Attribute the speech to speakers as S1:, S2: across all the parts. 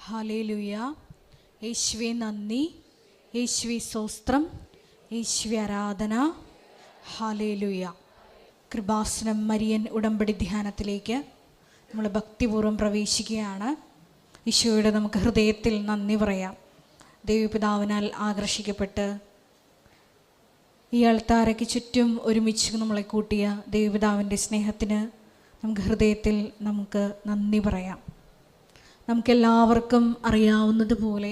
S1: Hallelujah. യേശുവേ നന്ദി, യേശുവേ സ്തോത്രം, യേശുവേ ആരാധന. ഹല്ലേലൂയ. കൃപാസനം മരിയൻ ഉടമ്പടി ധ്യാനത്തിലേക്ക് നമ്മൾ ഭക്തിപൂർവ്വം പ്രവേശിക്കുകയാണ്. ഈശോയുടെ നമുക്ക് ഹൃദയത്തിൽ നന്ദി പറയാം. ദൈവപിതാവിനാൽ ആകർഷിക്കപ്പെട്ട് ഈ അൾത്താരയ്ക്ക് ചുറ്റും ഒരുമിച്ച് നമ്മളെ കൂട്ടിയ ദൈവപിതാവിൻ്റെ സ്നേഹത്തിന് നമുക്ക് ഹൃദയത്തിൽ നമുക്ക് നന്ദി പറയാം. നമുക്കെല്ലാവർക്കും അറിയാവുന്നതുപോലെ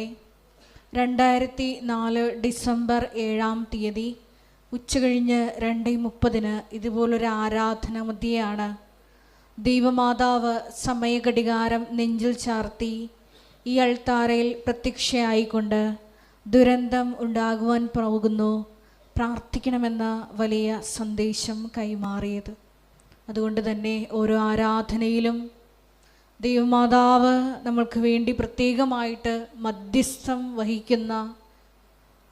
S1: 2004 ഡിസംബർ 7 ഉച്ചകഴിഞ്ഞ് 2:30 ഇതുപോലൊരു ആരാധന മധ്യയാണ് ദൈവമാതാവ് സമയഘടികാരം നെഞ്ചിൽ ചാർത്തി ഈ അൾത്താരയിൽ പ്രത്യക്ഷയായിക്കൊണ്ട് ദുരന്തം ഉണ്ടാകുവാൻ പോകുന്നു, പ്രാർത്ഥിക്കണമെന്ന വലിയ സന്ദേശം കൈമാറിയത്. അതുകൊണ്ട് തന്നെ ഓരോ ആരാധനയിലും ദൈവമാതാവ് നമ്മൾക്ക് വേണ്ടി പ്രത്യേകമായിട്ട് മധ്യസ്ഥം വഹിക്കുന്ന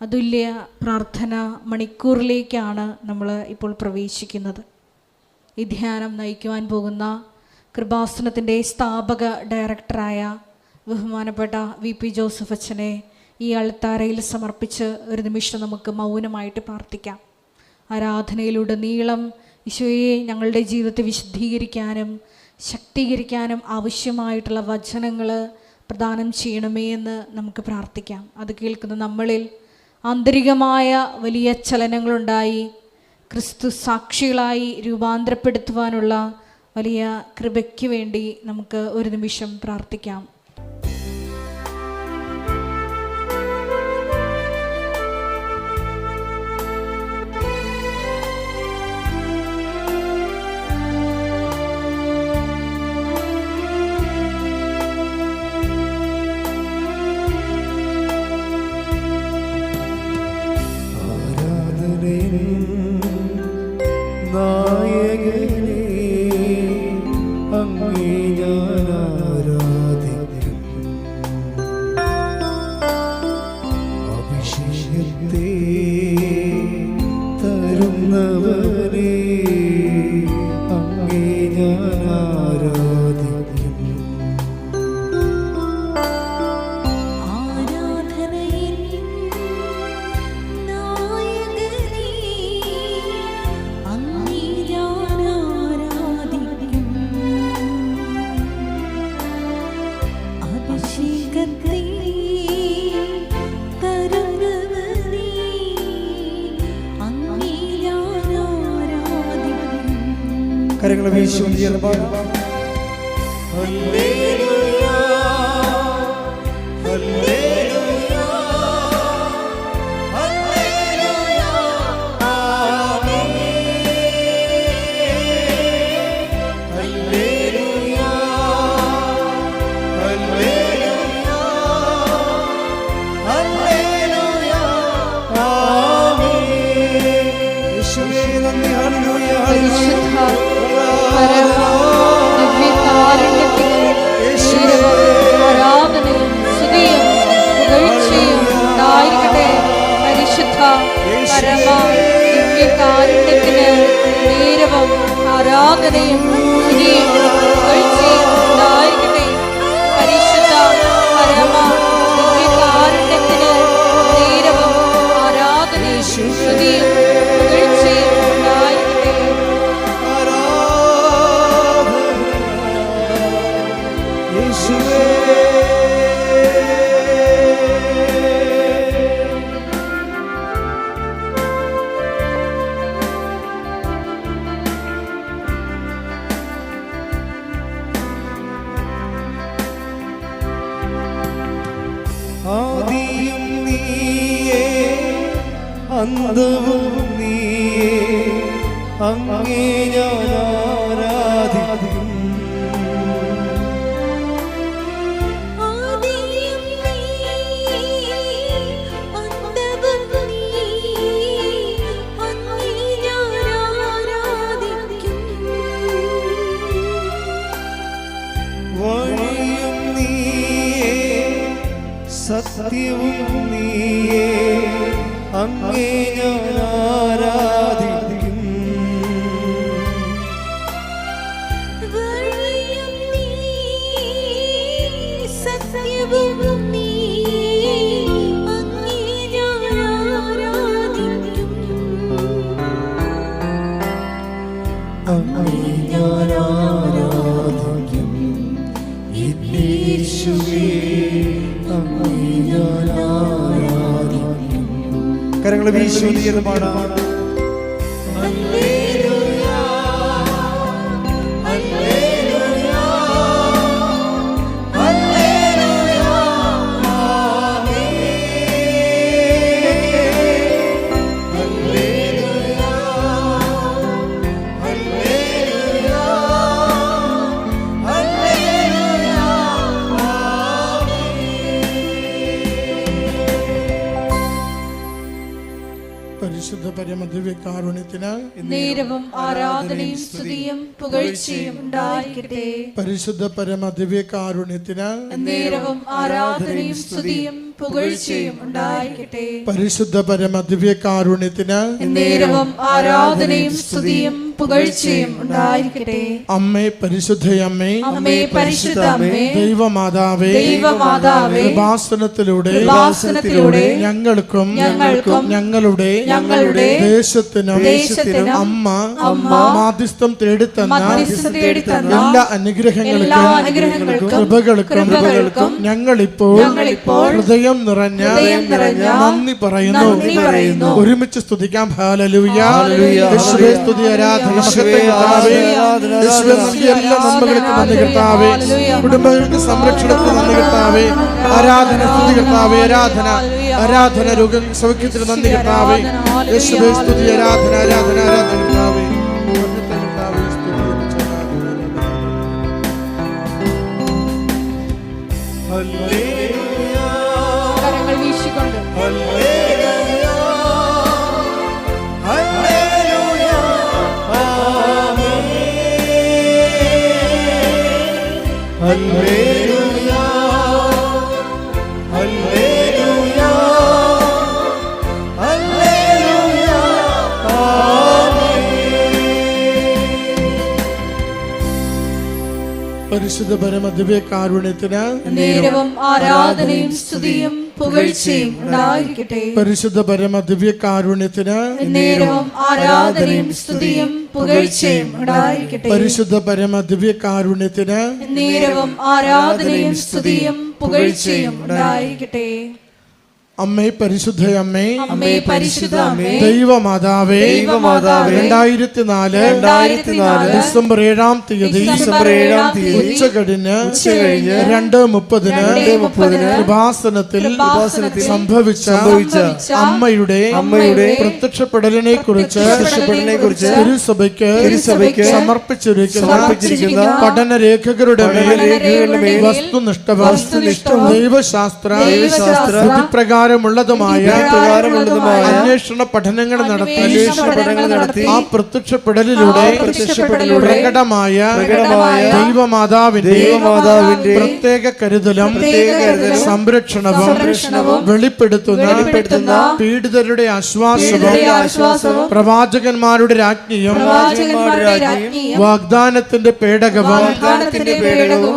S1: അതുല്യ പ്രാർത്ഥന മണിക്കൂറിലേക്കാണ് നമ്മൾ ഇപ്പോൾ പ്രവേശിക്കുന്നത്. ഈ ധ്യാനം നയിക്കുവാൻ പോകുന്ന കൃപാസനത്തിൻ്റെ സ്ഥാപക ഡയറക്ടറായ ബഹുമാനപ്പെട്ട VP ജോസഫ് അച്ഛനെ ഈ അൾത്താരയിൽ സമർപ്പിച്ച് ഒരു നിമിഷം നമുക്ക് മൗനമായിട്ട് പ്രാർത്ഥിക്കാം. ആരാധനയിലുടനീളം ഈശോയെ ഞങ്ങളുടെ ജീവിതത്തെ വിശുദ്ധീകരിക്കാനും ശക്തീകരിക്കാനും ആവശ്യമായിട്ടുള്ള വചനങ്ങൾ പ്രദാനം ചെയ്യണമേ എന്ന് നമുക്ക് പ്രാർത്ഥിക്കാം. അത് കേൾക്കുന്ന നമ്മളിൽ ആന്തരികമായ വലിയ ചലനങ്ങളുണ്ടായി ക്രിസ്തു സാക്ഷികളായി രൂപാന്തരപ്പെടുത്തുവാനുള്ള വലിയ കൃപയ്ക്ക് വേണ്ടി നമുക്ക് ഒരു നിമിഷം പ്രാർത്ഥിക്കാം.
S2: കരങ്ങളെ വീശി
S1: ആരാധനയും സ്തുതിയും പുകഴ്ചയും ഉണ്ടായിരിക്കട്ടെ. പരിശുദ്ധ പരമ ദിവ്യകാരുണ്യത്തിന് നേരവും ആരാധനയും സ്തുതിയും പുകഴ്ചയും ഉണ്ടായിരിക്കട്ടെ. പരിശുദ്ധ പരമ ദിവ്യകാരുണ്യത്തിന് നേരവും ആരാധനയും സ്തുതിയും പുകഴ്ചയും ഉണ്ടായിരിക്കട്ടെ.
S2: ആദിയും നീയേ അന്തവും നീയേ, അങ്ങേ ഞാൻ ആരാധിക്കും. വഴിയും നീയേ സത്യവും നീയേ, അങ്ങേ ഞാൻ ആരാധിക്കും.
S3: വഴിയും നീ സത്യം
S2: കരങ്ങളെ വീശി പാടാം.
S3: പരിശുദ്ധ പരമദിവ്യകാരുണ്യത്തിന്
S1: നേരവും ആരാധനയും സ്തുതിയും പുകഴ്ചയും ഉണ്ടായിരിക്കട്ടെ.
S3: പരിശുദ്ധ പരമദിവ്യകാരുണ്യത്തിന്
S1: നേരവും ആരാധനയും സ്തുതിയും പുകഴ്ചയും ഉണ്ടായിരിക്കട്ടെ.
S3: പരിശുദ്ധ പരമദിവ്യകാരുണ്യത്തിന്
S1: നേരവും ആരാധനയും സ്തുതിയും പുകഴ്ചയും ഉണ്ടായിരിക്കട്ടെ.
S3: അമ്മേ പരിശുദ്ധയമ്മേ,
S1: അമ്മേ പരിശുദ്ധ അമ്മേ,
S3: ദൈവമാതാവേ,
S1: ദൈവമാതാവേ,
S3: കൃപാസനത്തിലൂടെ ഞങ്ങൾക്കും ഞങ്ങളുടെ ദേശത്തിനും അമ്മ മാധ്യസ്ഥം തേടിത്തന്ന എല്ലാ അനുഗ്രഹങ്ങൾക്കും കൃപകൾക്കും ഞങ്ങളിപ്പോൾ ഹൃദയം നിറഞ്ഞ നന്ദി പറയുന്നു. ഒരുമിച്ച് സ്തുതിക്കാം. ഹല്ലേലൂയ. യേശുവേ സ്തുതി, ആരാധന, മഹത്വം കർത്താവേ. യേശുവേ നൽകിയ എല്ലാ നന്മകൾക്കും നന്ദി കർത്താവേ. കുടുംബങ്ങൾക്ക് സംരക്ഷണത്തിന് നന്ദി കർത്താവേ. ആരാധന, സ്തുതി കർത്താവേ. ആരാധന രോഗ സൗഖ്യത്തിന് നന്ദി കർത്താവേ. യേശുവേ സ്തുതി, ആരാധന കർത്താവേ.
S1: കരങ്ങൾ വീശിക്കൊണ്ട്
S3: പരിശുദ്ധ പരമദിവ്യകാരുണ്യത്തിന്
S1: നേരവും ആരാധനയും സ്തുതിയും പുകഴ്ചയും ഉണ്ടായിരിക്കട്ടെ.
S3: പരിശുദ്ധ പരമദിവ്യകാരുണ്യത്തിന്
S1: നേരവും ആരാധനയും സ്തുതിയും പുകഴ്ചയും ഉണ്ടായിരിക്കട്ടെ.
S3: പരിശുദ്ധ പരമദിവ്യകാരുണ്യത്തിന്
S1: നേരവും ആരാധനയും സ്തുതിയും പുകഴ്ചയും ഉണ്ടായിരിക്കട്ടെ.
S3: അമ്മേ പരിശുദ്ധയമ്മേ,
S1: അമ്മേ പരിശുദ്ധ അമ്മേ,
S3: ദൈവമാതാവേ, 2004 ഡിസംബർ 7-ാം തീയതി ഉച്ചകഴിഞ്ഞ് 2:30 കൃപാസനത്തിൽ സംഭവിച്ച അമ്മയുടെ പ്രത്യക്ഷപ്പെടലിനെ കുറിച്ച് തിരുസഭയ്ക്ക് സമർപ്പിച്ചിരിക്കുന്ന പഠനരേഖകളുടെ വസ്തുനിഷ്ഠവും ദൈവശാസ്ത്ര പ്രകാരമുള്ളതുമായ അന്വേഷണ പഠനങ്ങൾ നടത്തി ആ പ്രത്യക്ഷപ്പെടലിലൂടെ പ്രകടമായ ദൈവമാതാവിന്റെ പ്രത്യേക കരുതലും സംരക്ഷണവും വെളിപ്പെടുത്തുന്ന പീഡിതരുടെ ആശ്വാസവും പ്രവാചകന്മാരുടെ രാജ്ഞിയും വാഗ്ദാനത്തിന്റെ പേടകവും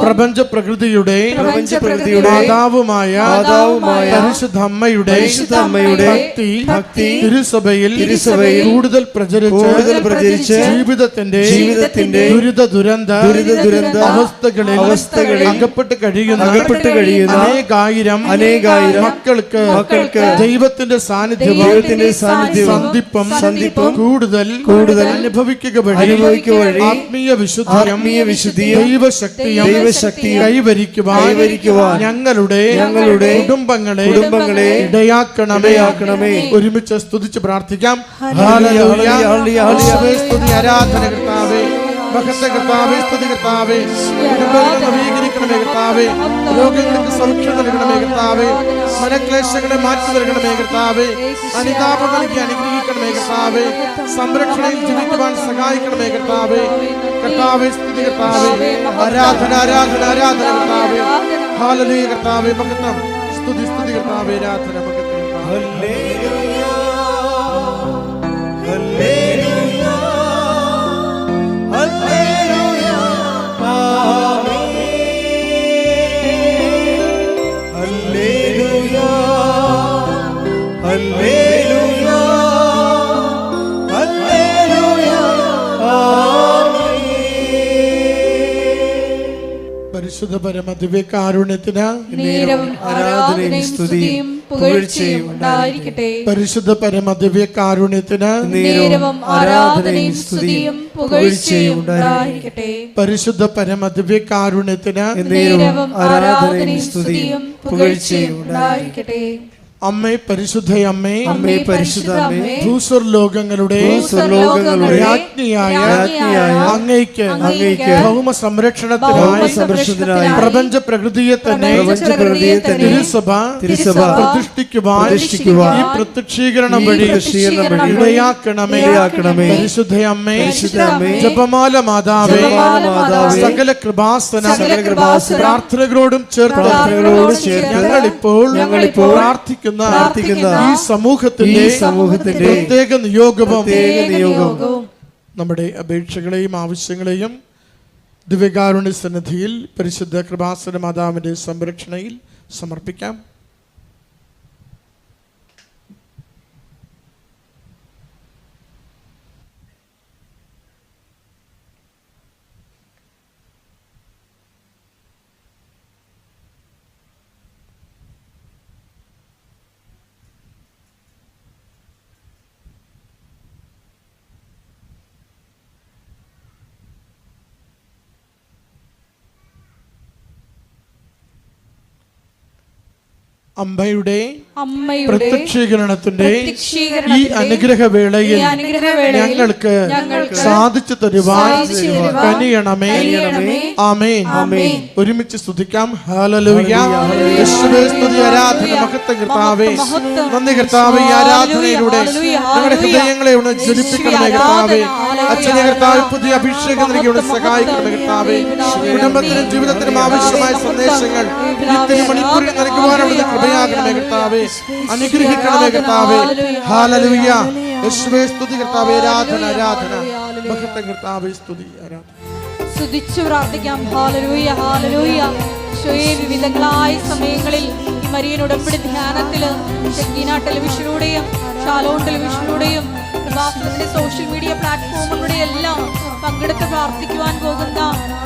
S3: പ്രപഞ്ച പ്രകൃതിയുടെ മാതാവുമായ പരിശുദ്ധ അമ്മയുടെ ഭക്തി തിരുസഭയിൽ കൂടുതൽ പ്രചരിച്ച് ജീവിതത്തിന്റെ ദുരിത അവസ്ഥകളിൽ അകപ്പെട്ട് കഴിയുന്ന അനേകായിരം മക്കൾക്ക് ദൈവത്തിന്റെ സാന്നിധ്യവും സന്ധിപ്പും കൂടുതൽ അനുഭവിക്കുക വഴി ആത്മീയ വിശുദ്ധിയും ദൈവശക്തിയും കൈവരിക്കുവാൻ ഞങ്ങളുടെ കുടുംബങ്ങളെ ഇടയാക്കണമേ. ഒരുമിച്ച് സ്തുതിച്ച് പ്രാർത്ഥിക്കാം. ഹല്ലേലൂയ. സ്തുതി, ആരാധന കർത്താവേ, മഹത്വ കർത്താവേ, സ്തുതി കർത്താവേ. കുടുംബങ്ങളെ നവീകരിക്കണമേ കർത്താവേ. രോഗങ്ങൾക്ക് സൗഖ്യം നൽകണമേ കർത്താവേ. മനക്ലേശങ്ങളെ മാറ്റി നൽകണമേ കർത്താവേ. അനുതാപം നൽകി അനുഗ്രഹിക്കണമേ കർത്താവേ. സംരക്ഷണയിൽ ജീവിക്കുവാൻ സഹായിക്കണമേ കർത്താവേ. കർത്താവേ സ്തുതി കർത്താവേ. ആരാധന കർത്താവേ. ഹല്ലേലൂയ കർത്താവേ. മഹത്വം, സ്തുതി കർത്താവേ. ആരാധന, മഹത്വം.
S2: ഹല്ലേലൂയ, ഹല്ലേലൂയ, ഹല്ലേലൂയ, ആമേൻ.
S3: പരിശുദ്ധ പരമ ദിവ്യകാരുണ്യത്തിന്
S1: നേരവും ആരാധനയും സ്തുതിയും പുകഴ്ചയും ഉണ്ടായിരിക്കട്ടെ.
S3: പരിശുദ്ധ പരമ ദിവ്യകാരുണ്യത്തിന്
S1: നേരവും ആരാധനയും സ്തുതിയും പുകഴ്ചയും ഉണ്ടായിരിക്കട്ടെ.
S3: പരിശുദ്ധ പരമ ദിവ്യകാരുണ്യത്തിന്
S1: നേരവും ആരാധനയും സ്തുതിയും പുകഴ്ചയും ഉണ്ടായിരിക്കട്ടെ.
S3: അമ്മേ പരിശുദ്ധ അമ്മേ,
S1: അമ്മേ പരിശുദ്ധ അമ്മേ,
S3: ഭൂസ്വർലോകങ്ങളുടെ രാജ്ഞിയായ അങ്ങയ്ക്ക് ഭൗമ സംരക്ഷണത്തിനായി പ്രപഞ്ച പ്രകൃതിയെ തന്നെ തിരുസഭ പ്രതിഷ്ഠിക്കുവാൻ ഈ പ്രത്യക്ഷീകരണം വഴി ഇടയാക്കണമേ. പരിശുദ്ധ അമ്മേ, ജപമാല മാതാവേ, സകല കൃപാസന പ്രാർത്ഥനകളോടും ചേർത്ത് ഞങ്ങളിപ്പോൾ പ്രാർത്ഥിക്കുന്ന ഈ സമൂഹത്തിന്റെ പ്രത്യേക നിയോഗവും നമ്മുടെ അപേക്ഷകളെയും ആവശ്യങ്ങളെയും ദിവ്യകാരുണ്യ സന്നിധിയിൽ പരിശുദ്ധ കൃപാസന മാതാവിന്റെ സംരക്ഷണയിൽ സമർപ്പിക്കാം. അമ്മയുടെ പ്രത്യക്ഷീകരണത്തിന്റെ ഈ അനുഗ്രഹവേളയിൽ ഞങ്ങൾക്ക് സാധിച്ചു തരുവാൻ കനിയണമേ. ആമേൻ. ഒരുമിച്ച് സ്തുതിക്കാം. ഹല്ലേലൂയ. യേശുവേ സ്തുതി, ആരാധന, മഹത്വം കർത്താവേ. നന്ദി കർത്താവേ. ഈ ആരാധനയിലൂടെ ഞങ്ങളുടെ ഹൃദയങ്ങളെ ഒന്ന് ജ്വലിപ്പിക്കണമേ കർത്താവേ. അച്ഛനെ കർത്താവ് പുതിയ അഭിഷേകം നൽകിയോട് സഹായിക്കണമേ കർത്താവേ. കുടുംബത്തിനും ജീവിതത്തിനും ആവശ്യമായ സന്ദേശങ്ങൾ ഇത്തിരി മണിക്കൂറിൽ നൽകുവാനുള്ള കൃപയാകണമേ കർത്താവേ. അനുഗ്രഹിക്കണമേ കർത്താവേ. ഹല്ലേലൂയ. യേശുവേ സ്തുതി കർത്താവേ. ആരാധന, ആരാധന, മഹത്വം കർത്താവേ. സ്തുതി, ആരാധന.
S1: സ്തുതിച്ചു പ്രാർത്ഥിക്കാം. Hallelujah, hallelujah. ഈശോയെ, വിവിധങ്ങളായ സമയങ്ങളിൽ ഈ മരിയൻ ഉടമ്പടി ധ്യാനത്തില് ഷക്കീന ടെലിവിഷനിലൂടെയും ഷാലോൺ ടെലിവിഷനിലൂടെയും കൃപാസനത്തിന്റെ സോഷ്യൽ മീഡിയ പ്ലാറ്റ്ഫോമുകളുടെ എല്ലാം പങ്കെടുത്ത് പ്രാർത്ഥിക്കുവാൻ പോകുന്ന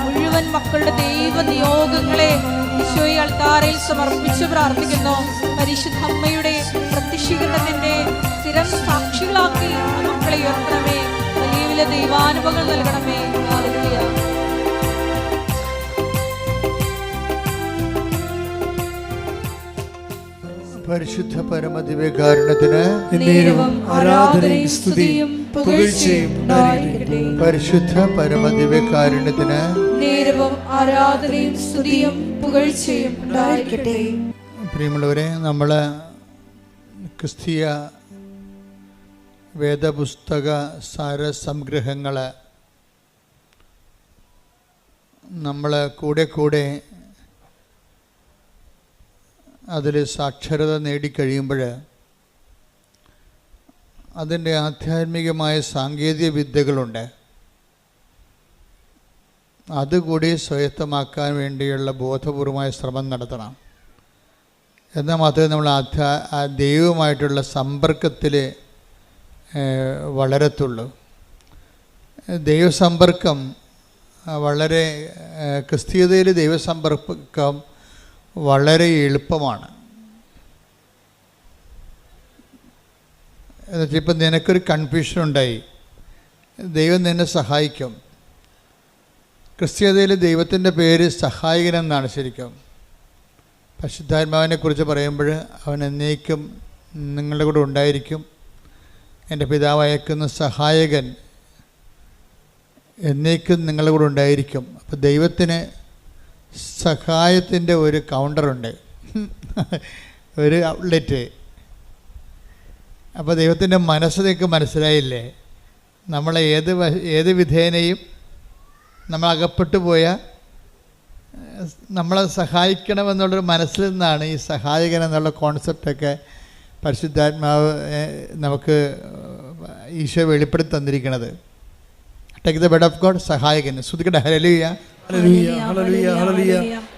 S1: മുഴുവൻ മക്കളുടെ ദൈവ നിയോഗങ്ങളെ ഈശോയെ അൾത്താരയിൽ സമർപ്പിച്ച് പ്രാർത്ഥിക്കുന്നു. പരിശുദ്ധ അമ്മയുടെ പ്രത്യക്ഷീകരണത്തിന്റെ സ്ഥിരം സാക്ഷികളാക്കി മക്കളെ ഉയർത്തണമേ. വലിയ വലിയ ദൈവാനുഭവങ്ങൾ നൽകണമേ. ഹല്ലേലൂയ.
S2: പരിശുദ്ധ പരമ ദിവ്യകാരുണ്യത്തിന്
S1: നേരവും ആരാധനയും സ്തുതിയും പുകഴ്ചയും ഉണ്ടായിരിക്കട്ടെ.
S2: പരിശുദ്ധ പരമ ദിവ്യകാരുണ്യത്തിന്
S1: നേരവും ആരാധനയും സ്തുതിയും പുകഴ്ചയും ഉണ്ടായിരിക്കട്ടെ.
S2: പ്രിയമുള്ളവരെ, നമ്മൾ ക്രിസ്തീയ വേദപുസ്തക സാരസംഗ്രഹങ്ങൾ നമ്മൾ കൂടെ അതിൽ സാക്ഷരത നേടിക്കഴിയുമ്പോൾ അതിൻ്റെ ആധ്യാത്മികമായ സാങ്കേതിക വിദ്യകളുണ്ട്. അതുകൂടി സ്വായത്തമാക്കാൻ വേണ്ടിയുള്ള ബോധപൂർവമായ ശ്രമം നടത്തണം. എന്നാൽ മാത്രമേ നമ്മൾ ദൈവവുമായിട്ടുള്ള സമ്പർക്കത്തിൽ വളരത്തുള്ളൂ. ദൈവസമ്പർക്കം വളരെ ക്രിസ്തീയതയിൽ ദൈവസമ്പർക്കം വളരെ എളുപ്പമാണ്. എന്നുവെച്ചാൽ ഇപ്പം നിനക്കൊരു കൺഫ്യൂഷൻ ഉണ്ടായി, ദൈവം നിന്നെ സഹായിക്കും. ക്രിസ്തീയതയിൽ ദൈവത്തിൻ്റെ പേര് സഹായകനെന്നാണ് ശരിക്കും. പരിശുദ്ധാത്മാവിനെ കുറിച്ച് പറയുമ്പോൾ അവൻ എന്നേക്കും നിങ്ങളുടെ കൂടെ ഉണ്ടായിരിക്കും. എൻ്റെ പിതാവ് അയക്കുന്ന സഹായകൻ എന്നേക്കും നിങ്ങളുടെ കൂടെ ഉണ്ടായിരിക്കും. അപ്പോൾ ദൈവത്തിന് സഹായത്തിൻ്റെ ഒരു കൗണ്ടറുണ്ട്, ഒരു ഔട്ട്ലെറ്റ്. അപ്പോൾ ദൈവത്തിൻ്റെ മനസ്സ് നിങ്ങൾക്ക് മനസ്സിലായില്ലേ? നമ്മളെ ഏത് വിധേനയും നമ്മൾ അകപ്പെട്ടു പോയാൽ നമ്മളെ സഹായിക്കണമെന്നുള്ളൊരു മനസ്സിൽ നിന്നാണ് ഈ സഹായകൻ എന്നുള്ള കോൺസെപ്റ്റൊക്കെ പരിശുദ്ധാത്മാവ് നമുക്ക് ഈശോ വെളിപ്പെടുത്തി തന്നിരിക്കുന്നത്. Take the bed of God, സഹായകൻ. ശ്രുതിക്കട്ടെ. ഹല്ലേലൂയ,
S4: ഹല്ലേലൂയ, ഹല്ലേലൂയ, ഹല്ലേലൂയ.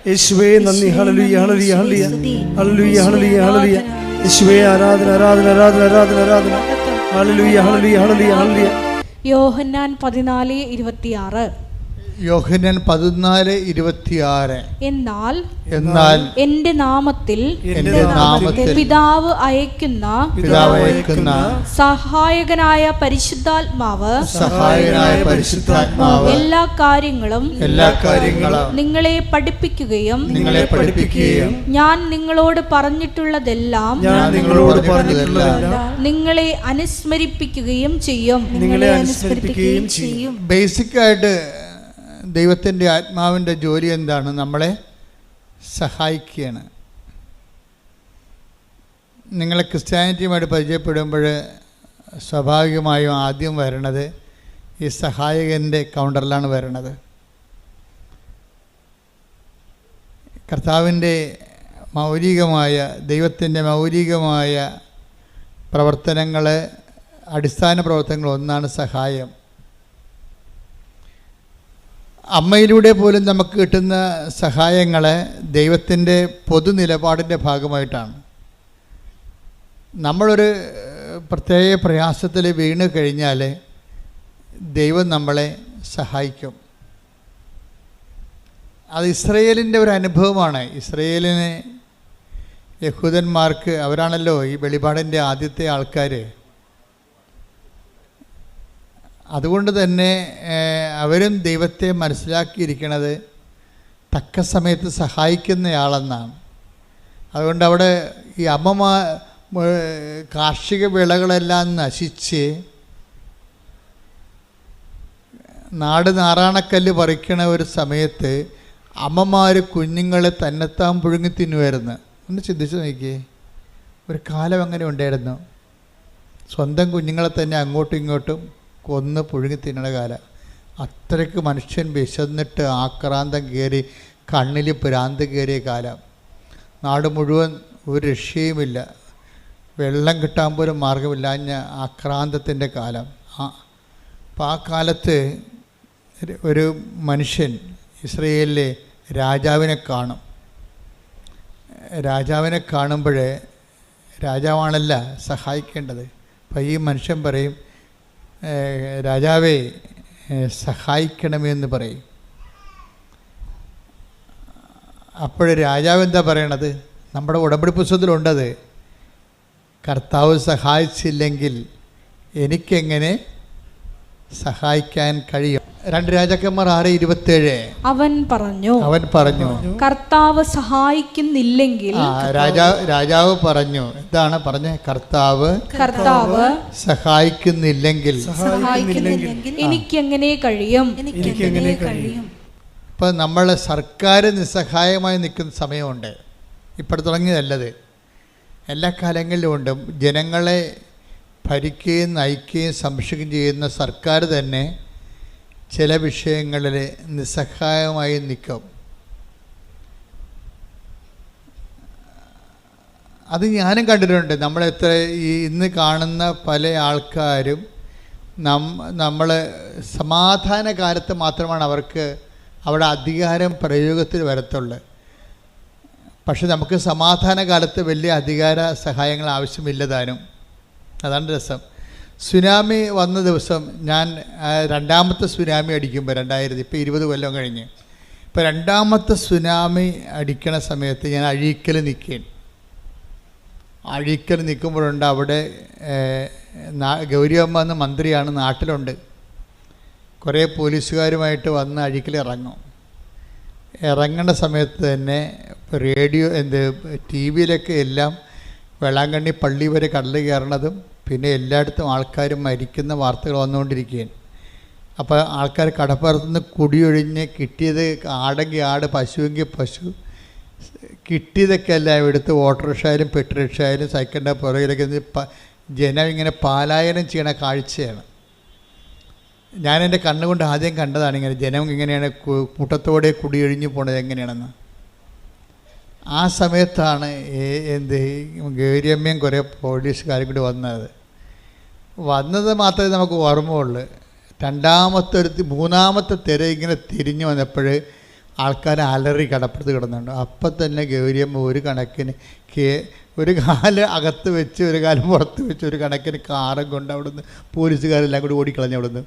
S4: യേശുവേ നന്ദി. ഹല്ലേലൂയ, ഹല്ലേലൂയ, ഹല്ലേലൂയ, ഹല്ലേലൂയ, ഹല്ലേലൂയ, ഹല്ലേലൂയ. യേശുവേ ആരാധന, ആരാധന, ആരാധന, ആരാധന, ആരാധന. ഹല്ലേലൂയ, ഹല്ലേലൂയ, ഹല്ലേലൂയ, ഹല്ലേലൂയ.
S1: യോഹന്നാൻ 14:26.
S2: യോഹന്നാൻ 14:26. എന്നാൽ
S1: എന്റെ നാമത്തിൽ പിതാവ് അയക്കുന്ന സഹായകനായ പരിശുദ്ധാത്മാവ് എല്ലാ കാര്യങ്ങളും നിങ്ങളെ പഠിപ്പിക്കുകയും ഞാൻ നിങ്ങളോട് പറഞ്ഞിട്ടുള്ളതെല്ലാം നിങ്ങളെ അനുസ്മരിപ്പിക്കുകയും ചെയ്യും.
S2: ബേസിക്കായിട്ട് ദൈവത്തിൻ്റെ ആത്മാവിൻ്റെ ജോലി എന്താണ്? നമ്മളെ സഹായിക്കുകയാണ്. നിങ്ങളെ ക്രിസ്ത്യാനിറ്റിയുമായിട്ട് പരിചയപ്പെടുമ്പോൾ സ്വാഭാവികമായും ആദ്യം വരണത് ഈ സഹായകൻ്റെ കൗണ്ടറിലാണ് വരണത്. കർത്താവിൻ്റെ മൗലികമായ ദൈവത്തിൻ്റെ മൗലികമായ പ്രവർത്തനങ്ങൾ, അടിസ്ഥാന പ്രവർത്തനങ്ങൾ ഒന്നാണ് സഹായം. അമ്മയിലൂടെ പോലും നമുക്ക് കിട്ടുന്ന സഹായങ്ങൾ ദൈവത്തിൻ്റെ പൊതു നിലപാടിൻ്റെ ഭാഗമായിട്ടാണ്. നമ്മളൊരു പ്രത്യേക പ്രയാസത്തിൽ വീണ് കഴിഞ്ഞാൽ ദൈവം നമ്മളെ സഹായിക്കും. അത് ഇസ്രയേലിൻ്റെ ഒരു അനുഭവമാണ്. ഇസ്രയേലിന് യഹൂദന്മാർക്ക്, അവരാണല്ലോ ഈ വെളിപാടിൻ്റെ ആദ്യത്തെ ആൾക്കാർ. അതുകൊണ്ട് തന്നെ അവരും ദൈവത്തെ മനസ്സിലാക്കിയിരിക്കുന്നത് തക്ക സമയത്ത് സഹായിക്കുന്നയാളെന്നാണ്. അതുകൊണ്ട് അവിടെ ഈ കാർഷിക വിളകളെല്ലാം നശിച്ച് നാട് നാറാണക്കല്ല് പറിക്കണ ഒരു സമയത്ത് അമ്മമാർ കുഞ്ഞുങ്ങളെ തന്നെത്താൻ പുഴുങ്ങി തിന്നുമായിരുന്നു. ഒന്ന് ചിന്തിച്ച് നോക്കിയേ, ഒരു കാലം അങ്ങനെ ഉണ്ടായിരുന്നു. സ്വന്തം കുഞ്ഞുങ്ങളെ തന്നെ അങ്ങോട്ടും ഇങ്ങോട്ടും കൊന്ന് പുഴുങ്ങി തിന്നണ കാലം. അത്രയ്ക്ക് മനുഷ്യൻ വിശന്നിട്ട് ആക്രാന്തം കയറി, കണ്ണിൽ ഭ്രാന്ത് കയറിയ കാലം. നാട് മുഴുവൻ ഒരു രക്ഷയുമില്ല, വെള്ളം കിട്ടാൻ പോലും മാർഗമില്ലാഞ്ഞ ആക്രാന്തത്തിൻ്റെ കാലം. അപ്പം ആ കാലത്ത് ഒരു മനുഷ്യൻ ഇസ്രയേലിലെ രാജാവിനെ കാണും. രാജാവിനെ കാണുമ്പോൾ രാജാവാണല്ല സഹായിക്കേണ്ടത്. അപ്പം ഈ മനുഷ്യൻ പറയും, രാജാവേ സഹായിക്കണമെന്ന് പറയും. അപ്പോൾ രാജാവ് എന്താ പറയണത്? നമ്മുടെ ഉടമ്പടി പുസ്തകത്തിലുണ്ടത്. കർത്താവ് സഹായിച്ചില്ലെങ്കിൽ എനിക്കെങ്ങനെ സഹായിക്കാൻ കഴിയും? 2 രാജാക്കന്മാർ 6:27.
S1: അവൻ പറഞ്ഞു കർത്താവ് സഹായിക്കുന്നില്ലെങ്കിൽ.
S2: രാജാവ് പറഞ്ഞു, എന്താണ് പറഞ്ഞത്? കർത്താവ് സഹായിക്കുന്നില്ലെങ്കിൽ
S1: എനിക്കെങ്ങനെ കഴിയും?
S2: ഇപ്പം നമ്മളെ സർക്കാർ നിസ്സഹായമായി നിൽക്കുന്ന സമയമുണ്ട്. ഇപ്പോൾ തുടങ്ങിയതല്ലത്, എല്ലാ കാലങ്ങളിലും ഉണ്ട്. ജനങ്ങളെ ഭരിക്കുകയും നയിക്കുകയും സംരക്ഷിക്കുകയും ചെയ്യുന്ന സർക്കാർ തന്നെ ചില വിഷയങ്ങളിൽ നിസ്സഹായമായി നിൽക്കും. അത് ഞാനും കണ്ടിട്ടുണ്ട്. നമ്മളെത്ര ഇന്ന് കാണുന്ന പല ആൾക്കാരും നമ്മൾ സമാധാന കാലത്ത് മാത്രമാണ് അവർക്ക് അവിടെ അധികാരം പ്രയോഗത്തിൽ വരത്തുള്ളൂ. പക്ഷെ നമുക്ക് സമാധാന കാലത്ത് വലിയ അധികാര സഹായങ്ങൾ ആവശ്യമില്ലതാനും. അതാണ് രസം. സുനാമി വന്ന ദിവസം ഞാൻ രണ്ടാമത്തെ സുനാമി അടിക്കുമ്പോൾ 2000, ഇപ്പോൾ 20 കൊല്ലം കഴിഞ്ഞ്, ഇപ്പോൾ രണ്ടാമത്തെ സുനാമി അടിക്കണ സമയത്ത് ഞാൻ അഴീക്കൽ നിൽക്കുമ്പോഴുണ്ട് അവിടെ ഗൗരിയമ്മ എന്ന മന്ത്രിയാണ്, നാട്ടിലുണ്ട്. കുറേ പോലീസുകാരുമായിട്ട് വന്ന് അഴീക്കൽ ഇറങ്ങേണ്ട സമയത്ത് തന്നെ റേഡിയോ ടി വിയിലൊക്കെ എല്ലാം വേളാങ്കണ്ണി പള്ളി വരെ കടൽ കയറണതും പിന്നെ എല്ലായിടത്തും ആൾക്കാരും മരിക്കുന്ന വാർത്തകൾ വന്നുകൊണ്ടിരിക്കുകയാണ്. അപ്പോൾ ആൾക്കാർ കടപ്പുറത്തുനിന്ന് കുടിയൊഴിഞ്ഞ് കിട്ടിയത് ആടെങ്കിൽ ആട്, പശുവെങ്കിൽ പശു, കിട്ടിയതൊക്കെ എല്ലാം എടുത്ത് ഓട്ടോറിക്ഷയായാലും പെട്രോറിക്ഷയായാലും സൈക്കിളിൻ്റെ പുറകിലൊക്കെ ജനം ഇങ്ങനെ പാലായനം ചെയ്യണ കാഴ്ചയാണ്. ഞാൻ എൻ്റെ കണ്ണുകൊണ്ട് ആദ്യം കണ്ടതാണ് ഇങ്ങനെ ജനം ഇങ്ങനെയാണ് കൂട്ടത്തോടെ കുടിയൊഴിഞ്ഞു പോണത് എങ്ങനെയാണെന്ന്. ആ സമയത്താണ് ഗൗരിയമ്മയും കുറേ പോലീസുകാരും കൂടി വന്നത് മാത്രമേ നമുക്ക് ഓർമ്മയുള്ളൂ. മൂന്നാമത്തെ തിര ഇങ്ങനെ തിരിഞ്ഞു വന്നപ്പോൾ ആൾക്കാർ അലറി കടപ്പുറത്ത് കിടന്നുണ്ട്. അപ്പം തന്നെ ഗൗരിയമ്മ ഒരു കണക്കിന് ഒരു കാല് അകത്ത് വെച്ച് ഒരു കാലം പുറത്ത് വെച്ച് ഒരു കണക്കിന് കാറും കൊണ്ട് അവിടുന്ന് പോലീസുകാരെല്ലാം കൂടി ഓടിക്കളഞ്ഞു അവിടുന്ന്.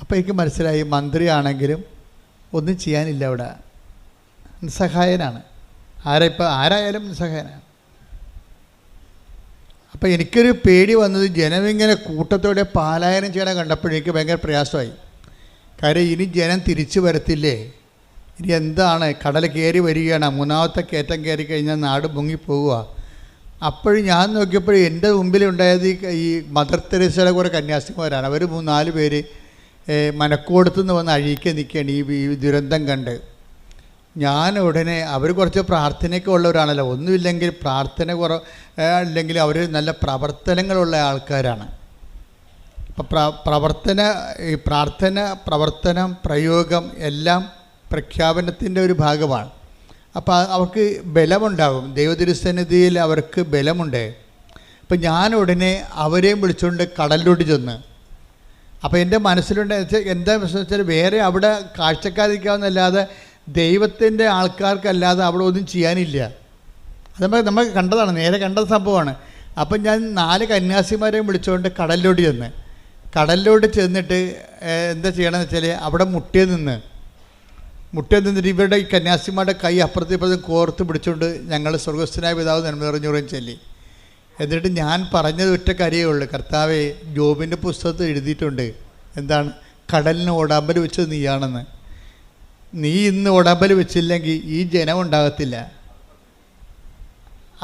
S2: അപ്പോൾ എനിക്ക് മനസ്സിലായി മന്ത്രിയാണെങ്കിലും ഒന്നും ചെയ്യാനില്ല അവിടെ, നിസ്സഹായനാണ്. ആരായാലും നിസ്സഹായനാണ്. അപ്പോൾ എനിക്കൊരു പേടി വന്നത് ജനമിങ്ങനെ കൂട്ടത്തോടെ പലായനം ചെയ്യണം കണ്ടപ്പോഴേക്ക് ഭയങ്കര പ്രയാസമായി. കാര്യം ഇനി ജനം തിരിച്ചു വരത്തില്ലേ, ഇനി എന്താണ്, കടൽ കയറി വരികയാണ്, മൂന്നാമത്തെ കയറ്റം കയറി കഴിഞ്ഞാൽ നാട് മുങ്ങിപ്പോവുക. അപ്പോഴും ഞാൻ നോക്കിയപ്പോൾ എൻ്റെ മുമ്പിലുണ്ടായത് ഈ മദർ തെരേസയുടെ കുറേ കന്യാസ്ത്രീമാരാണ്. അവർ 3-4 പേര് മനക്കോടത്തുനിന്ന് വന്ന് അഴിക്കാൻ നിൽക്കുകയാണ് ഈ ദുരന്തം കണ്ട്. ഞാൻ ഉടനെ, അവർ കുറച്ച് പ്രാർത്ഥനയൊക്കെ ഉള്ളവരാണല്ലോ, ഒന്നുമില്ലെങ്കിൽ പ്രാർത്ഥന ഇല്ലെങ്കിൽ അവർ നല്ല പ്രവർത്തനങ്ങളുള്ള ആൾക്കാരാണ്. അപ്പം ഈ പ്രാർത്ഥന, പ്രവർത്തനം, പ്രയോഗം എല്ലാം പ്രഖ്യാപനത്തിൻ്റെ ഒരു ഭാഗമാണ്. അപ്പോൾ അവർക്ക് ബലമുണ്ടാകും, ദൈവതിരുസന്നിധിയിൽ അവർക്ക് ബലമുണ്ട്. അപ്പം ഞാൻ ഉടനെ അവരെയും വിളിച്ചുകൊണ്ട് കടലിലോട്ട് ചെന്ന്. അപ്പോൾ എൻ്റെ മനസ്സിലുണ്ട് എന്താ പ്രശ്നം വെച്ചാൽ, വേറെ അവിടെ കാഴ്ചക്കാരിക്കാവുന്നല്ലാതെ ദൈവത്തിൻ്റെ ആൾക്കാർക്കല്ലാതെ അവിടെ ഒന്നും ചെയ്യാനില്ല. അത് നമ്മൾ കണ്ടതാണ്, നേരെ കണ്ട സംഭവമാണ്. അപ്പം ഞാൻ 4 കന്യാസിമാരെയും വിളിച്ചുകൊണ്ട് കടലിലോട്ട് ചെന്നിട്ട് എന്താ ചെയ്യണമെന്ന് വെച്ചാൽ, അവിടെ മുട്ടിൽ നിന്നിട്ട് ഇവരുടെ ഈ കന്യാസിമാരുടെ കൈ അപ്പുറത്തും കോർത്ത് പിടിച്ചുകൊണ്ട് ഞങ്ങൾ സ്വർഗസ്ഥനായ പിതാവ് നന്മ നിറഞ്ഞുറയും ചൊല്ലി. എന്നിട്ട് ഞാൻ പറഞ്ഞത് ഒറ്റ കാര്യമേ ഉള്ളൂ, കർത്താവേ, ജോബിൻ്റെ പുസ്തകത്തിൽ എഴുതിയിട്ടുണ്ട്, എന്താണ്, കടലിന് ഓടാമ്പൽ വെച്ചത് നീയാണെന്ന്. നീ ഇന്ന് ഓടാമ്പൽ വെച്ചില്ലെങ്കിൽ ഈ ജനം ഉണ്ടാകത്തില്ല.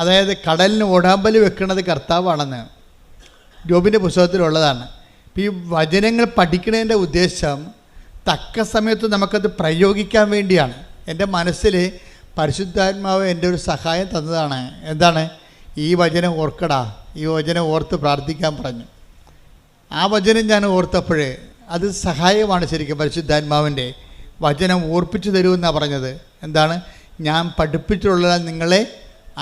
S2: അതായത് കടലിന് ഓടാമ്പൽ വെക്കുന്നത് കർത്താവാണെന്ന് ജോബിൻ്റെ പുസ്തകത്തിലുള്ളതാണ്. ഈ വചനങ്ങൾ പഠിക്കുന്നതിൻ്റെ ഉദ്ദേശം തക്ക സമയത്ത് നമുക്കത് പ്രയോഗിക്കാൻ വേണ്ടിയാണ്. എൻ്റെ മനസ്സിൽ പരിശുദ്ധാത്മാവ് എൻ്റെ ഒരു സഹായം തന്നതാണ്. എന്താണ്, ഈ വചനം ഓർക്കടാ, ഈ വചനം ഓർത്ത് പ്രാർത്ഥിക്കാൻ പറഞ്ഞു. ആ വചനം ഞാൻ ഓർത്തപ്പോഴേ അത് സഹായമാണ് ശരിക്കും. പരിശുദ്ധാത്മാവിൻ്റെ വചനം ഓർപ്പിച്ചു തരുമെന്നാണ് പറഞ്ഞത്. എന്താണ്, ഞാൻ പഠിപ്പിച്ചിട്ടുള്ള നിങ്ങളെ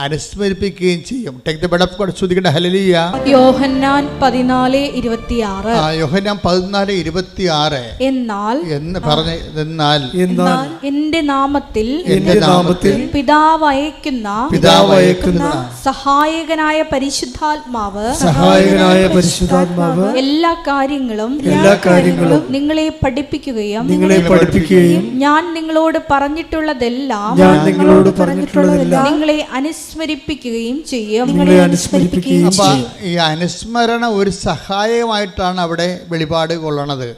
S2: അനുസ്മരിപ്പിക്കുകയും ചെയ്യും. Take the bed of God. ശ്രദ്ധിക്കട്ടെ. ഹല്ലേലൂയ.
S1: യോഹന്നാൻ 14:26.
S2: യോഹന്നാൻ 14:26.
S1: എന്നാൽ എന്റെ നാമത്തിൽ പിതാവ് അയക്കുന്ന സഹായകനായ പരിശുദ്ധാത്മാവ് എല്ലാ കാര്യങ്ങളും നിങ്ങളെ പഠിപ്പിക്കുകയും ഞാൻ നിങ്ങളോട് പറഞ്ഞിട്ടുള്ളതെല്ലാം നിങ്ങളെ അനുസ്മരിപ്പിക്കുകയും ചെയ്യും.
S2: അപ്പം ഈ അനുസ്മരണ ഒരു സഹായമായിട്ടാണ് അവിടെ വെളിപാട് കൊള്ളണത്.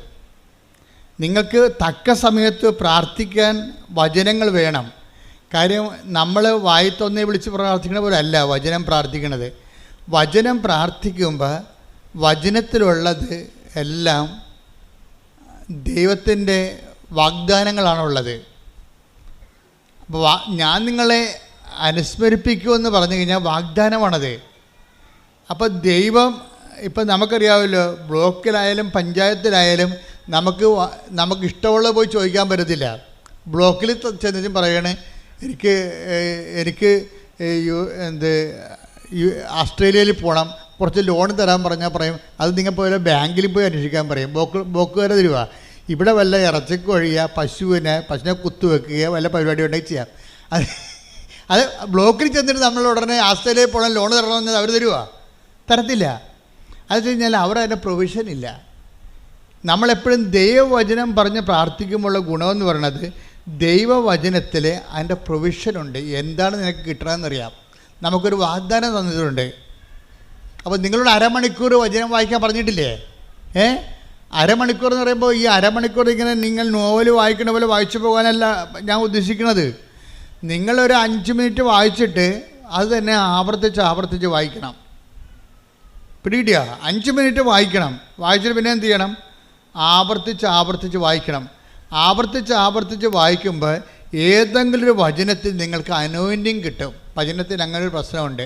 S2: നിങ്ങൾക്ക് തക്ക സമയത്ത് പ്രാർത്ഥിക്കാൻ വചനങ്ങൾ വേണം. കാര്യം നമ്മൾ വായിത്തൊന്നേ വിളിച്ച് പ്രാർത്ഥിക്കണ പോലെ അല്ല വചനം പ്രാർത്ഥിക്കണത്. വചനം പ്രാർത്ഥിക്കുമ്പോൾ വചനത്തിലുള്ളത് എല്ലാം ദൈവത്തിൻ്റെ വാഗ്ദാനങ്ങളാണുള്ളത്. അപ്പോൾ ഞാൻ നിങ്ങളെ അനുസ്മരിപ്പിക്കുമെന്ന് പറഞ്ഞു കഴിഞ്ഞാൽ വാഗ്ദാനമാണത്. അപ്പോൾ ദൈവം, ഇപ്പം നമുക്കറിയാമല്ലോ, ബ്ലോക്കിലായാലും പഞ്ചായത്തിലായാലും നമുക്ക് ഇഷ്ടമുള്ളത് പോയി ചോദിക്കാൻ പറ്റത്തില്ല. ബ്ലോക്കിൽ ചെന്നിട്ടും പറയണേ എനിക്ക് ഓസ്ട്രേലിയയിൽ പോകണം, കുറച്ച് ലോൺ തരാൻ പറഞ്ഞാൽ പറയും അത് നിങ്ങൾ പോലെ ബാങ്കിൽ പോയി അന്വേഷിക്കാൻ പറയും. ബ്ലോക്കുകാരെ തരുക. ഇവിടെ വല്ല ഇറച്ചിക്ക് ഒഴിയുക, പശുവിനെ കുത്തുവെക്കുക, വല്ല പരിപാടി ഉണ്ടെങ്കിൽ ചെയ്യാം. അത് ബ്ലോക്കിൽ ചെന്നിട്ട് നമ്മൾ ഉടനെ ഓസ്ട്രേലിയയിൽ പോകണം, ലോൺ തരണമെന്ന് അവർ തരുക? തരത്തില്ല. അത് വെച്ച് കഴിഞ്ഞാൽ അവർ അതിൻ്റെ പ്രൊവിഷൻ ഇല്ല. നമ്മളെപ്പോഴും ദൈവവചനം പറഞ്ഞ് പ്രാർത്ഥിക്കുമ്പോഴുള്ള ഗുണമെന്ന് പറയുന്നത്, ദൈവവചനത്തിൽ അതിൻ്റെ പ്രൊവിഷനുണ്ട്. എന്താണ് നിനക്ക് കിട്ടണമെന്നറിയാം. നമുക്കൊരു വാഗ്ദാനം തന്നിട്ടുണ്ട്. അപ്പോൾ നിങ്ങളോട് അരമണിക്കൂർ വചനം വായിക്കാൻ പറഞ്ഞിട്ടില്ലേ? അരമണിക്കൂർ എന്ന് പറയുമ്പോൾ ഈ അരമണിക്കൂർ ഇങ്ങനെ നിങ്ങൾ നോവൽ വായിക്കണ പോലെ വായിച്ചു പോകാനല്ല ഞാൻ ഉദ്ദേശിക്കുന്നത്. നിങ്ങളൊരു 5 മിനിറ്റ് വായിച്ചിട്ട് അത് തന്നെ ആവർത്തിച്ച് വായിക്കണം. പിടികിട്ടിയ 5 മിനിറ്റ് വായിക്കണം. വായിച്ചിട്ട് പിന്നെ എന്ത് ചെയ്യണം? ആവർത്തിച്ച് വായിക്കണം. ആവർത്തിച്ച് വായിക്കുമ്പോൾ ഏതെങ്കിലും ഒരു വചനത്തിൽ നിങ്ങൾക്ക് അനോയിൻറ്റിങ് കിട്ടും. വചനത്തിൽ അങ്ങനെ ഒരു പ്രശ്നമുണ്ട്.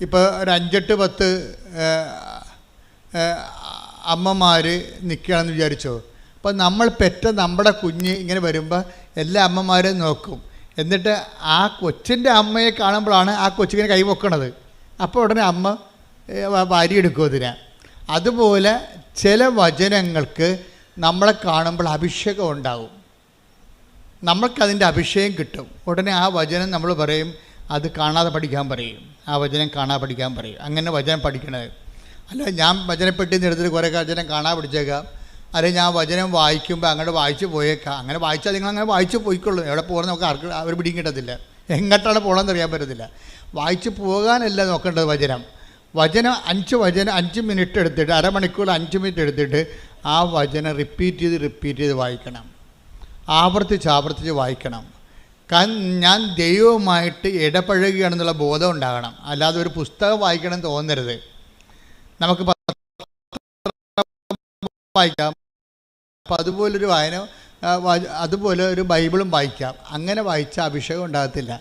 S2: ഇപ്പോൾ ഒരു 5-8-10 അമ്മമാർ നിൽക്കുകയാണെന്ന് വിചാരിച്ചോ. അപ്പോൾ നമ്മൾ പെറ്റ നമ്മുടെ കുഞ്ഞ് ഇങ്ങനെ വരുമ്പോൾ എല്ലാ അമ്മമാരെയും നോക്കും. എന്നിട്ട് ആ കൊച്ചിൻ്റെ അമ്മയെ കാണുമ്പോഴാണ് ആ കൊച്ചിങ്ങനെ കൈ പൊക്കണത്. അപ്പോൾ ഉടനെ അമ്മ വാരിയെടുക്കും അതിനെ. അതുപോലെ ചില വചനങ്ങൾക്ക് നമ്മളെ കാണുമ്പോൾ അഭിഷേകം ഉണ്ടാവും. നമ്മൾക്കതിൻ്റെ അഭിഷേകം കിട്ടും. ഉടനെ ആ വചനം നമ്മൾ പറയും അത് കാണാതെ പഠിക്കാൻ പറയും. ആ വചനം കാണാതെ പഠിക്കാൻ പറയും. അങ്ങനെ വചനം പഠിക്കണത്. അല്ല ഞാൻ വചനപ്പെട്ടി എടുത്തിട്ട് കുറേ വചനം കാണാൻ പിടിച്ചേക്കാം, അല്ലെങ്കിൽ ഞാൻ വചനം വായിക്കുമ്പോൾ അങ്ങോട്ട് വായിച്ച് പോയേക്കാം. അങ്ങനെ വായിച്ചാൽ നിങ്ങൾ അങ്ങനെ വായിച്ച് പോയിക്കൊള്ളൂ. എവിടെ പോകണം നമുക്ക് ആർക്ക് അവർ പിടിയും കിട്ടത്തില്ല, എങ്ങോട്ടാണ് പോകണമെന്ന് അറിയാൻ പറ്റത്തില്ല. വായിച്ച് പോകാനല്ല നോക്കേണ്ടത്. വചനം 5 മിനിറ്റ് എടുത്തിട്ട്, അരമണിക്കൂർ 5 മിനിറ്റ് എടുത്തിട്ട് ആ വചനം റിപ്പീറ്റ് ചെയ്ത് വായിക്കണം, ആവർത്തിച്ച് വായിക്കണം. ഞാൻ ദൈവവുമായിട്ട് ഇടപഴകുകയാണെന്നുള്ള ബോധം ഉണ്ടാകണം. അല്ലാതെ ഒരു പുസ്തകം വായിക്കണം തോന്നരുത്. നമുക്ക് വായിക്കാം, അപ്പം അതുപോലെ ഒരു ബൈബിളും വായിക്കാം. അങ്ങനെ വായിച്ച അഭിഷേകം ഉണ്ടാകത്തില്ല.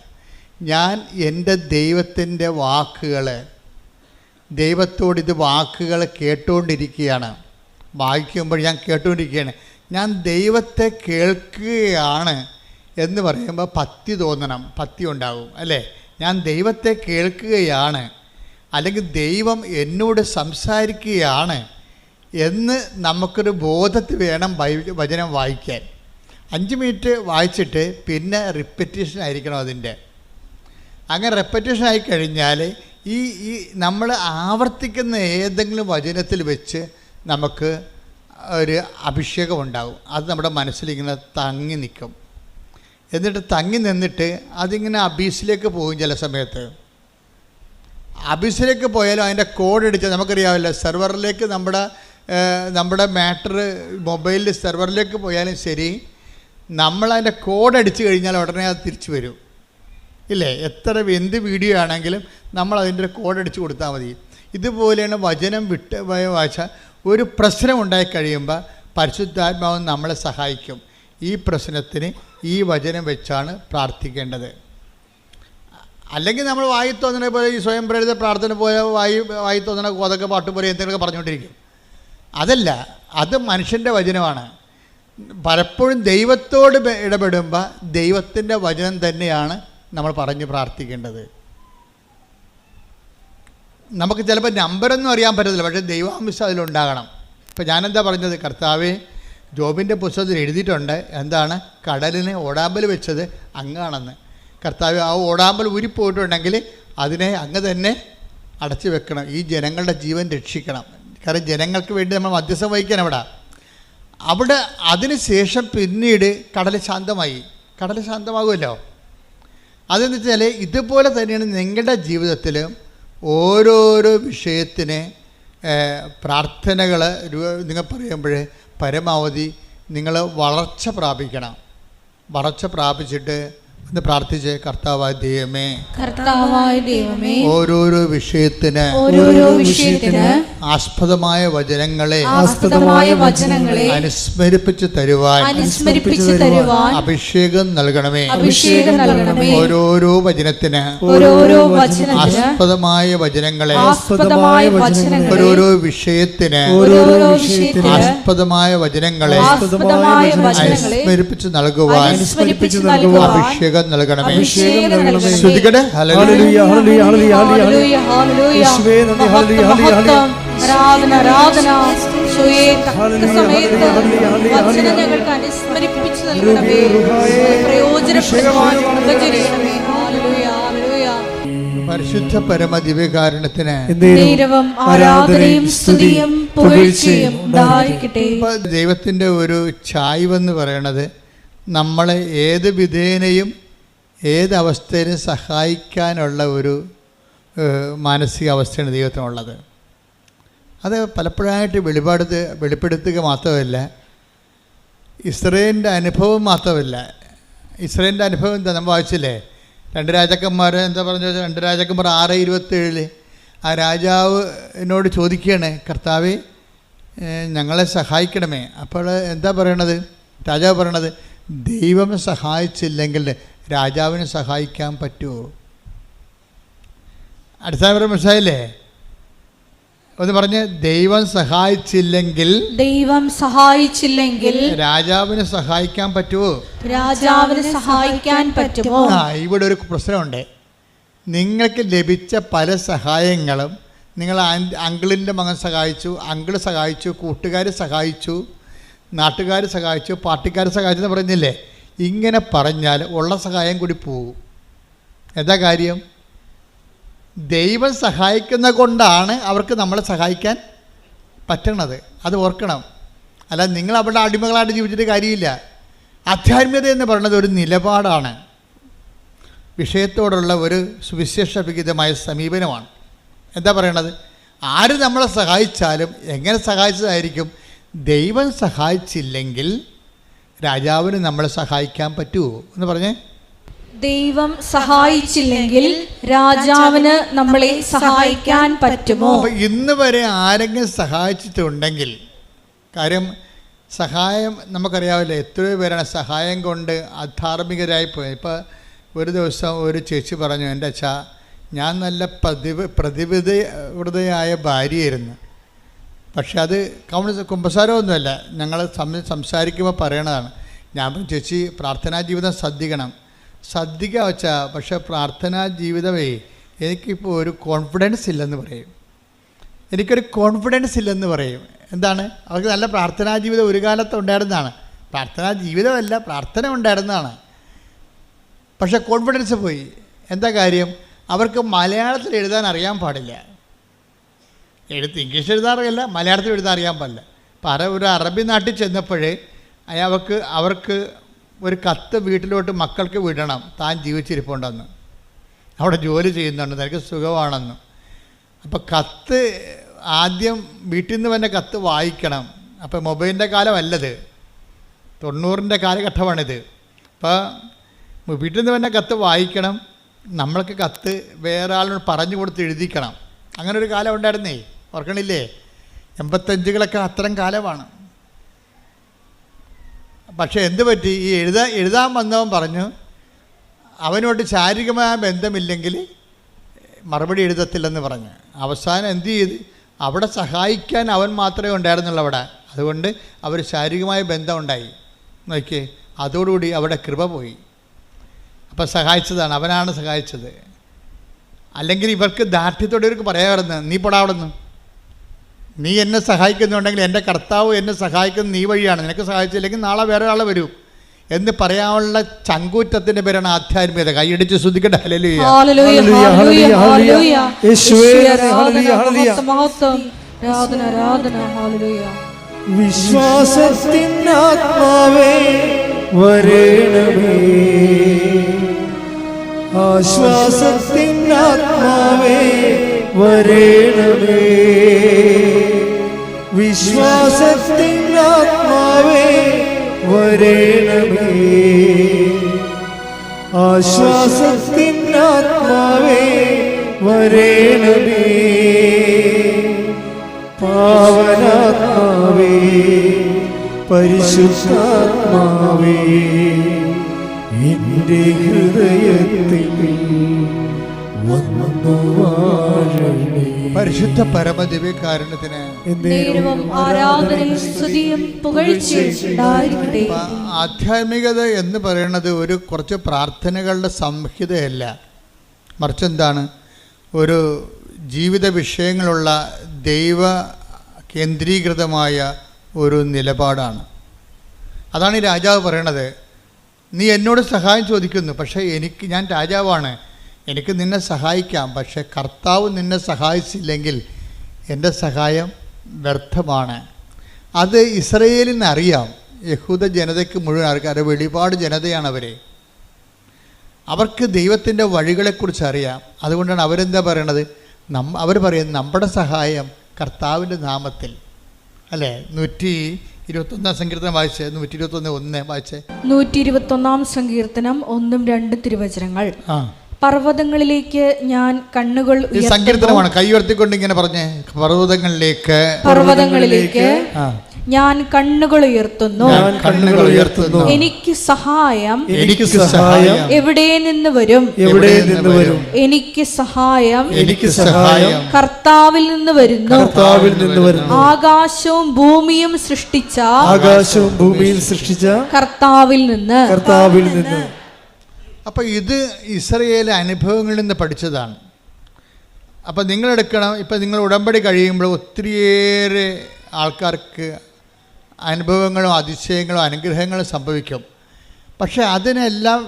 S2: ഞാൻ എൻ്റെ ദൈവത്തിൻ്റെ വാക്കുകൾ കേട്ടുകൊണ്ടിരിക്കുകയാണ്. വായിക്കുമ്പോൾ ഞാൻ കേട്ടുകൊണ്ടിരിക്കുകയാണ്. ഞാൻ ദൈവത്തെ കേൾക്കുകയാണ് എന്ന് പറയുമ്പോൾ ഭക്തി തോന്നണം, ഭക്തി ഉണ്ടാകും അല്ലേ? ഞാൻ ദൈവത്തെ കേൾക്കുകയാണ്, അല്ലെങ്കിൽ ദൈവം എന്നോട് സംസാരിക്കുകയാണ് എന്ന് നമുക്കൊരു ബോധത്തിൽ വേണം വചനം വായിക്കാൻ. 5 മിനിറ്റ് വായിച്ചിട്ട് പിന്നെ റിപ്പറ്റീഷൻ ആയിരിക്കണം അതിൻ്റെ. അങ്ങനെ റിപ്പറ്റീഷൻ ആയിക്കഴിഞ്ഞാൽ ഈ നമ്മൾ ആവർത്തിക്കുന്ന ഏതെങ്കിലും വചനത്തിൽ വെച്ച് നമുക്ക് ഒരു അഭിഷേകം ഉണ്ടാകും. അത് നമ്മുടെ മനസ്സിലിങ്ങനെ തങ്ങി നിൽക്കും. എന്നിട്ട് തങ്ങി നിന്നിട്ട് അതിങ്ങനെ അബീസിലേക്ക് പോകും. ചില സമയത്ത് അബീസിലേക്ക് പോയാലും അതിൻ്റെ കോഡ് അടിച്ചാൽ നമുക്കറിയാമല്ലോ, സെർവറിലേക്ക് നമ്മുടെ മാറ്റർ മൊബൈലിൽ സെർവറിലേക്ക് പോയാലും ശരി, നമ്മളതിൻ്റെ കോഡ് അടിച്ചു കഴിഞ്ഞാൽ ഉടനെ അത് തിരിച്ചു വരും ഇല്ലേ? എന്ത് വീഡിയോ ആണെങ്കിലും നമ്മളതിൻ്റെ കോഡ് അടിച്ച് കൊടുത്താൽ മതി. ഇതുപോലെയാണ് വചനം വായിച്ചാൽ ഒരു പ്രശ്നം ഉണ്ടായിക്കഴിയുമ്പോൾ പരിശുദ്ധാത്മാവ് നമ്മളെ സഹായിക്കും. ഈ പ്രശ്നത്തിന് ഈ വചനം വെച്ചാണ് പ്രാർത്ഥിക്കേണ്ടത്. അല്ലെങ്കിൽ നമ്മൾ വായി തോന്നണ പോലെ ഈ സ്വയം പ്രേരിത പ്രാർത്ഥന പോലെ വായി തോന്നണ കോതൊക്കെ പാട്ട് പോലെ എന്തെങ്കിലുമൊക്കെ പറഞ്ഞുകൊണ്ടിരിക്കും. അതല്ല, അത് മനുഷ്യൻ്റെ വചനമാണ്. പലപ്പോഴും ദൈവത്തോട് ഇടപെടുമ്പോൾ ദൈവത്തിൻ്റെ വചനം തന്നെയാണ് നമ്മൾ പറഞ്ഞ് പ്രാർത്ഥിക്കേണ്ടത്. നമുക്ക് ചിലപ്പോൾ നമ്പറൊന്നും അറിയാൻ പറ്റത്തില്ല, പക്ഷേ ദൈവാംശം അതിലുണ്ടാകണം. ഇപ്പം ഞാനെന്താ പറഞ്ഞത്? കർത്താവേ, ജോബിൻ്റെ പുസ്തകത്തിൽ എഴുതിയിട്ടുണ്ട്, എന്താണ്? കടലിന് ഓടാമ്പൽ വെച്ചത് അങ്ങാണെന്ന്. കർത്താവ്, ആ ഓടാമ്പൽ ഊരിപ്പോയിട്ടുണ്ടെങ്കിൽ അതിനെ അങ്ങ് തന്നെ അടച്ചു വെക്കണം. ഈ ജനങ്ങളുടെ ജീവൻ രക്ഷിക്കണം. കാരണം ജനങ്ങൾക്ക് വേണ്ടി നമ്മൾ മധ്യസ്ഥം വഹിക്കണം അവിടെ. അതിന് ശേഷം പിന്നീട് കടൽ ശാന്തമാകുമല്ലോ. അതെന്ന് വെച്ചാൽ ഇതുപോലെ തന്നെയാണ് നിങ്ങളുടെ ജീവിതത്തിൽ ഓരോരോ വിഷയത്തിന് പ്രാർത്ഥനകൾ നിങ്ങൾ പറയുമ്പോൾ പരമാവധി നിങ്ങൾ വളർച്ച പ്രാപിച്ചിട്ട് ഒന്ന് പ്രാർത്ഥിച്ച്, കർത്താവായ ദൈവമേ, ഓരോരോ വിഷയത്തിന് ആസ്പദമായ വചനങ്ങളെ അനുസ്മരിപ്പിച്ച് തരുവാൻ അഭിഷേകം നൽകണമേ. ഓരോരോ വചനത്തിന് ആസ്പദമായ വചനങ്ങളെ, ഓരോരോ വിഷയത്തിന് ആസ്പദമായ വചനങ്ങളെ അനുസ്മരിപ്പിച്ച് നൽകുവാൻ അഭിഷേകം നൽകണമേ. ശ്രുതികടെ
S1: ഹല്ലേലൂയ ഹല്ലേലൂയ ഹല്ലേലൂയ ഹല്ലേലൂയ ഹല്ലേലൂയ യേശുവേ നന്ദി ഹല്ലേലൂയ ഹല്ലേലൂയ ആരാധന സമയത്ത് വചനം ഞങ്ങൾക്ക് അനുസ്മരിപ്പിച്ച് നൽകണമേ, പ്രയോജനപ്രദമായി ഹല്ലേലൂയ ഹല്ലേലൂയ.
S2: പരിശുദ്ധ പരമ ദിവ്യകാരുണ്യത്തിന്
S1: ആരാധനയും സ്തുതിയും പുകഴ്ചയും ഉണ്ടായിരിക്കട്ടെ.
S2: ദൈവത്തിൻ്റെ ഒരു ചായ്വെന്ന് പറയണത് നമ്മളെ ഏത് വിധേനയും ഏതവസ്ഥയിലും സഹായിക്കാനുള്ള ഒരു മാനസികാവസ്ഥയാണ് ദൈവത്തിനുള്ളത്. അത് പലപ്പോഴായിട്ട് വെളിപ്പെടുത്തുക മാത്രമല്ല, ഇസ്രായേലിൻ്റെ അനുഭവം മാത്രമല്ല. ഇസ്രായേലിൻ്റെ അനുഭവം എന്താ നമ്മൾ വായിച്ചില്ലേ? 2 രാജാക്കന്മാർ എന്താ പറഞ്ഞത്? 2 രാജാക്കന്മാർ 6:27 ആ രാജാവിനോട് ചോദിക്കുകയാണ്, കർത്താവേ ഞങ്ങളെ സഹായിക്കണമേ. അപ്പോൾ എന്താ പറയണത്? രാജാവ് പറയണത്, ദൈവം സഹായിച്ചില്ലെങ്കിൽ രാജാവിനെ സഹായിക്കാൻ പറ്റുമോ? അടിസ്ഥാനപരം മനസ്സിലായില്ലേ? ഒന്ന് പറഞ്ഞ്, ദൈവം സഹായിച്ചില്ലെങ്കിൽ രാജാവിനെ സഹായിക്കാൻ പറ്റുമോ? ഇവിടെ ഒരു പ്രശ്നമുണ്ട്. നിങ്ങൾക്ക് ലഭിച്ച പല സഹായങ്ങളും നിങ്ങൾ അങ്കിളിൻ്റെ മകൻ സഹായിച്ചു, അങ്കിള് സഹായിച്ചു, കൂട്ടുകാർ സഹായിച്ചു, നാട്ടുകാർ സഹായിച്ചു, പാർട്ടിക്കാർ സഹായിച്ചെന്ന് പറഞ്ഞില്ലേ? ഇങ്ങനെ പറഞ്ഞാൽ ഉള്ള സഹായം കൂടി പോകും. എന്താ കാര്യം? ദൈവം സഹായിക്കുന്ന കൊണ്ടാണ് അവർക്ക് നമ്മളെ സഹായിക്കാൻ പറ്റണത്. അത് ഓർക്കണം. അല്ല നിങ്ങൾ അവിടെ അടിമകളായിട്ട് ജീവിച്ചിട്ട് കാര്യമില്ല. ആധ്യാത്മികത എന്ന് പറയുന്നത് ഒരു നിലപാടാണ്, വിഷയത്തോടുള്ള ഒരു സുവിശേഷവിഹിതമായ സമീപനമാണ്. എന്താ പറയണത്? ആര് നമ്മളെ സഹായിച്ചാലും എങ്ങനെ സഹായിച്ചതായിരിക്കും. ദൈവം സഹായിച്ചില്ലെങ്കിൽ രാജാവിന് നമ്മളെ സഹായിക്കാൻ പറ്റുമോ എന്ന് പറഞ്ഞേ?
S5: ദൈവം സഹായിച്ചില്ലെങ്കിൽ രാജാവിന് നമ്മളെ സഹായിക്കാൻ പറ്റുമോ?
S2: അപ്പോൾ ഇന്ന് വരെ ആരെങ്കിലും സഹായിച്ചിട്ടുണ്ടെങ്കിൽ, കാര്യം സഹായം നമുക്കറിയാവില്ല, എത്രയോ പേരാണ് സഹായം കൊണ്ട് അധാർമികരായി പോയത്. ഇപ്പോൾ ഒരു ദിവസം ഒരു ചേച്ചി പറഞ്ഞു, എൻ്റെ അച്ഛാ ഞാൻ നല്ല പ്രതിബദ്ധയായ ഭാര്യയായിരുന്നു, പക്ഷെ അത് കുമ്പസാരമൊന്നുമല്ല, ഞങ്ങൾ സംസാരിക്കുമ്പോൾ പറയണതാണ്. ഞാൻ ചേച്ചി പ്രാർത്ഥനാ ജീവിതം ശ്രദ്ധിക്കുക വെച്ചാൽ, പക്ഷേ പ്രാർത്ഥനാ ജീവിതമേ എനിക്കിപ്പോൾ ഒരു കോൺഫിഡൻസ് ഇല്ലെന്ന് പറയും. എനിക്കൊരു കോൺഫിഡൻസ് ഇല്ലെന്ന് പറയും. എന്താണ്? അവർക്ക് നല്ല പ്രാർത്ഥനാ ജീവിതം ഒരു കാലത്ത് ഉണ്ടായിരുന്നതാണ്. പ്രാർത്ഥനാ ജീവിതമല്ല, പ്രാർത്ഥന ഉണ്ടായിരുന്നതാണ്, പക്ഷേ കോൺഫിഡൻസ് പോയി. എന്താ കാര്യം? അവർക്ക് മലയാളത്തിൽ എഴുതാൻ അറിയാൻ പാടില്ല. ഇംഗ്ലീഷ് എഴുതാറില്ല, മലയാളത്തിൽ എഴുതാൻ അറിയാൻ പാടില്ല. അപ്പോൾ ഒരു അറബി നാട്ടിൽ ചെന്നപ്പോഴേ അവർക്ക് ഒരു കത്ത് വീട്ടിലോട്ട് മക്കൾക്ക് വിടണം, താൻ ജീവിച്ചിരിപ്പുണ്ടെന്ന്, അവിടെ ജോലി ചെയ്യുന്നുണ്ട്, തനിക്ക് സുഖമാണെന്ന്. അപ്പോൾ കത്ത് ആദ്യം വീട്ടിൽ നിന്ന് തന്നെ കത്ത് വായിക്കണം. അപ്പോൾ മൊബൈലിൻ്റെ കാലമല്ലത്, 90ൻ്റെ കാലഘട്ടമാണിത്. അപ്പോൾ വീട്ടിൽ നിന്ന് തന്നെ കത്ത് വായിക്കണം, നമ്മൾക്ക് കത്ത് വേറെ ആളിനോട് പറഞ്ഞു കൊടുത്ത് എഴുതിക്കണം. അങ്ങനെ ഒരു കാലം ഉണ്ടായിരുന്നേ, ഓർക്കണില്ലേ? 85കളൊക്കെ അത്തരം കാലമാണ്. പക്ഷേ എന്ത് പറ്റി? ഈ എഴുതാൻ വന്നവൻ പറഞ്ഞു അവനോട്ട് ശാരീരികമായ ബന്ധമില്ലെങ്കിൽ മറുപടി എഴുതത്തില്ലെന്ന് പറഞ്ഞു. അവസാനം എന്ത് ചെയ്ത്? അവിടെ സഹായിക്കാൻ അവൻ മാത്രമേ ഉണ്ടായിരുന്നുള്ളൂ അവിടെ. അതുകൊണ്ട് അവർ ശാരീരികമായ ബന്ധം ഉണ്ടായി. നോക്കിയേ, അതോടുകൂടി അവിടെ കൃപ പോയി. അപ്പം സഹായിച്ചതാണ്, അവനാണ് സഹായിച്ചത്. അല്ലെങ്കിൽ ഇവർക്ക് ദാർഢ്യത്തോടെ ഇവർക്ക് പറയാമായിരുന്നു, നീ പൊടാവിടുന്നു, നീ എന്നെ സഹായിക്കുന്നുണ്ടെങ്കിൽ എൻ്റെ കർത്താവ് എന്നെ സഹായിക്കുന്ന നീ വഴിയാണ്, നിനക്ക് സഹായിച്ചില്ലെങ്കിൽ നാളെ വേറെ ഒരാൾ വരൂ എന്ന് പറയാനുള്ള ചങ്കൂറ്റത്തിൻ്റെ പേരാണ് ആധ്യാത്മികത. കൈയടിച്ച് ശ്രദ്ധിക്കട്ടെ. ഹല്ലേലൂയ,
S5: ഹല്ലേലൂയ, ഹല്ലേലൂയ,
S4: യേശുവേ ഹല്ലേലൂയ, ഹല്ലേലൂയ.
S5: ആരാധന, ഹല്ലേലൂയ.
S4: വിശ്വാസത്തിൻ ആത്മാവേ വരേണമേ, ആശ്വാസത്തിൻ ആത്മാവേ വരേണമേ, വിശ്വാസത്തിൻ ആത്മാവേ വരേണമേ, ആശ്വാസത്തിൻ ആത്മാവേ വരേണമേ, പാവനാത്മാവേ പരിശുദ്ധാത്മാവേ എൻ്റെ ഹൃദയത്തിൽ വന്നു വാഴണേ.
S2: പരിശുദ്ധ പരമദിവ്യകാരുണ്യത്തിന്
S5: ആരാധനയും സ്തുതിയും പുകഴ്ചയും ഉണ്ടായിരിക്കട്ടെ.
S2: ആധ്യാത്മികത എന്ന് പറയുന്നത് ഒരു കുറച്ച് പ്രാർത്ഥനകളുടെ സംഹിതയല്ല, മറിച്ച് എന്താണ്? ഒരു ജീവിത വിഷയങ്ങളുള്ള ദൈവ കേന്ദ്രീകൃതമായ ഒരു നിലപാടാണ്. അതാണ് ഈ രാജാവ് പറയണത്. നീ എന്നോട് സഹായം ചോദിക്കുന്നു, പക്ഷേ ഞാൻ രാജാവാണ്, എനിക്ക് നിന്നെ സഹായിക്കാം, പക്ഷേ കർത്താവ് നിന്നെ സഹായിച്ചില്ലെങ്കിൽ എൻ്റെ സഹായം വ്യർത്ഥമാണ്. അത് ഇസ്രയേലിന് അറിയാം, യഹൂദ ജനതയ്ക്ക് മുഴുവൻ ആൾക്കാർ, വെളിപാട് ജനതയാണ് അവർക്ക് ദൈവത്തിൻ്റെ വഴികളെക്കുറിച്ച് അറിയാം. അതുകൊണ്ടാണ് അവരെന്താ പറയണത്? അവർ പറയുന്നത് നമ്മുടെ സഹായം കർത്താവിൻ്റെ നാമത്തിൽ, അല്ലേ? 121 സങ്കീർത്തനം വായിച്ചേ, 121:1 വായിച്ചേ.
S5: 121 സങ്കീർത്തനം 1-2 തിരുവചനങ്ങൾ. പർവ്വതങ്ങളിലേക്ക് ഞാൻ കണ്ണുകൾ
S2: സങ്കീർത്തനമാണ്, കൈ ഉയർത്തിക്കൊണ്ട് ഇങ്ങനെ പറഞ്ഞേ, പർവ്വതങ്ങളിലേക്ക്
S5: ഞാൻ കണ്ണുകൾ ഉയർത്തുന്നു, എനിക്ക് സഹായം എവിടെ നിന്ന് വരും? എനിക്ക് സഹായം കർത്താവിൽ നിന്ന് വരുന്നു. ആകാശവും ഭൂമിയും സൃഷ്ടിച്ച കർത്താവിൽ നിന്ന്.
S2: അപ്പം ഇത് ഇസ്രയേലിലെ അനുഭവങ്ങളിൽ നിന്ന് പഠിച്ചതാണ്. അപ്പം നിങ്ങളെടുക്കണം, ഇപ്പം നിങ്ങൾ ഉടമ്പടി കഴിയുമ്പോൾ ഒത്തിരിയേറെ ആൾക്കാർക്ക് അനുഭവങ്ങളും അതിശയങ്ങളും അനുഗ്രഹങ്ങളും സംഭവിക്കും. പക്ഷെ അതിനെല്ലാം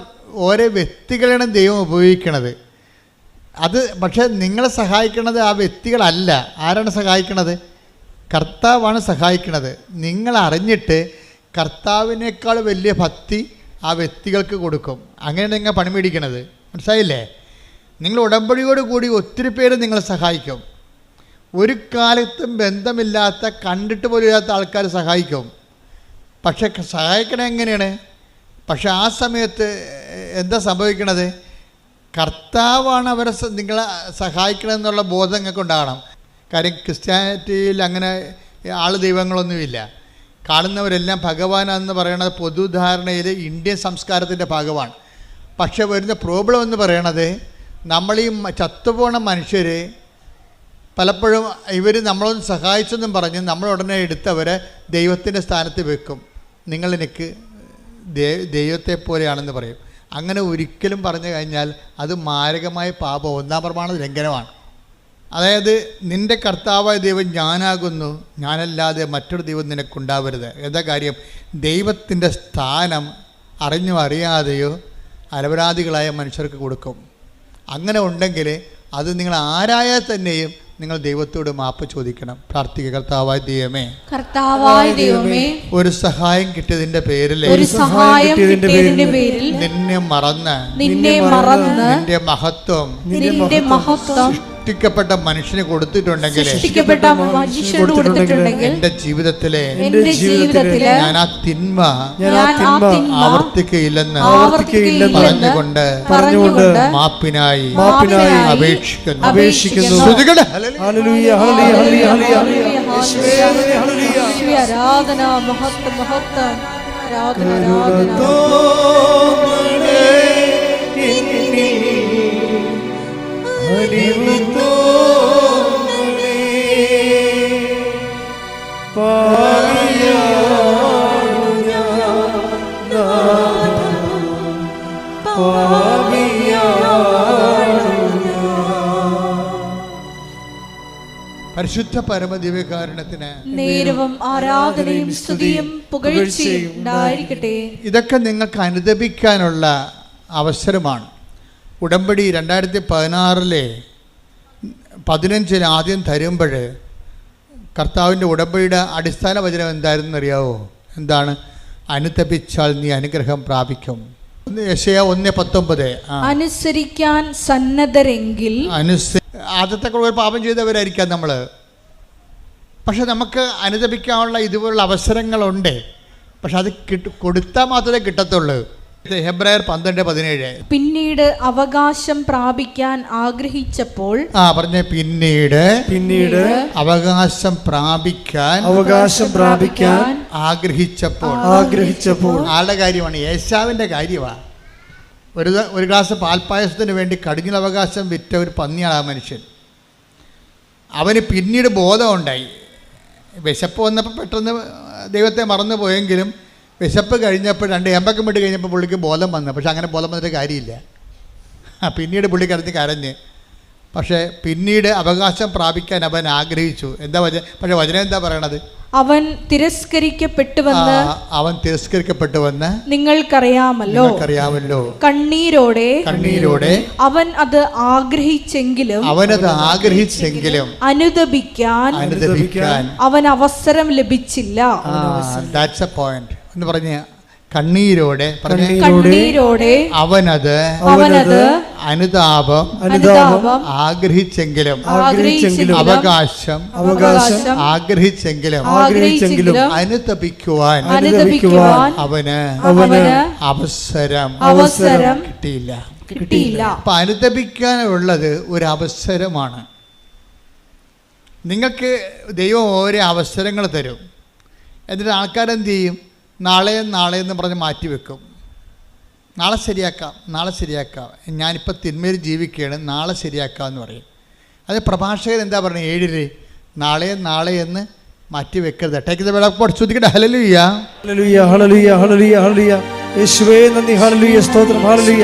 S2: ഓരോ വ്യക്തികളാണ് ദൈവം ഉപയോഗിക്കണത്. അത് പക്ഷേ നിങ്ങളെ സഹായിക്കുന്നത് ആ വ്യക്തികളല്ല. ആരാണ് സഹായിക്കണത്? കർത്താവാണ് സഹായിക്കുന്നത്. നിങ്ങൾ അറിഞ്ഞിട്ട് കർത്താവിനേക്കാൾ വലിയ ഭക്തി ആ വ്യക്തികൾക്ക് കൊടുക്കും. അങ്ങനെയാണ് നിങ്ങൾ പണി മേടിക്കണത്. മനസ്സിലായില്ലേ? നിങ്ങൾ ഉടമ്പടിയോട് കൂടി ഒത്തിരി പേര് നിങ്ങളെ സഹായിക്കും. ഒരു കാലത്തും ബന്ധമില്ലാത്ത, കണ്ടിട്ട് പോലും ഇല്ലാത്ത ആൾക്കാർ സഹായിക്കും. പക്ഷെ സഹായിക്കണത് എങ്ങനെയാണ്? പക്ഷെ ആ സമയത്ത് എന്താ സംഭവിക്കണത്? കർത്താവാണ് അവരെ നിങ്ങളെ സഹായിക്കണമെന്നുള്ള ബോധം നിങ്ങൾക്ക് ഉണ്ടാകണം. കാര്യം ക്രിസ്ത്യാനിറ്റിയിൽ അങ്ങനെ ദൈവങ്ങളൊന്നുമില്ല. കാണുന്നവരെല്ലാം ഭഗവാനെന്ന് പറയുന്നത് പൊതുധാരണയിൽ ഇന്ത്യൻ സംസ്കാരത്തിൻ്റെ ഭാഗമാണ്. പക്ഷെ വരുന്ന പ്രോബ്ലം എന്ന് പറയണത്, നമ്മൾ ഈ ചത്തുപോണ മനുഷ്യർ പലപ്പോഴും ഇവർ നമ്മളൊന്ന് സഹായിച്ചെന്നും പറഞ്ഞ് നമ്മൾ ഉടനെ എടുത്തവരെ ദൈവത്തിൻ്റെ സ്ഥാനത്ത് വെക്കും. നിങ്ങളെനിക്ക് ദൈവത്തെ പോലെയാണെന്ന് പറയും. അങ്ങനെ ഒരിക്കലും പറഞ്ഞു കഴിഞ്ഞാൽ അത് മാരകമായ പാപം, 1-ാം പ്രമാണ ലംഘനമാണ്. അതായത് നിൻ്റെ കർത്താവായ ദൈവം ഞാനാകുന്നു, ഞാനല്ലാതെ മറ്റൊരു ദൈവം നിനക്കുണ്ടാവരുത്. എന്താ കാര്യം? ദൈവത്തിൻ്റെ സ്ഥാനം അറിഞ്ഞോ അറിയാതെയോ അലപരാധികളായ മനുഷ്യർക്ക് കൊടുക്കും. അങ്ങനെ ഉണ്ടെങ്കിൽ അത് നിങ്ങൾ ആരായാൽ തന്നെയും നിങ്ങൾ ദൈവത്തോട് മാപ്പ് ചോദിക്കണം. പ്രാർത്ഥിക്കുക. കർത്താവായ ദൈവമേ, ഒരു സഹായം കിട്ടിയതിന്റെ പേരിൽ നിന്നെ മറന്ന് നിന്റെ മഹത്വം സൃഷ്ടിക്കപ്പെട്ട മനുഷ്യന് കൊടുത്തിട്ടുണ്ടെങ്കിൽ എന്റെ ജീവിതത്തിലെ ഞാൻ ആ തിന്മ ആവർത്തിക്കയില്ലെന്ന് പറഞ്ഞുകൊണ്ട് മാപ്പിനായി അപേക്ഷിക്കുന്നു.
S5: ആരാധന, മഹത്വം, മഹത്വം, ആരാധന, ആരാധന.
S2: പരിശുദ്ധ പരമദിവ്യകാരുണ്യത്തിന്
S5: നേരവും ആരാധനയും സ്തുതിയും പുകഴ്ചയും ഉണ്ടായിരിക്കട്ടെ.
S2: ഇതൊക്കെ നിങ്ങൾക്ക് അനുദപിക്കാനുള്ള അവസരമാണ്. ഉടമ്പടി 2016 15 ആദ്യം തരുമ്പോൾ കർത്താവിൻ്റെ ഉടമ്പടിയുടെ അടിസ്ഥാന വചനം എന്തായിരുന്നു അറിയാവോ? എന്താണ്? അനുതപിച്ചാൽ നീ അനുഗ്രഹം പ്രാപിക്കും. യെശയ്യാ 1:19.
S5: അനുസരിക്കാൻ സന്നദ്ധരെങ്കിൽ
S2: ആദ്യത്തെ ഒരു പാപം ചെയ്തവരായിരിക്കാം നമ്മൾ. പക്ഷെ നമുക്ക് അനുതപിക്കാനുള്ള ഇതുപോലുള്ള അവസരങ്ങളുണ്ട്. പക്ഷെ അത് കൊടുത്താൽ മാത്രമേ കിട്ടത്തുള്ളൂ. ഹെബ്രായർ 12:17.
S5: പിന്നീട് അവകാശം പ്രാപിക്കാൻ ആഗ്രഹിച്ചപ്പോൾ
S2: പറഞ്ഞ പിന്നീട് അവകാശം പ്രാപിക്കാൻ ആഗ്രഹിച്ചപ്പോൾ ആളുടെ കാര്യമാണ്, ഏശാവിൻ്റെ കാര്യമാണ്. ഒരു ഗ്ലാസ് പാൽപ്പായസത്തിന് വേണ്ടി കടിഞ്ഞൽ അവകാശം വിറ്റ ഒരു പന്നിയാണ് ആ മനുഷ്യൻ. അവന് പിന്നീട് ബോധമുണ്ടായി. വിശപ്പ് വന്നപ്പോൾ പെട്ടെന്ന് ദൈവത്തെ മറന്നു പോയെങ്കിലും വിശപ്പ് കഴിഞ്ഞപ്പോൾ 2 ഏമ്പക്കം വിട്ട് കഴിഞ്ഞപ്പോൾ പുള്ളിക്ക് ബോധം വന്നു. പക്ഷെ അങ്ങനെ ബോധം വന്നിട്ട് കാര്യമില്ല. പിന്നീട് പുള്ളി കരഞ്ഞ് പക്ഷേ പിന്നീട് അവകാശം പ്രാപിക്കാൻ അവൻ ആഗ്രഹിച്ചു. എന്താ പക്ഷെ വചനം എന്താ പറയണത്?
S5: അവൻ തിരസ്കരിക്കപ്പെട്ടുവെന്ന്
S2: നിങ്ങൾക്കറിയാമല്ലോ.
S5: കണ്ണീരോടെ അവൻ അത് ആഗ്രഹിച്ചെങ്കിലും അനുദപിക്കാൻ അവൻ അവസരം ലഭിച്ചില്ല.
S2: ദാറ്റ്സ് എ പോയിന്റ് എന്ന് പറഞ്ഞ കണ്ണീരോടെ അവനത് അനുതാപം ആഗ്രഹിച്ചെങ്കിലും അവകാശം ആഗ്രഹിച്ചെങ്കിലും അനുതപിക്കുവാൻ അവന് അവസരം കിട്ടിയില്ല. അപ്പൊ അനുതപിക്കാനുള്ളത് ഒരു അവസരമാണ്. നിങ്ങൾക്ക് ദൈവം ഓരോ അവസരങ്ങൾ തരും. എന്നിട്ട് ആൾക്കാരെന്ത് ചെയ്യും? നാളെ എന്ന് പറഞ്ഞ് മാറ്റി വെക്കും. നാളെ ശരിയാക്കാം, ഞാനിപ്പോൾ തിന്മയിൽ ജീവിക്കുകയാണ്, നാളെ ശരിയാക്കാം എന്ന് പറയും. അത് പ്രഭാഷകൻ എന്താ പറയുന്നത്? 7 നാളെ എന്ന് മാറ്റി വെക്കരുത്. ടേക്ക് ദ വെളക്ക് ശ്രദ്ധിക്കട്ടെ. ഹല്ലേലൂയ,
S4: ഹല്ലേലൂയ, ഹല്ലേലൂയ, ഹല്ലേലൂയ, ഹല്ലേലൂയ. യേശുവേ നന്ദി, ഹല്ലേലൂയ, സ്തോത്രം, ഹല്ലേലൂയ.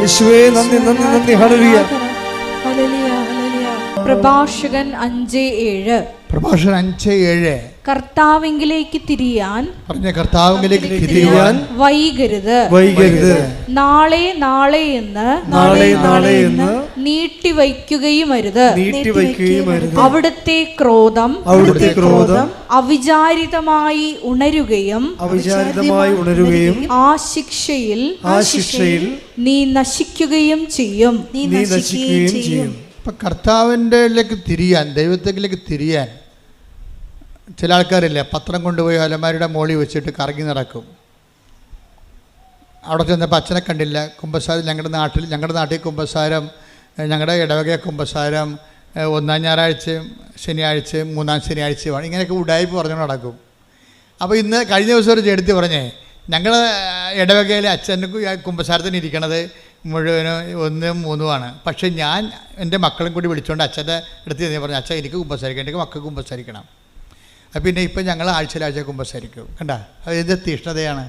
S4: യേശുവേ നന്ദി, ഹല്ലേലൂയ.
S5: പ്രഭാഷകൻ 5:7.
S2: 5:7.
S5: കർത്താവിങ്കിലേക്ക് തിരിയാൻ
S4: വൈകരുത്.
S5: നാളെ എന്ന് നീട്ടിവയ്ക്കുകയുമരുത്. അവിടുത്തെ ക്രോധം അവിചാരിതമായി ഉണരുകയും ആ ശിക്ഷയിൽ നീ നശിക്കുകയും ചെയ്യും.
S2: ഇപ്പം കർത്താവിൻ്റെലേക്ക് തിരിയാൻ, ദൈവത്തിലേക്ക് തിരിയാൻ ചില ആൾക്കാരില്ല, പത്രം കൊണ്ടുപോയി അലമാരിയുടെ മോളിൽ വെച്ചിട്ട് കറങ്ങി നടക്കും. അവിടെ ചെന്നപ്പോൾ അച്ഛനെ കണ്ടില്ല. കുമ്പസാരം ഞങ്ങളുടെ നാട്ടിൽ കുമ്പസാരം, ഞങ്ങളുടെ ഇടവക കുമ്പസാരം 1-ാം ഞായറാഴ്ചയും ശനിയാഴ്ചയും 3-ാം ശനിയാഴ്ചയുമാണ്. ഇങ്ങനെയൊക്കെ ഉടായ്പ പറഞ്ഞു നടക്കും. അപ്പോൾ ഇന്ന് കഴിഞ്ഞ ദിവസം ഒരു ചേട്ടത്തി പറഞ്ഞേ, ഞങ്ങളുടെ ഇടവകയിലെ അച്ഛന് കുമ്പസാരത്തിന് ഇരിക്കണത് മുഴുവനും 1-3 പക്ഷേ ഞാൻ എൻ്റെ മക്കളും കൂടി വിളിച്ചുകൊണ്ട് അച്ഛൻ്റെ അടുത്ത് ഞാൻ പറഞ്ഞു, അച്ഛൻ എനിക്ക് കുമ്പസാരിക്കണം, എനിക്ക് മക്കൾക്ക് കുമ്പസാരിക്കണം. അപ്പം പിന്നെ ഇപ്പം ഞങ്ങൾ ആഴ്ച കുമ്പസാരിക്കും. കണ്ട, അത് എന്ത് തീഷ്ണതയാണ്.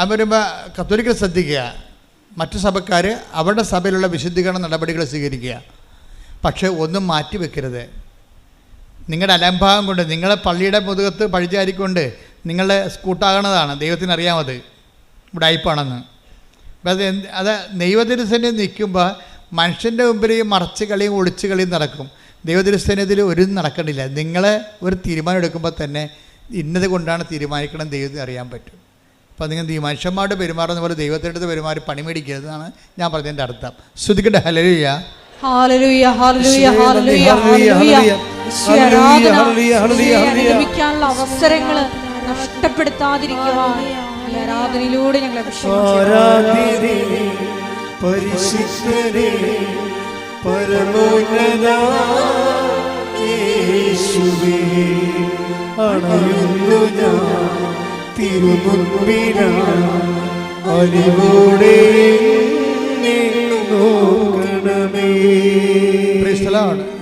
S2: അത് വരുമ്പോൾ കത്തോലിക്കൽ ശ്രദ്ധിക്കുക, മറ്റു സഭക്കാർ അവരുടെ സഭയിലുള്ള വിശുദ്ധീകരണ നടപടികൾ സ്വീകരിക്കുക. പക്ഷേ ഒന്നും മാറ്റി വെക്കരുത്. നിങ്ങളുടെ അലംഭാവം കൊണ്ട്, നിങ്ങളെ പള്ളിയുടെ മുതുകത്ത് പഴിചാരിക്കൊണ്ട് നിങ്ങളുടെ സ്കൂട്ടാകണതാണ്. ദൈവത്തിനറിയാമത് ഉടായ്പാണെന്ന്. അത് ദൈവത്തിരുസേനയിൽ നിൽക്കുമ്പോൾ മനുഷ്യൻ്റെ മുമ്പിൽ ഈ മറച്ച് കളിയും ഒളിച്ച് കളിയും നടക്കും. ദൈവത്തിരുസേനത്തിൽ ഒരു നടക്കണില്ല. നിങ്ങളെ ഒരു തീരുമാനം എടുക്കുമ്പോൾ തന്നെ ഇന്നത് കൊണ്ടാണ് തീരുമാനിക്കണം ദൈവത്തിന് അറിയാൻ പറ്റും. അപ്പോൾ നിങ്ങൾ മനുഷ്യന്മാരോട് പെരുമാറുന്ന പോലെ ദൈവത്തിൻ്റെ അടുത്ത് പെരുമാറി പണി മേടിക്കരുതെന്നാണ് ഞാൻ പറഞ്ഞതിൻ്റെ അർത്ഥം. ശ്രുതിക്കട്ടെ ഹല്ലേലൂയ.
S5: അവസരങ്ങൾ നഷ്ടപ്പെടുത്താതിരിക്കുവാൻ ആരാധനയിലൂടെ ഞങ്ങളെ
S4: പരിശുദ്ധരേ പരമോന്നതാ യേശുവേ അണയുന്നു ഞാൻ തിരുമുൻപിനായി അലിവോടെ നോക്കണമേ.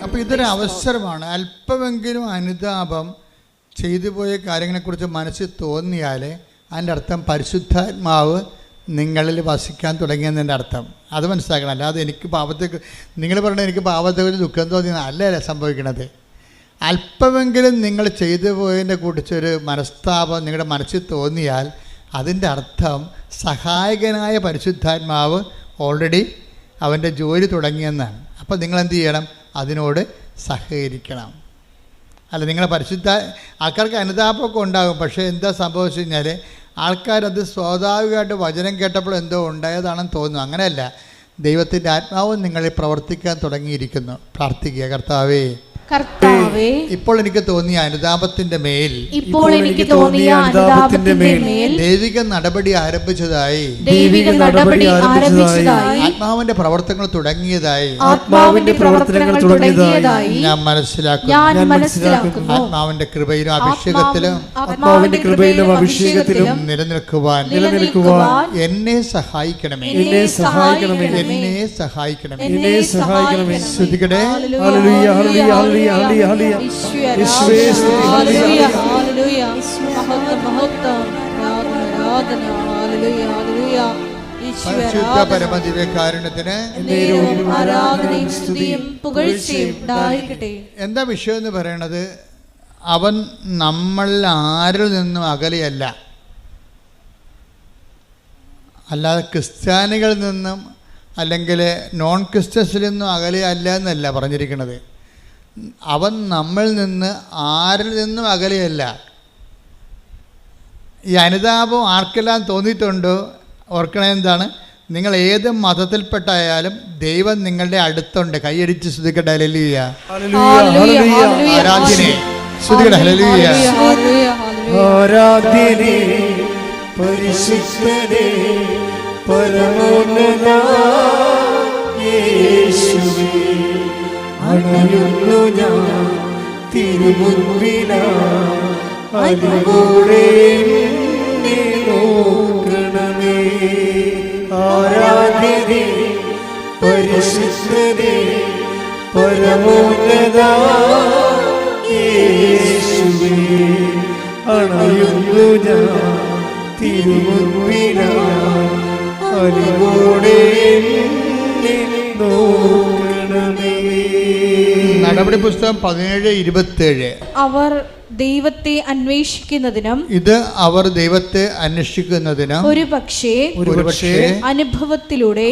S2: അപ്പോൾ ഇതൊരു അവസരമാണ്. അല്പമെങ്കിലും അനുതാപം ചെയ്തു പോയ കാര്യങ്ങളെക്കുറിച്ച് മനസ്സിൽ തോന്നിയാൽ അതിൻ്റെ അർത്ഥം പരിശുദ്ധാത്മാവ് നിങ്ങളിൽ വസിക്കാൻ തുടങ്ങിയെന്നതിൻ്റെ അർത്ഥം. അത് മനസ്സിലാക്കണം. അല്ലാതെ എനിക്ക് പാപത്തെ, നിങ്ങൾ പറഞ്ഞാൽ എനിക്ക് പാപത്തെക്കുറിച്ച് ദുഃഖം തോന്നിയെന്ന് അല്ല സംഭവിക്കണത്. അല്പമെങ്കിലും നിങ്ങൾ ചെയ്തു പോയതിനെ കുറിച്ചൊരു മനസ്താപം നിങ്ങളുടെ മനസ്സിൽ തോന്നിയാൽ അതിൻ്റെ അർത്ഥം സഹായകനായ പരിശുദ്ധാത്മാവ് ഓൾറെഡി അവൻ്റെ ജോലി തുടങ്ങിയെന്നാണ്. അപ്പോൾ നിങ്ങളെന്ത് ചെയ്യണം? അതിനോട് സഹകരിക്കണം. അല്ല, നിങ്ങളെ ആൾക്കാർക്ക് അനുതാപമൊക്കെ ഉണ്ടാകും. പക്ഷേ എന്താ സംഭവിച്ചു കഴിഞ്ഞാൽ ആൾക്കാരത് സ്വാഭാവികമായിട്ട് വചനം കേട്ടപ്പോൾ എന്തോ ഉണ്ടായതാണെന്ന് തോന്നുന്നു. അങ്ങനെയല്ല, ദൈവത്തിൻ്റെ ആത്മാവും നിങ്ങളിൽ പ്രവർത്തിക്കാൻ തുടങ്ങിയിരിക്കുന്നു. പ്രാർത്ഥിക്കുക, കർത്താവേ ഇപ്പോൾ എനിക്ക് തോന്നിയ അനുതാപത്തിന്റെ മേൽ ദൈവിക നടപടി ആരംഭിച്ചതായി, ആത്മാവിന്റെ പ്രവർത്തനങ്ങൾ തുടങ്ങിയതായി ഞാൻ മനസ്സിലാക്കുന്നു. ആത്മാവിന്റെ കൃപയിലും അഭിഷേകത്തിലും നിലനിൽക്കുവാൻ എന്നെ സഹായിക്കണമേ. ശ്രദ്ധിക്കട്ടെ. പരിശുദ്ധ പരമദിവ്യകാരുണ്യത്തിന് എന്താ വിഷയം എന്ന് പറയണത്? അവൻ നമ്മൾ ആരിൽ നിന്നും അകലെയല്ല. അല്ലാതെ ക്രിസ്ത്യാനികളിൽ നിന്നും അല്ലെങ്കിൽ നോൺ ക്രിസ്ത്യൻസിൽ നിന്നും അകലെയല്ല എന്നല്ല പറഞ്ഞിരിക്കുന്നത്. അവൻ നമ്മിൽ നിന്ന് ആരിൽ നിന്നും അകലെയല്ല. ഈ അനുതാപം ആർക്കെല്ലാം തോന്നിയിട്ടുണ്ടോ ഓർക്കണേ. എന്താണ്? നിങ്ങൾ ഏത് മതത്തിൽപ്പെട്ടായാലും ദൈവം നിങ്ങളുടെ അടുത്തുണ്ട്. കൈയടിച്ച് സ്തുതിക്കട്ടെ. ഹല്ലേലൂയ. ആരാധ്യനെ സ്തുതിക്കട്ടെ. ഹല്ലേലൂയ.
S4: ആരാധ്യനെ പരിശുദ്ധനെ പരമോന്നത യേശുവേ അണയുന്നു ഞാൻ തിരുമുൻപിനായി അലിവോടെ നോക്കണമേ. ആരാധ്യനെ പരിശുദ്ധനെ പരമോന്നത യേശുവേ അണയുന്നു ഞാൻ തിരുമുൻപിനായി അലിവോടെ നോക്കണമേ.
S2: നടപടി പുസ്തകം 17:27.
S5: അവർ ദൈവത്തെ അന്വേഷിക്കുന്നതിനും
S2: ഇത് അവർ ദൈവത്തെ അന്വേഷിക്കുന്നതിനും
S5: ഒരുപക്ഷേ അനുഭവത്തിലൂടെ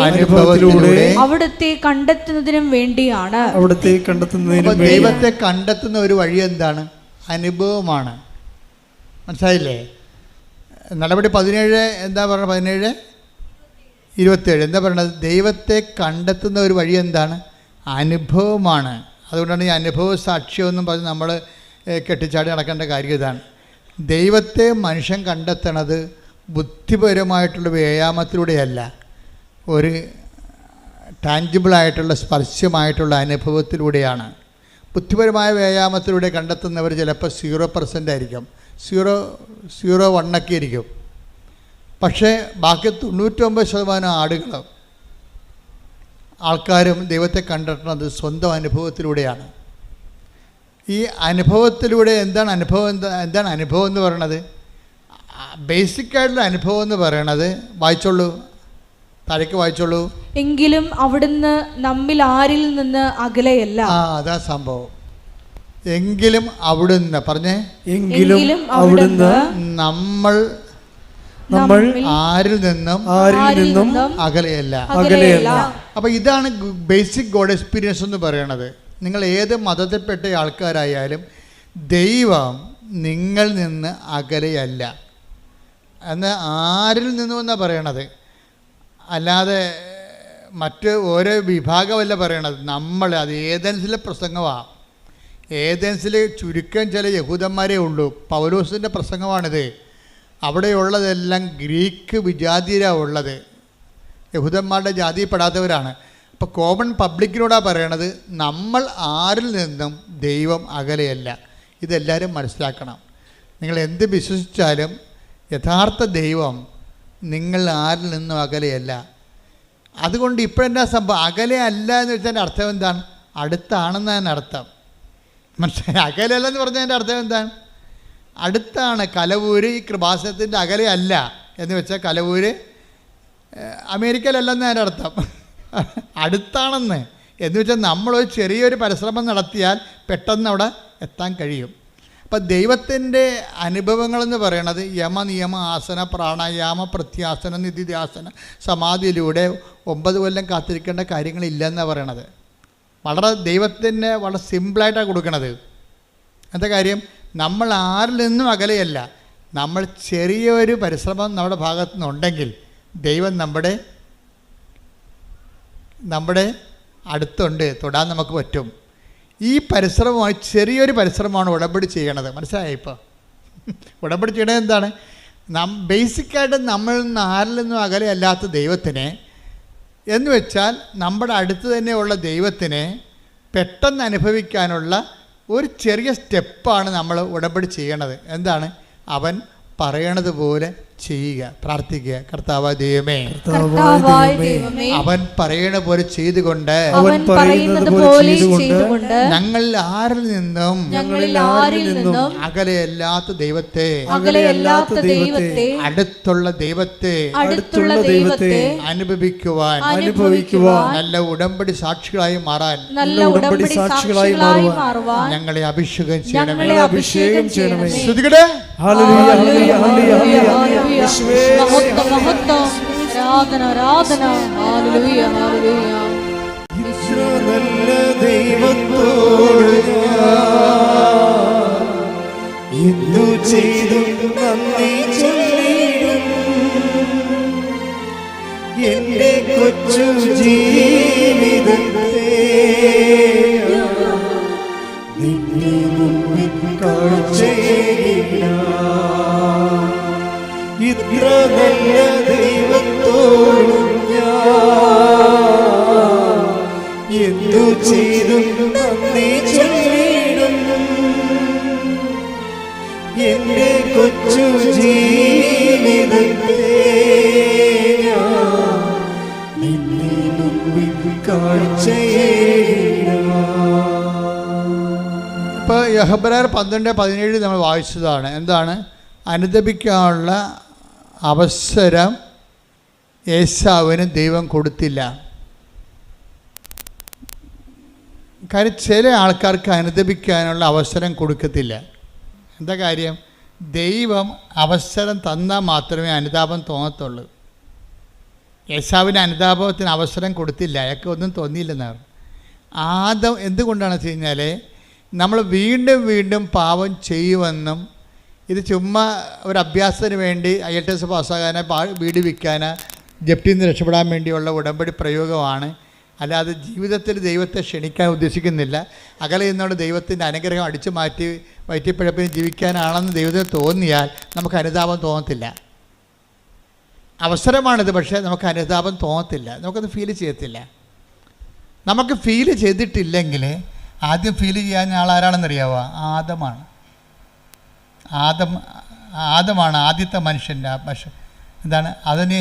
S5: അവിടുത്തെ കണ്ടെത്തുന്നതിനും വേണ്ടിയാണ്.
S4: അവിടുത്തെ കണ്ടെത്തുന്നതിനും
S2: ദൈവത്തെ കണ്ടെത്തുന്ന ഒരു വഴി എന്താണ്? അനുഭവമാണ്. മനസ്സിലായില്ലേ? നടപടി 17 എന്താ പറയുന്നത്? 17:27 എന്താ പറയുന്നത്? ദൈവത്തെ കണ്ടെത്തുന്ന ഒരു വഴി എന്താണ്? അനുഭവമാണ്. അതുകൊണ്ടാണ് ഈ അനുഭവ സാക്ഷ്യമെന്നും പറഞ്ഞ് നമ്മൾ കെട്ടിച്ചാടി നടക്കേണ്ട കാര്യം ഇതാണ്. ദൈവത്തെ മനുഷ്യൻ കണ്ടെത്തണത് ബുദ്ധിപരമായിട്ടുള്ള വ്യായാമത്തിലൂടെയല്ല, ഒരു ടാഞ്ചിബിളായിട്ടുള്ള സ്പർശ്യമായിട്ടുള്ള അനുഭവത്തിലൂടെയാണ്. ബുദ്ധിപരമായ വ്യായാമത്തിലൂടെ കണ്ടെത്തുന്നവർ ചിലപ്പോൾ 0% ആയിരിക്കും, 0.01 ഇരിക്കും. പക്ഷേ ബാക്കി 99% ആൾക്കാരും ദൈവത്തെ കണ്ടെത്തുന്നത് സ്വന്തം അനുഭവത്തിലൂടെയാണ്. ഈ അനുഭവത്തിലൂടെ എന്താണ് അനുഭവം എന്ന് പറയണത്? ബേസിക്കായിട്ടുള്ള അനുഭവം എന്ന് പറയണത്, വായിച്ചോളൂ, താഴേക്ക് വായിച്ചോളൂ.
S5: എങ്കിലും അവിടുന്ന് നമ്മിൽ ആരിൽ നിന്ന് അകലെയല്ല.
S2: അതാ സംഭവം. എങ്കിലും അവിടുന്ന് പറഞ്ഞേ,
S4: എങ്കിലും അവിടുന്ന്
S2: നമ്മൾ ആരിൽ നിന്നും അകലെയല്ല. അപ്പം ഇതാണ് ബേസിക് ഗോഡ് എക്സ്പീരിയൻസ് എന്ന് പറയണത്. നിങ്ങൾ ഏത് മതത്തിൽപ്പെട്ട ആൾക്കാരായാലും ദൈവം നിങ്ങൾ നിന്ന് അകലെയല്ല എന്ന് ആരിൽ നിന്നും എന്നാണ് പറയണത്. അല്ലാതെ മറ്റ് ഓരോ വിഭാഗമല്ല പറയണത്. നമ്മൾ അത് ഏതൻസിലെ പ്രസംഗമാണ്. ഏതൻസിൽ ചുരുക്കം ചില യഹൂദന്മാരേ ഉള്ളൂ. പൗലോസിൻ്റെ പ്രസംഗമാണിത്. അവിടെയുള്ളതെല്ലാം ഗ്രീക്ക് വിജാതിയരാണ് ഉള്ളത്, യഹൂദന്മാരുടെ ജാതിയിൽപ്പെടാത്തവരാണ്. അപ്പോൾ കോമൺ പബ്ലിക്കിനോടാണ് പറയണത്, നമ്മൾ ആരിൽ നിന്നും ദൈവം അകലെയല്ല. ഇതെല്ലാവരും മനസ്സിലാക്കണം. നിങ്ങൾ എന്ത് വിശ്വസിച്ചാലും യഥാർത്ഥ ദൈവം നിങ്ങൾ ആരിൽ നിന്നും അകലെയല്ല. അതുകൊണ്ട് ഇപ്പോഴെന്താ സംഭവം? അകലെ അല്ല എന്ന് വെച്ചാൽ അർത്ഥം എന്താണ്? അടുത്താണെന്നതിന് അർത്ഥം. മനസ്സിലായി? അകലെയല്ല എന്ന് പറഞ്ഞതിൻ്റെ അർത്ഥം എന്താണ്? അടുത്താണ്. കലവൂര് ഈ കൃപാസനത്തിൻ്റെ അകലെ അല്ല എന്ന് വെച്ചാൽ കലവൂര് അമേരിക്കയിലല്ലെന്ന് അതിൻ്റെ അർത്ഥം. അടുത്താണെന്ന് എന്ന് വെച്ചാൽ നമ്മളൊരു ചെറിയൊരു പരിശ്രമം നടത്തിയാൽ പെട്ടെന്ന് അവിടെ എത്താൻ കഴിയും. അപ്പം ദൈവത്തിൻ്റെ അനുഭവങ്ങളെന്ന് പറയണത് യമ ആസന പ്രാണായാമ പ്രത്യാസന നിധിധ്യാസന സമാധിയിലൂടെ 9 കൊല്ലം കാത്തിരിക്കേണ്ട കാര്യങ്ങളില്ലെന്നാണ് പറയണത്. വളരെ ദൈവത്തിന് വളരെ സിമ്പിളായിട്ടാണ് കൊടുക്കണത്. എന്താ കാര്യം? നമ്മൾ ആരിൽ നിന്നും അകലെയല്ല. നമ്മൾ ചെറിയൊരു പരിശ്രമം നമ്മുടെ ഭാഗത്തു നിന്നുണ്ടെങ്കിൽ ദൈവം നമ്മുടെ അടുത്തുണ്ട്, തൊടാൻ നമുക്ക് പറ്റും. ഈ പരിശ്രമമായി ചെറിയൊരു പരിശ്രമമാണ് ഉടമ്പടി ചെയ്യണത്. മനസ്സിലായി? ഇപ്പോൾ ഉടമ്പടി ചെയ്യണത് എന്താണ്? ബേസിക്കായിട്ട് നമ്മൾ നിന്ന് ആരിൽ നിന്നും അകലെയല്ലാത്ത ദൈവത്തിനെ എന്ന് വെച്ചാൽ നമ്മുടെ അടുത്ത് തന്നെയുള്ള ദൈവത്തിനെ പെട്ടെന്ന് അനുഭവിക്കാനുള്ള ഒരു ചെറിയ സ്റ്റെപ്പാണ് നമ്മൾ ഉടമ്പടി ചെയ്യണത്. എന്താണ്? അവൻ പറയണത് പോലെ ചെയ്യുക, പ്രാർത്ഥിക്കുക. കർത്താവായ ദൈവമേ, അവൻ പറയണ പോലെ ചെയ്തുകൊണ്ട് ഞങ്ങൾ ആരിൽ നിന്നും അകലെയല്ലാത്ത ദൈവത്തെ അടുത്തുള്ള ദൈവത്തെ അനുഭവിക്കുവാൻ നല്ല ഉടമ്പടി സാക്ഷികളായി മാറാൻ ഞങ്ങളെ അഭിഷേകം ചെയ്യണമേ. ശ്രദ്ധിക്കട്ടെ.
S4: എന്തു ചെയ്തു നന്ദി ചൊല്ലിടും എന്റെ കൊച്ചു ജീവിതത്തെ നിന്റെ മുമ്പിൽ കാഴ്ചയേകിടാം. ഇത്ര നല്ല ദൈവത്തോടും ഞാൻ എന്തു ചെയ്തു നന്ദി ചൊല്ലിടും എന്റെ കൊച്ചു ജീവിതത്തെ നിന്റെ മുമ്പിൽ കാഴ്ചയേകിടാം.
S2: ഇപ്പോൾ യഹബ്രായർ 12:17 നമ്മൾ വായിച്ചതാണ്. എന്താണ്? അനുദപിക്കാനുള്ള അവസരം ഏശാവിന് ദൈവം കൊടുത്തില്ല. കാര്യം ചില ആൾക്കാർക്ക് അനുദപിക്കാനുള്ള അവസരം കൊടുക്കത്തില്ല. എന്താ കാര്യം? ദൈവം അവസരം തന്നാൽ മാത്രമേ അനുതാപം തോന്നത്തുള്ളൂ. യേശാവിന് അനുതാപത്തിന് അവസരം കൊടുത്തില്ല, അയാൾക്ക് ഒന്നും തോന്നിയില്ലെന്നാണ്. എന്തുകൊണ്ടാണെന്ന് വെച്ച് കഴിഞ്ഞാൽ നമ്മൾ വീണ്ടും വീണ്ടും പാപം ചെയ്യുമെന്നും ഇത് ചുമ്മാ ഒരു അഭ്യാസത്തിന് വേണ്ടി IELTS പാസ്സാകാനോ വീട് വിൽക്കാനോ ജപ്തിയിൽ നിന്ന് രക്ഷപ്പെടാൻ വേണ്ടിയുള്ള ഉടമ്പടി പ്രയോഗമാണ്. അല്ലാതെ ജീവിതത്തിൽ ദൈവത്തെ ക്ഷണിക്കാൻ ഉദ്ദേശിക്കുന്നില്ല. അകലെ നിന്നോട് ദൈവത്തിൻ്റെ അനുഗ്രഹം അടിച്ചു മാറ്റി വയറ്റിപ്പഴപ്പിന് ജീവിക്കാനാണെന്ന് ദൈവത്തിന് തോന്നിയാൽ നമുക്ക് അനുതാപം തോന്നത്തില്ല. അവസരമാണിത്, പക്ഷേ നമുക്ക് അനുതാപം തോന്നത്തില്ല, നമുക്കത് ഫീൽ ചെയ്യത്തില്ല. നമുക്ക് ഫീൽ ചെയ്തിട്ടില്ലെങ്കിൽ ആദ്യം ഫീൽ ചെയ്യാൻ ആളാരാണെന്നറിയാവോ? ആദമാണ് ആദ്യത്തെ മനുഷ്യൻ്റെ എന്താണ് അതിന്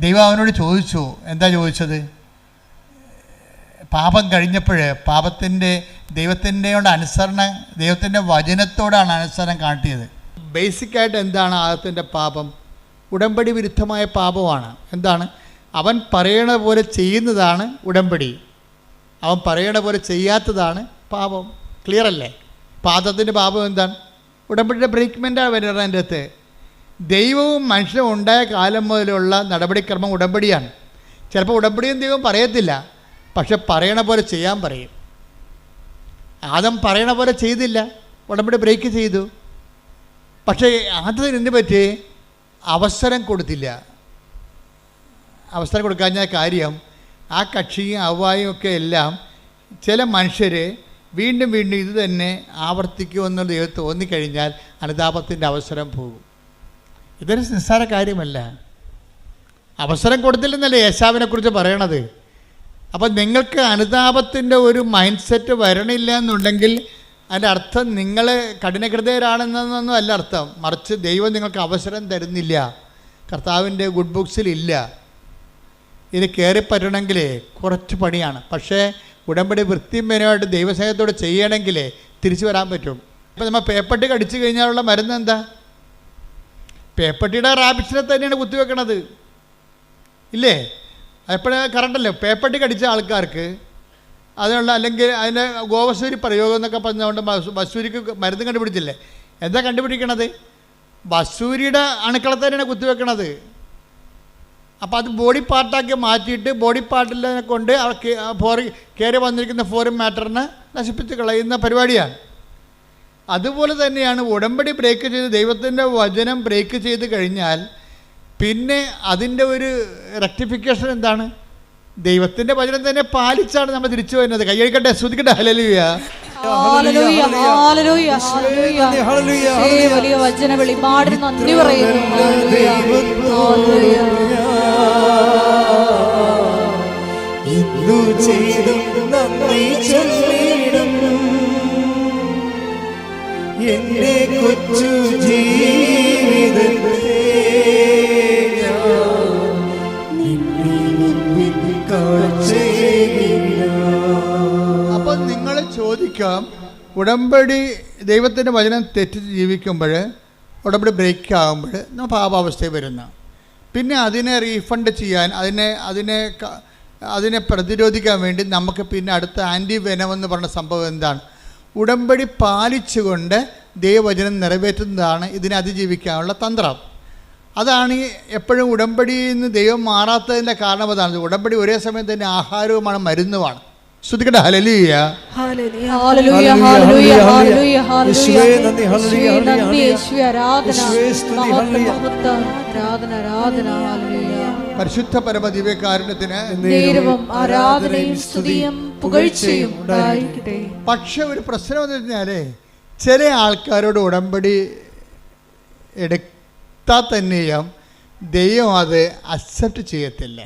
S2: ദൈവം അവനോട് ചോദിച്ചു. എന്താ ചോദിച്ചത്? പാപം കഴിഞ്ഞപ്പോൾ ദൈവത്തിൻ്റെ വചനത്തോടാണ് അനുസരണം കാട്ടിയത്. ബേസിക്കായിട്ട് എന്താണ് ആദത്തിൻ്റെ പാപം? ഉടമ്പടി വിരുദ്ധമായ പാപമാണ്. എന്താണ്? അവൻ പറയണ പോലെ ചെയ്യുന്നതാണ് ഉടമ്പടി, അവൻ പറയണ പോലെ ചെയ്യാത്തതാണ് പാപം. ക്ലിയർ അല്ലേ? പാദത്തിൻ്റെ പാപം എന്താണ്? ഉടമ്പടിയുടെ ബ്രേക്ക്മെൻറ്റാണ് വരുന്നത്. അതിൻ്റെ അകത്ത് ദൈവവും മനുഷ്യനും ഉണ്ടായ കാലം മുതലുള്ള നടപടിക്രമം ഉടമ്പടിയാണ്. ചിലപ്പോൾ ഉടമ്പടിയും ദൈവം പറയത്തില്ല, പക്ഷെ പറയണ പോലെ ചെയ്യാൻ പറയും. ആദം പറയണ പോലെ ചെയ്തില്ല, ഉടമ്പടി ബ്രേക്ക് ചെയ്തു. പക്ഷേ ആദത്തിന് എന്ത് പറ്റി? അവസരം കൊടുത്തില്ല. അവസരം കൊടുക്കാഞ്ഞ കാര്യം ആ കക്ഷിയും അവ്വായും ഒക്കെ എല്ലാം ചില മനുഷ്യർ വീണ്ടും വീണ്ടും ഇത് തന്നെ ആവർത്തിക്കുമെന്നുള്ള ദൈവം തോന്നിക്കഴിഞ്ഞാൽ അനുതാപത്തിൻ്റെ അവസരം പോകും. ഇതൊരു നിസ്സാര കാര്യമല്ല. അവസരം കൊടുത്തില്ലെന്നല്ലേ യേശാവിനെക്കുറിച്ച് പറയണത്. അപ്പം നിങ്ങൾക്ക് അനുതാപത്തിൻ്റെ ഒരു മൈൻഡ് സെറ്റ് വരണില്ല എന്നുണ്ടെങ്കിൽ അതിൻ്റെ അർത്ഥം നിങ്ങൾ കഠിനഹൃദയരാണെന്നൊന്നും അല്ല അർത്ഥം. മറിച്ച് ദൈവം നിങ്ങൾക്ക് അവസരം തരുന്നില്ല, കർത്താവിൻ്റെ ഗുഡ് ബുക്സിലില്ല. ഇത് കയറിപ്പറ്റണമെങ്കിൽ കുറച്ച് പണിയാണ്. പക്ഷേ ഉടമ്പടി വൃത്തിമേനമായിട്ട് ദൈവസ്നേഹത്തോടെ ചെയ്യണമെങ്കിൽ തിരിച്ചു വരാൻ പറ്റും. ഇപ്പം നമ്മൾ പേപ്പട്ടി കടിച്ചു കഴിഞ്ഞാലുള്ള മരുന്ന് എന്താ? പേപ്പട്ടിയുടെ റാബിറ്റ്സിനെ തന്നെയാണ് കുത്തിവെക്കണത്, ഇല്ലേ? എപ്പോഴും കറണ്ടല്ലോ. പേപ്പട്ടി കടിച്ച ആൾക്കാർക്ക് അതിനുള്ള, അല്ലെങ്കിൽ അതിൻ്റെ ഗോവസൂരി പ്രയോഗം എന്നൊക്കെ പറഞ്ഞുകൊണ്ട് വസൂരിക്ക് മരുന്ന് കണ്ടുപിടിച്ചില്ലേ? എന്താ കണ്ടുപിടിക്കണത്? വസൂരിയുടെ അണുക്കളെ തന്നെയാണ് കുത്തിവെക്കണത്. അപ്പോൾ അത് ബോഡി പാർട്ടാക്കി മാറ്റിയിട്ട് ബോഡി പാർട്ടിനെ കൊണ്ട് കയറി വന്നിരിക്കുന്ന ഫോറിൻ മാറ്ററിനെ നശിപ്പിച്ച് കളയുന്ന പരിപാടിയാണ്. അതുപോലെ തന്നെയാണ് ഉടമ്പടി ബ്രേക്ക് ചെയ്ത് ദൈവത്തിൻ്റെ വചനം ബ്രേക്ക് ചെയ്ത് കഴിഞ്ഞാൽ പിന്നെ അതിൻ്റെ ഒരു റെക്ടിഫിക്കേഷൻ എന്താണ്? ദൈവത്തിൻ്റെ വചനം തന്നെ പാലിച്ചാണ് നമ്മൾ തിരിച്ചു വരുന്നത്. കൈയടിക്കട്ടെ, സ്തുതിക്കട്ടെ. ഹല്ലേലൂയ.
S5: വലിയ വചന വെളിപാടിന് നന്ദി പറയുന്നു.
S4: എന്തു ചെയ്തും നന്ദി ചൊല്ലിടും എന്റെ കൊച്ചു ജീവിതത്തെ
S2: അപ്പം നിങ്ങൾ ചോദിക്കാം, ഉടമ്പടി ദൈവത്തിൻ്റെ വചനം തെറ്റിച്ച് ജീവിക്കുമ്പോൾ, ഉടമ്പടി ബ്രേക്ക് ആകുമ്പോൾ നമ്മൾ പാപാവസ്ഥയിൽ വരുന്നു. പിന്നെ അതിനെ റീഫണ്ട് ചെയ്യാൻ, അതിനെ പ്രതിരോധിക്കാൻ വേണ്ടി നമുക്ക് പിന്നെ അടുത്ത ആൻറ്റി വെനം എന്ന് പറഞ്ഞ സംഭവം എന്താണ്? ഉടമ്പടി പാലിച്ചുകൊണ്ട് ദൈവവചനം നിറവേറ്റുന്നതാണ് ഇതിനെ അതിജീവിക്കാനുള്ള തന്ത്രം. അതാണ് എപ്പോഴും ഉടമ്പടിയിൽ നിന്ന് ദൈവം മാറാത്തതിൻ്റെ കാരണം അതാണ്. ഉടമ്പടി ഒരേ സമയം തന്നെ ആഹാരവുമാണ്, മരുന്നുമാണ്. ശ്രുതിക്കട്ടെ. ഹല്ലേലൂയ. പരിശുദ്ധ പരമ ദിവ്യകാരുണ്യത്തിന് പക്ഷെ ഒരു പ്രശ്നം എന്ന് പറഞ്ഞാൽ ചില ആൾക്കാരോട് ഉടമ്പടി എടുത്താൽ തന്നെയും ദൈവം അത് അക്സെപ്റ്റ് ചെയ്യത്തില്ല,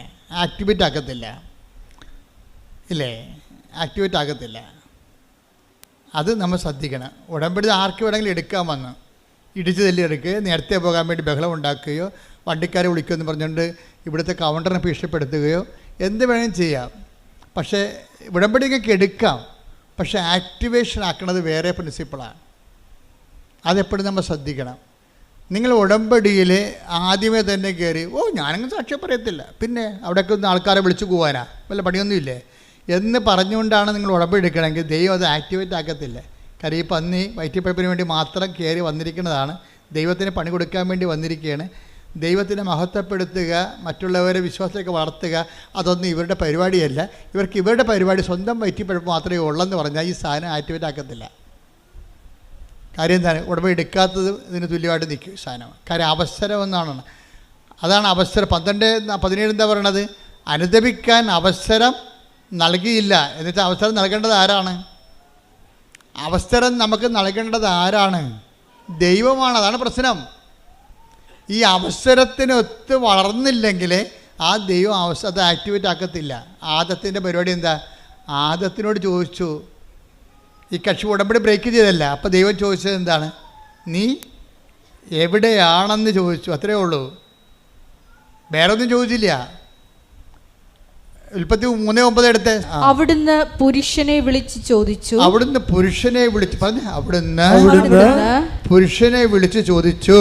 S2: ആക്ടിവേറ്റ് ആക്കത്തില്ല, ഇല്ലേ? ആക്ടിവേറ്റ് ആകത്തില്ല. അത് നമ്മൾ ശ്രദ്ധിക്കണം. ഉടമ്പടി ആർക്ക് വേണമെങ്കിലും എടുക്കാൻ വന്ന് ഇടിച്ചു തല്ലി എടുക്കുക, നേരത്തെ പോകാൻ വേണ്ടി ബഹളം ഉണ്ടാക്കുകയോ വണ്ടിക്കാരെ വിളിക്കുമെന്ന് പറഞ്ഞുകൊണ്ട് ഇവിടുത്തെ കൗണ്ടറിനെ ഭീഷണിപ്പെടുത്തുകയോ എന്ത് വേണമെങ്കിലും ചെയ്യാം. പക്ഷേ ഉടമ്പടിക്കൊക്കെ എടുക്കാം, പക്ഷേ ആക്ടിവേഷൻ ആക്കണത് വേറെ പ്രിൻസിപ്പിളാണ്. അതെപ്പോഴും നമ്മൾ ശ്രദ്ധിക്കണം. നിങ്ങൾ ഉടമ്പടിയിൽ ആദ്യമേ തന്നെ കയറി ഞാനങ്ങ് സാക്ഷ്യം പറയത്തില്ല, പിന്നെ അവിടെയൊക്കെ ഒന്ന് ആൾക്കാരെ വിളിച്ചു പോകാനാ? വല്ല പണിയൊന്നുമില്ലേ? എന്ന് പറഞ്ഞുകൊണ്ടാണ് നിങ്ങൾ ഉടമ്പെടുക്കണമെങ്കിൽ ദൈവം അത് ആക്ടിവേറ്റ് ആക്കത്തില്ല. കാര്യം ഈ പന്നി വയറ്റിപ്പഴപ്പിന് വേണ്ടി മാത്രം കയറി വന്നിരിക്കുന്നതാണ്, ദൈവത്തിന് പണി കൊടുക്കാൻ വേണ്ടി വന്നിരിക്കുകയാണ്. ദൈവത്തിനെ മഹത്വപ്പെടുത്തുക, മറ്റുള്ളവരെ വിശ്വാസത്തിലേക്ക് വളർത്തുക, അതൊന്നും ഇവരുടെ പരിപാടിയല്ല. ഇവരുടെ പരിപാടി സ്വന്തം വയറ്റിപ്പഴപ്പ് മാത്രമേ ഉള്ളെന്ന് പറഞ്ഞാൽ ഈ സാധനം ആക്ടിവേറ്റ് ആക്കത്തില്ല. കാര്യം എന്താണ്? ഉടമ്പടി എടുക്കാത്തത് ഇതിന് തുല്യമായിട്ട് നിൽക്കും സാധനം. കാര്യം അവസരം എന്നാണ്. അതാണ് അവസരം. 12:17 എന്താ പറയണത്? അനുദപിക്കാൻ അവസരം നൽകിയില്ല. എന്നുവെച്ചാൽ അവസരം നൽകേണ്ടത് ആരാണ്? അവസരം നമുക്ക് നൽകേണ്ടത് ആരാണ്? ദൈവമാണ്. അതാണ് പ്രശ്നം. ഈ അവസരത്തിനൊത്ത് വളർന്നില്ലെങ്കിൽ ആ ദൈവം അത് ആക്ടിവേറ്റ് ആക്കത്തില്ല. ആദത്തിൻ്റെ പരിപാടി എന്താ? ആദത്തിനോട് ചോദിച്ചു, ഈ കക്ഷി ഉടമ്പടി ബ്രേക്ക് ചെയ്തല്ല. അപ്പോൾ ദൈവം ചോദിച്ചത് എന്താണ്? നീ എവിടെയാണെന്ന് ചോദിച്ചു. അത്രയേ ഉള്ളൂ, വേറെ ഒന്നും ചോദിച്ചില്ല. ഉൽപ്പത്തി 3:9 എടുത്ത്.
S5: അവിടുന്ന് പുരുഷനെ വിളിച്ച് ചോദിച്ചു.
S2: അവിടുന്ന് പുരുഷനെ വിളിച്ച് പറഞ്ഞു. അവിടുന്ന് പുരുഷനെ വിളിച്ച് ചോദിച്ചു.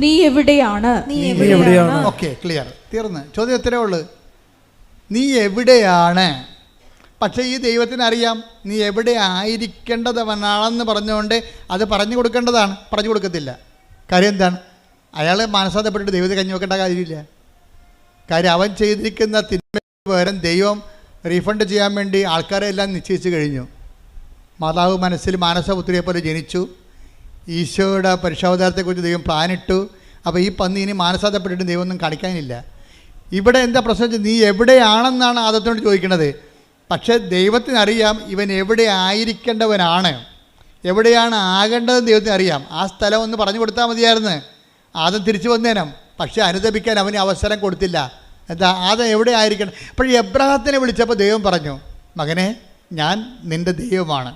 S5: നീ എവിടെയാണ്?
S2: ഓക്കെ, ക്ലിയർ, തീർന്ന്. ചോദ്യം എത്രയേ ഉള്ളൂ, നീ എവിടെയാണ്. പക്ഷേ ഈ ദൈവത്തിന് അറിയാം നീ എവിടെ ആയിരിക്കേണ്ടതവനാണെന്ന് പറഞ്ഞുകൊണ്ട് അത് പറഞ്ഞു കൊടുക്കേണ്ടതാണ്. പറഞ്ഞു കൊടുക്കത്തില്ല. കാര്യം എന്താണ്? അയാൾ മനസ്സാന്തപ്പെട്ടിട്ട് ദൈവത്തെ കഞ്ഞി വെക്കേണ്ട കാര്യമില്ല. കാര്യം അവൻ ചെയ്തിരിക്കുന്ന തിന്മയ്ക്ക് പകരം ദൈവം റീഫണ്ട് ചെയ്യാൻ വേണ്ടി ആൾക്കാരെ എല്ലാം നിശ്ചയിച്ച് കഴിഞ്ഞു. മാതാവ് മനസ്സിൽ മാനസപുത്രിയെ പോലെ ജനിച്ചു. ഈശോയുടെ പരിശോധനത്തെക്കുറിച്ച് ദൈവം പ്ലാനിട്ടു. അപ്പോൾ ഈ പന്നി ഇനി മാനസാന്തപ്പെട്ടിട്ട് ദൈവം ഒന്നും കാണിക്കാനില്ല. ഇവിടെ എന്താ പ്രശ്നം വെച്ചാൽ നീ എവിടെയാണെന്നാണ് ആദത്തിനോട് ചോദിക്കുന്നത്. പക്ഷേ ദൈവത്തിനറിയാം ഇവൻ എവിടെ ആയിരിക്കേണ്ടവനാണ്, എവിടെയാണ് ആകേണ്ടതെന്ന് ദൈവത്തിന് അറിയാം. ആ സ്ഥലം ഒന്ന് പറഞ്ഞു കൊടുത്താൽ മതിയായിരുന്നു, ആദം തിരിച്ചു വന്നേനം. പക്ഷേ അനുദപിക്കാൻ അവന് അവസരം കൊടുത്തില്ല. എന്താ? ആദം എവിടെ ആയിരിക്കണം. അപ്പോൾ എബ്രാഹത്തിനെ വിളിച്ചപ്പോൾ ദൈവം പറഞ്ഞു, മകനെ ഞാൻ നിൻ്റെ ദൈവമാണ്,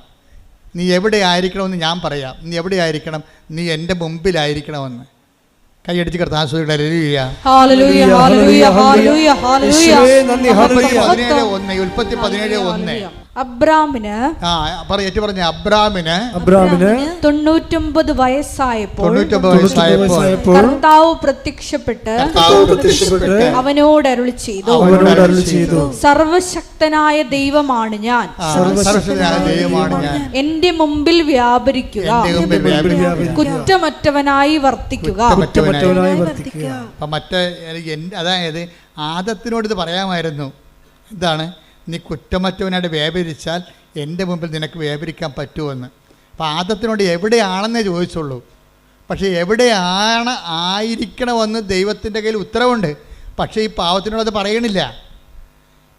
S2: നീ എവിടെ ആയിരിക്കണമെന്ന് ഞാൻ പറയാം. നീ എവിടെ ആയിരിക്കണം? നീ എൻ്റെ മുമ്പിലായിരിക്കണമെന്ന്. കൈയടിച്ച് കർത്താൻ ഉൽപ്പത്തി 17:1.
S5: അബ്രാമിന് 99 വയസ്സായപ്പോൾ കർത്താവ് പ്രത്യക്ഷപ്പെട്ട് അവനോട് അരുളി ചെയ്തു, സർവശക്തനായ ദൈവമാണ് ഞാൻ, എന്റെ മുമ്പിൽ വ്യാപരിക്കുക, കുറ്റമറ്റവനായി വർത്തിക്കുക.
S2: അതായത് ആദത്തിനോട് ഇത് പറയാമായിരുന്നു. എന്താണ്? നീ കുറ്റമറ്റവനായിട്ട് വ്യാപരിച്ചാൽ എൻ്റെ മുമ്പിൽ നിനക്ക് വ്യാപരിക്കാൻ പറ്റുമെന്ന്. അപ്പോൾ ആദത്തിനോട് എവിടെയാണെന്നേ ചോദിച്ചുള്ളൂ. പക്ഷേ എവിടെയാണ് ആയിരിക്കണമെന്ന് ദൈവത്തിൻ്റെ കയ്യിൽ ഉത്തരവുണ്ട്. പക്ഷേ ഈ പാവത്തിനോട് അത് പറയണില്ല.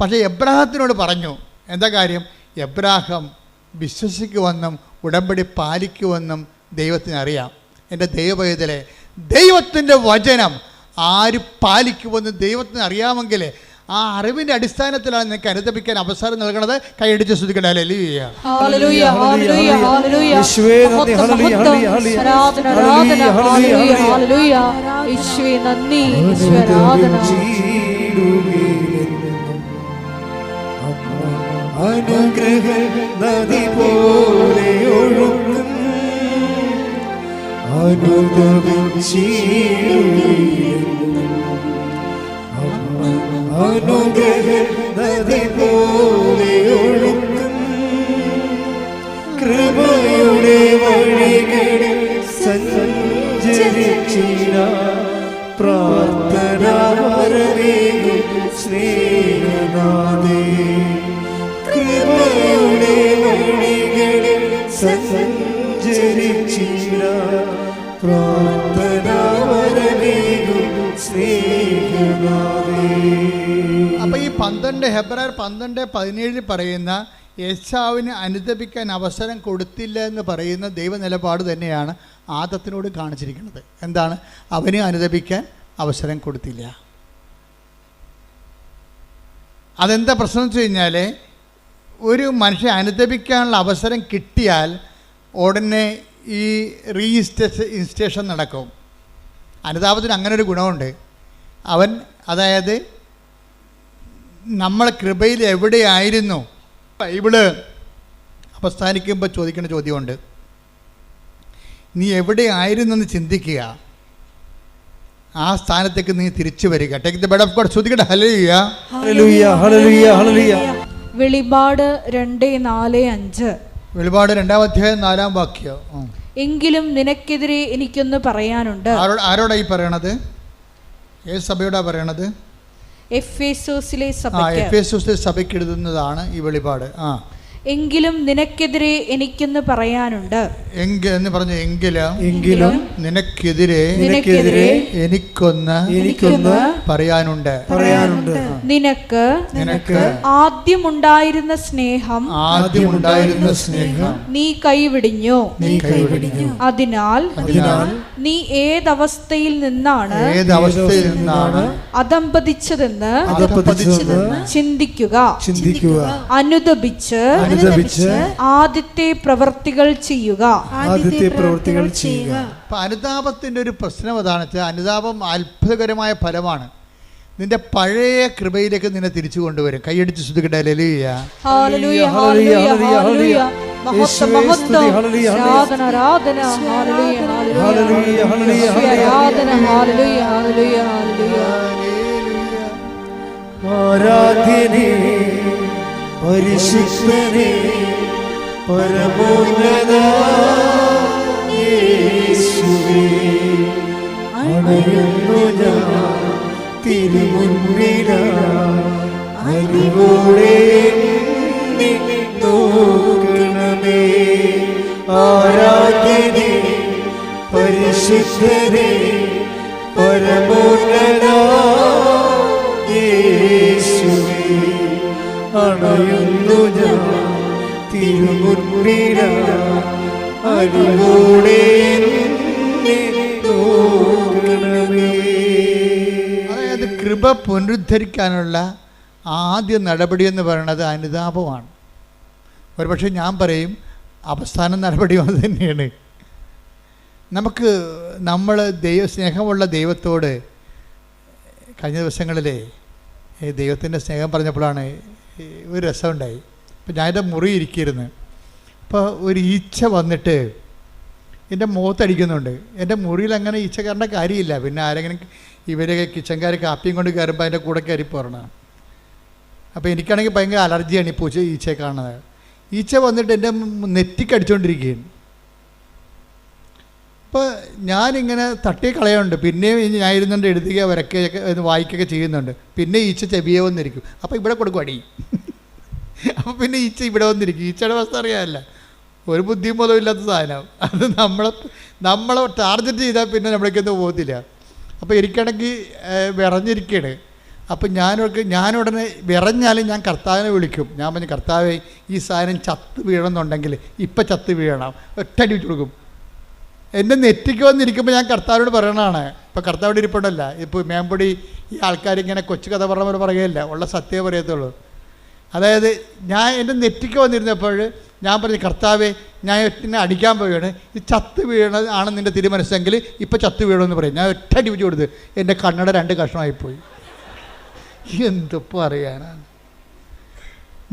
S2: പക്ഷേ എബ്രാഹത്തിനോട് പറഞ്ഞു. എന്താ കാര്യം? എബ്രാഹം വിശ്വസിക്കുമെന്നും ഉടമ്പടി പാലിക്കുമെന്നും ദൈവത്തിനറിയാം. എൻ്റെ ദൈവപൈതലെ, ദൈവത്തിൻ്റെ വചനം ആര് പാലിക്കുമെന്ന് ദൈവത്തിന് അറിയാമെങ്കിൽ ആ അറിവിൻ്റെ അടിസ്ഥാനത്തിലാണ് നിനക്ക് അനുദപിക്കാൻ അവസരം നൽകണത്. കൈയടിച്ച് ശ്രദ്ധിക്കട്ടെ. ഹല്ലേലൂയ.
S4: അനുഗ്രഹ നദി പോലെ ഒഴുകും അനുഗ്രഹ നദി പോലെ ഒഴുകും കൃപയുടെ വഴികളിൽ സഞ്ചരിച്ചിട പ്രാർത്ഥന വരവേകും സ്നേഹനാഥേ. കൃപയുടെ വഴികളിൽ സഞ്ചരിച്ചിട പ്രാർത്ഥന വരവേകും സ്നേഹനാഥേ.
S2: അപ്പോൾ ഈ 12 ഹെബ്രായർ 12:17 പറയുന്ന ഏശാവിന് അനുദപിക്കാൻ അവസരം കൊടുത്തില്ല എന്ന് പറയുന്ന ദൈവ നിലപാട് തന്നെയാണ് ആദത്തിനോട് കാണിച്ചിരിക്കുന്നത്. എന്താണ്? അവന് അനുദപിക്കാൻ അവസരം കൊടുത്തില്ല. അതെന്താ പ്രശ്നം വെച്ച് കഴിഞ്ഞാൽ, ഒരു മനുഷ്യൻ അനുദപിക്കാനുള്ള അവസരം കിട്ടിയാൽ ഉടനെ ഈ ഇൻസ്റ്റേഷൻ നടക്കും. അനുതാപത്തിന് അങ്ങനെ ഒരു ഗുണമുണ്ട്. അതായത് നമ്മൾ കൃപയിൽ എവിടെയായിരുന്നു. ബൈബിള് അവസാനിക്കുമ്പോൾ ചോദിക്കേണ്ട ചോദ്യമുണ്ട്, നീ എവിടെയായിരുന്നെന്ന് ചിന്തിക്കുക. ആ സ്ഥാനത്തേക്ക് നീ തിരിച്ചു വരിക. Take the bed of God. ശ്രദ്ധിക്കട്ടെ. ഹല്ലേലൂയ
S4: ഹല്ലേലൂയ ഹല്ലേലൂയ ഹല്ലേലൂയ.
S5: വെളിപാട് 2:4-5.
S2: വെളിപാട് 2-ാം അധ്യായം 4-ാം വാക്യം.
S5: എങ്കിലും നിനക്കെതിരെ എനിക്കൊന്ന് പറയാനുണ്ട്.
S2: ആരോടാ ഈ പറയണത്? ഏത് സഭയോടാ പറയണത്?
S5: എഫേസോസിലെ സഭയ്ക്ക്.
S2: എഫേസോസിലെ സഭയ്ക്ക് എഴുതുന്നതാണ് ഈ വെളിപാട്.
S5: എങ്കിലും നിനക്കെതിരെ എനിക്കൊന്ന് പറയാനുണ്ട്.
S2: എന്ന് പറഞ്ഞു. എങ്കിലും നിനക്കെതിരെ എനിക്കൊന്ന് പറയാനുണ്ട്.
S5: നിനക്ക് ആദ്യമുണ്ടായിരുന്ന സ്നേഹം നീ കൈവിടിഞ്ഞു. അതിനാൽ നീ ഏതവസ്ഥയിൽ നിന്നാണ് അധംപതിച്ചതെന്ന് ചിന്തിക്കുക. അനുദപിച്ച് ആദ്യത്തെ പ്രവൃത്തികൾ ചെയ്യുക.
S2: അനുതാപത്തിന്റെ ഒരു പ്രശ്നം അതാണ്. അനുതാപം അത്ഭുതകരമായ ഫലമാണ്. നിന്റെ പഴയ കൃപയിലേക്ക് നിന്നെ തിരിച്ചു കൊണ്ടുവരും. കൈയടിച്ച് ശ്രദ്ധിക്കട്ടെ. ഹല്ലേലൂയ
S5: ഹല്ലേലൂയ ഹല്ലേലൂയ ഹല്ലേലൂയ. മഹത്വം മഹത്വം ആരാധന ആരാധന. ഹല്ലേലൂയ ഹല്ലേലൂയ ഹല്ലേലൂയ ആരാധന. ഹല്ലേലൂയ ഹല്ലേലൂയ ഹല്ലേലൂയ.
S4: ആരാധനേ പരിശുദ്ധനേ പരമോന്നത യേശുവേ, അണയുന്നു ഞാൻ തിരുമുൻപിലായി. അറിവോടെ എന്നെ നോക്കണമേ. ആരാധനേ പരിശുദ്ധനേ പരമോന്നത യേശുവേ, അണയുന്നു ഞാൻ തിരുമുൻപിലായി. അറിവോടെ എന്നെ നോക്കണമേ.
S2: അതായത് കൃപ പുനരുദ്ധരിക്കാനുള്ള ആദ്യ നടപടി എന്ന് പറയുന്നത് അനുതാപമാണ്. ഒരുപക്ഷെ ഞാൻ പറയും അവസാന നടപടി അത് തന്നെയാണ്. നമ്മൾ സ്നേഹമുള്ള ദൈവത്തോട് കഴിഞ്ഞ ദിവസങ്ങളിലെ ദൈവത്തിൻ്റെ സ്നേഹം പറഞ്ഞപ്പോഴാണ് ഒരു രസമുണ്ടായി. അപ്പോൾ ഞാനെൻ്റെ മുറി ഇരിക്കിയിരുന്നു. അപ്പോൾ ഒരു ഈച്ച വന്നിട്ട് എൻ്റെ മുഖത്തടിക്കുന്നുണ്ട്. എൻ്റെ മുറിയിൽ അങ്ങനെ ഈച്ച കയറേണ്ട കാര്യമില്ല. പിന്നെ ആരെങ്കിലും ഇവരൊക്കെ കിച്ചൻകാർ കാപ്പിയും കൊണ്ട് കയറുമ്പോൾ അതിൻ്റെ കൂടെ കയറി പോരണം. അപ്പോൾ എനിക്കാണെങ്കിൽ ഭയങ്കര അലർജിയാണ് ഈ ഈച്ചയെ കാണുന്നത്. ഈച്ച വന്നിട്ട് എൻ്റെ നെറ്റിക്കടിച്ചുകൊണ്ടിരിക്കുകയാണ്. അപ്പോൾ ഞാനിങ്ങനെ തട്ടി കളയുന്നുണ്ട്. പിന്നെയും ഞാൻ ഇരുന്നുകൊണ്ട് എഴുതുക വരയ്ക്കുകയൊക്കെ വായിക്കുകയൊക്കെ ചെയ്യുന്നുണ്ട്. പിന്നെ ഈച്ച ചെവിയെ വന്നിരിക്കും. അപ്പോൾ ഇവിടെ കൊടുക്കും അടി. അപ്പോൾ പിന്നെ ഈച്ച ഇവിടെ വന്നിരിക്കും. ഈച്ചയുടെ അവസ്ഥ അറിയാമല്ല, ഒരു ബുദ്ധിയും ബോധവും ഇല്ലാത്ത സാധനം. അത് നമ്മളെ ടാർഗറ്റ് ചെയ്താൽ പിന്നെ നമ്മളേക്കൊന്നും പോകത്തില്ല. അപ്പോൾ എനിക്കാണെങ്കിൽ വിറഞ്ഞിരിക്കുകയാണ്. അപ്പം ഞാനുടനെ വിറഞ്ഞാലും ഞാൻ കർത്താവിനെ വിളിക്കും. ഞാൻ പറഞ്ഞു, കർത്താവേ ഈ സാധനം ചത്ത് വീഴണമെന്നുണ്ടെങ്കിൽ ഇപ്പം ചത്ത് വീഴണം, ഒറ്റടി വെച്ച് കൊടുക്കും. എൻ്റെ നെറ്റിക്ക് വന്നിരിക്കുമ്പോൾ ഞാൻ കർത്താവിനോട് പറയണതാണ്. ഇപ്പോൾ കർത്താവിടെ ഇരിപ്പുണ്ടല്ല, ഇപ്പോൾ മേമ്പൊടി ഈ ആൾക്കാരിങ്ങനെ കൊച്ചു കഥ പറഞ്ഞ പറയുകയില്ല, ഉള്ള സത്യമേ പറയത്തുള്ളൂ. അതായത് ഞാൻ എൻ്റെ നെറ്റിക്ക് വന്നിരുന്നപ്പോൾ ഞാൻ പറഞ്ഞു, കർത്താവേ ഞാൻ എന്നെ അടിക്കാൻ പോവുകയാണ്, ഈ ചത്ത് വീഴണത് ആണ് നിൻ്റെ തിരുമനസ്സെങ്കിൽ ഇപ്പം ചത്ത് വീഴണമെന്ന് പറയും. ഞാൻ ഒറ്റ അടി വെച്ച് കൊടുത്ത് എൻ്റെ കണ്ണട 2 കഷ്ണമായിപ്പോയി. എന്തിപ്പോൾ അറിയാനാണ്.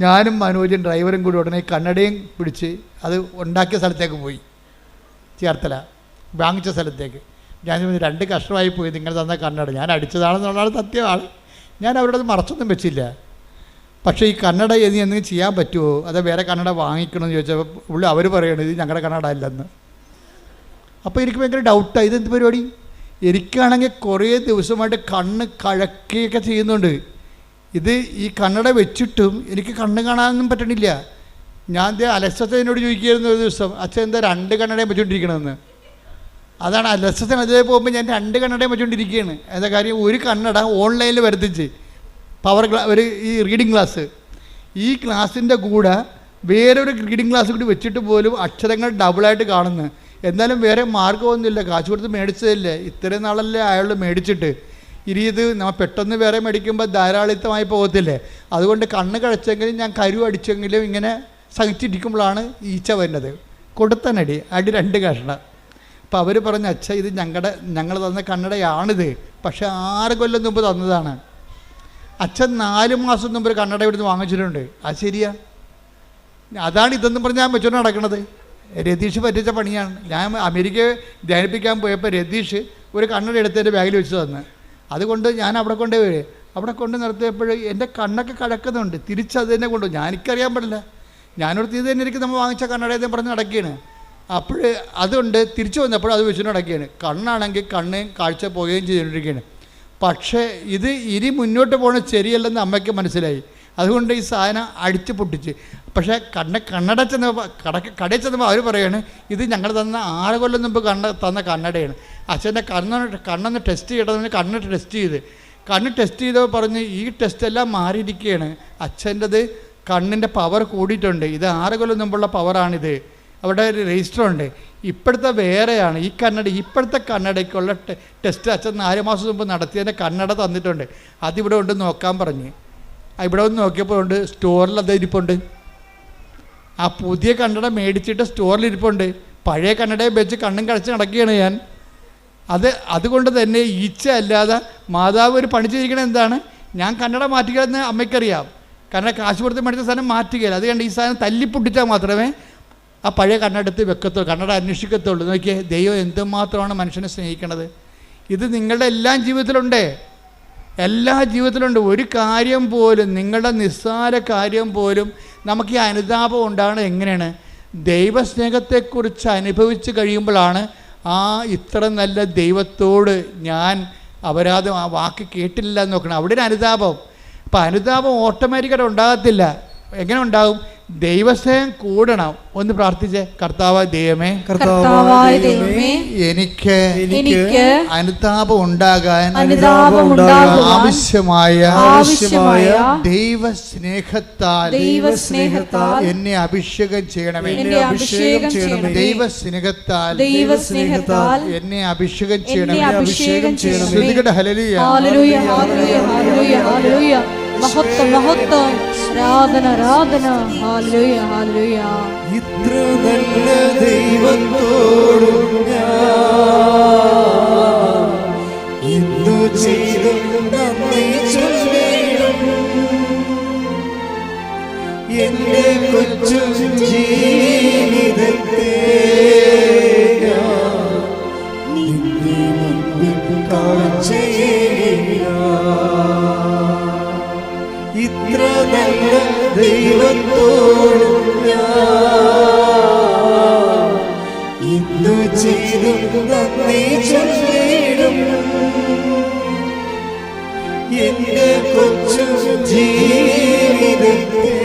S2: ഞാനും മനോജും ഡ്രൈവറും കൂടി ഉടനെ കണ്ണടയും പിടിച്ച് അത് ഉണ്ടാക്കിയ സ്ഥലത്തേക്ക് പോയി. ചേർത്തല വാങ്ങിച്ച സ്ഥലത്തേക്ക്. ഞാൻ 2 കഷ്ണമായി പോയി നിങ്ങൾ തന്ന കണ്ണട. ഞാൻ അടിച്ചതാണെന്നുള്ളതാണ് സത്യമാണ്. ഞാൻ അവരോട് അത് മറച്ചൊന്നും വെച്ചില്ല. പക്ഷേ ഈ കണ്ണട എന്തെങ്കിലും ചെയ്യാൻ പറ്റുമോ, അതോ വേറെ കണ്ണട വാങ്ങിക്കണമെന്ന് ചോദിച്ചപ്പോൾ അവർ പറയണത് ഇത് ഞങ്ങളുടെ കണ്ണട അല്ലെന്ന്. അപ്പോൾ എനിക്ക് ഭയങ്കര ഡൗട്ടാണ്, ഇതെന്ത് പരിപാടി. എനിക്കാണെങ്കിൽ കുറേ ദിവസമായിട്ട് കണ്ണ് കഴക്കുകയൊക്കെ ചെയ്യുന്നുണ്ട്. ഇത് ഈ കണ്ണട വെച്ചിട്ടും എനിക്ക് കണ്ണ് കാണാനൊന്നും പറ്റണില്ല. ഞാൻ അലസത്തേനോട് ചോദിക്കുകയായിരുന്നു ഒരു ദിവസം, അച്ഛൻ എന്താ 2 കണ്ണടയും വെച്ചുകൊണ്ടിരിക്കണമെന്ന്. അതാണ് അലസത്തിന്. അതേ പോകുമ്പോൾ ഞാൻ 2 കണ്ണടയും വെച്ചുകൊണ്ടിരിക്കുകയാണ്. എന്താ കാര്യം, ഒരു കണ്ണട ഓൺലൈനിൽ വരുത്തിച്ച് ഒരു ഈ റീഡിങ് ക്ലാസ്, ഈ ക്ലാസ്സിൻ്റെ കൂടെ വേറൊരു റീഡിങ് ക്ലാസ് കൂടി വെച്ചിട്ട് പോലും അക്ഷരങ്ങൾ ഡബിളായിട്ട് കാണുന്നു. എന്നാലും വേറെ മാർഗ്ഗമൊന്നുമില്ല, കാശ് കൊടുത്ത് മേടിച്ചതല്ലേ, ഇത്രയും നാളല്ലേ അയാൾ മേടിച്ചിട്ട്. ഇനി ഇത് നമ്മൾ പെട്ടെന്ന് വേറെ മേടിക്കുമ്പോൾ ധാരാളിത്തമായി പോകത്തില്ലേ. അതുകൊണ്ട് കണ്ണ് കഴിച്ചെങ്കിലും ഞാൻ കരു അടിച്ചെങ്കിലും ഇങ്ങനെ സഹിച്ചിരിക്കുമ്പോഴാണ് ഈച്ച വരുന്നത്. കൊടുത്തനടി 2 കഷ്ണം. അപ്പോൾ അവർ പറഞ്ഞു, അച്ഛാ ഇത് ഞങ്ങൾ തന്ന കണ്ണടയാണിത്, പക്ഷേ 6 കൊല്ലം മുമ്പ് തന്നതാണ്. അച്ഛൻ 4 മാസം മുമ്പ് ഒരു കണ്ണട ഇവിടുന്ന് വാങ്ങിച്ചിട്ടുണ്ട്. അത് ശരിയാ, അതാണ് ഇതെന്നും പറഞ്ഞ് ഞാൻ വെച്ചോണ്ട് നടക്കണത്. രതീഷ് പറ്റിച്ച പണിയാണ്. ഞാൻ അമേരിക്കയെ ധ്യാനിപ്പിക്കാൻ പോയപ്പോൾ രതീഷ് ഒരു കണ്ണട എടുത്ത് എൻ്റെ ബാഗിൽ വെച്ച് തന്ന്. അതുകൊണ്ട് ഞാൻ അവിടെ കൊണ്ടുപോയി നിർത്തിയപ്പോൾ എൻ്റെ കണ്ണൊക്കെ കഴക്കുന്നുണ്ട്. തിരിച്ചത് തന്നെ കൊണ്ടു. എനിക്കറിയാൻ പാടില്ല. ഞാനോടത്ത് ഇത് തന്നെ എനിക്ക് നമ്മൾ വാങ്ങിച്ച കണ്ണടയെന്ന് പറഞ്ഞ് നടക്കുകയാണ്. അപ്പോൾ അതുകൊണ്ട് തിരിച്ചു വന്നപ്പോൾ അത് വെച്ചിട്ട് നടക്കുകയാണ്. കണ്ണാണെങ്കിൽ കണ്ണ് കാഴ്ച പോവുകയും ചെയ്തുകൊണ്ടിരിക്കുകയാണ്. പക്ഷേ ഇത് ഇനി മുന്നോട്ട് പോകുന്നത് ശരിയല്ലെന്ന് അമ്മയ്ക്ക് മനസ്സിലായി. അതുകൊണ്ട് ഈ സാധനം അടിച്ച് പൊട്ടിച്ച്. പക്ഷേ കണ്ണട ചെന്നപ്പോൾ കടയിൽ ചെന്നപ്പോൾ അവർ പറയുകയാണ്, ഇത് ഞങ്ങൾ തന്ന 6 കൊല്ലം മുമ്പ് തന്ന കണ്ണടയാണ്. അച്ഛൻ്റെ കണ്ണൊന്ന് ടെസ്റ്റ് ചെയ്യണമെന്ന് കണ്ണ് ടെസ്റ്റ് ചെയ്തപ്പോൾ പറഞ്ഞ് ഈ ടെസ്റ്റെല്ലാം മാറിയിരിക്കുകയാണ്. അച്ഛൻ്റെത് കണ്ണിൻ്റെ പവർ കൂടിയിട്ടുണ്ട്. ഇത് 6 കൊല്ലം മുമ്പുള്ള പവറാണിത്. അവിടെ ഒരു രജിസ്റ്റർ ഉണ്ട്. ഇപ്പോഴത്തെ വേറെയാണ്. ഇപ്പോഴത്തെ കണ്ണടയ്ക്കുള്ള ടെസ്റ്റ് അച്ഛൻ 4 മാസം മുമ്പ് നടത്തിയതിൻ്റെ കണ്ണട തന്നിട്ടുണ്ട്. അതിവിടെ ഉണ്ട് നോക്കാൻ പറഞ്ഞ്. ഇവിടെ ഒന്ന് നോക്കിയപ്പോൾ ഉണ്ട് സ്റ്റോറിൽ അത് ഇരിപ്പുണ്ട്. ആ പുതിയ കണ്ണട മേടിച്ചിട്ട് സ്റ്റോറിൽ ഇരിപ്പുണ്ട്. പഴയ കണ്ണടയെ വെച്ച് കണ്ണും കടച്ച് നടക്കുകയാണ് ഞാൻ. അതുകൊണ്ട് തന്നെ ഈച്ച അല്ലാതെ മാതാവ് ഒരു പണി ചെയ്തിരിക്കണത് എന്താണ്? ഞാൻ കണ്ണട മാറ്റുകയെന്ന് അമ്മയ്ക്കറിയാം. കാരണം കാശ് കൊടുത്ത് മേടിച്ച സാധനം മാറ്റുകയില്ല. അത് കണ്ട് ഈ സാധനം തല്ലിപ്പൊട്ടിച്ചാൽ മാത്രമേ ആ പഴയ കണ്ണെടുത്ത് വെക്കത്തുള്ളൂ, കണ്ണട അന്വേഷിക്കത്തുള്ളൂ. നോക്കിയേ, ദൈവം എന്തുമാത്രമാണ് മനുഷ്യനെ സ്നേഹിക്കണത്. ഇത് നിങ്ങളുടെ എല്ലാ ജീവിതത്തിലുണ്ട്. ഒരു കാര്യം പോലും, നിങ്ങളുടെ നിസ്സാര കാര്യം പോലും നമുക്ക് ഈ അനുതാപം ഉണ്ടാകുന്നത് എങ്ങനെയാണ്? ദൈവസ്നേഹത്തെക്കുറിച്ച് അനുഭവിച്ച് കഴിയുമ്പോഴാണ് ഇത്ര നല്ല ദൈവത്തോട് ഞാൻ അപരാധം ആ വാക്ക് കേട്ടില്ല എന്ന് നോക്കണം. അവിടെ ഒരു അനുതാപം. അപ്പം അനുതാപം ഓട്ടോമാറ്റിക്കായിട്ട് ഉണ്ടാകത്തില്ല. എങ്ങനെ ഉണ്ടാകും? ദൈവസ്നേഹം കൂടണം. ഒന്ന് പ്രാർത്ഥിച്ചേ. കർത്താവായ ദൈവമേ, എനിക്ക് അനുതാപം ഉണ്ടാകാൻ ആവശ്യമായ ദൈവസ്നേഹത്താൽ എന്നെ അഭിഷേകം ചെയ്യണമേ. ദൈവസ്നേഹത്താൽ എന്നെ അഭിഷേകം ചെയ്യണമേ. ശ്രുതികട ഹല്ലേലൂയ,
S5: മഹത്വം മഹത്വം, ആരാധന ആരാധന, ഹല്ലേലൂയ ഹല്ലേലൂയ.
S4: ഇത്ര നല്ല ദൈവത്തോടും എന്തു ചെയ്തു നന്ദി ചൊല്ലിടും. എന്റെ കൊച്ചു ജീവിതത്തെ നിന്നെ മുൻപിൽ കാഴ്ചയേകിയ ഇത്ര നല്ല ദൈവത്തോടും എന്തു ചെയ്തു നന്ദി ചൊല്ലിടും. എന്റെ കൊച്ചു ജീവിതത്തെ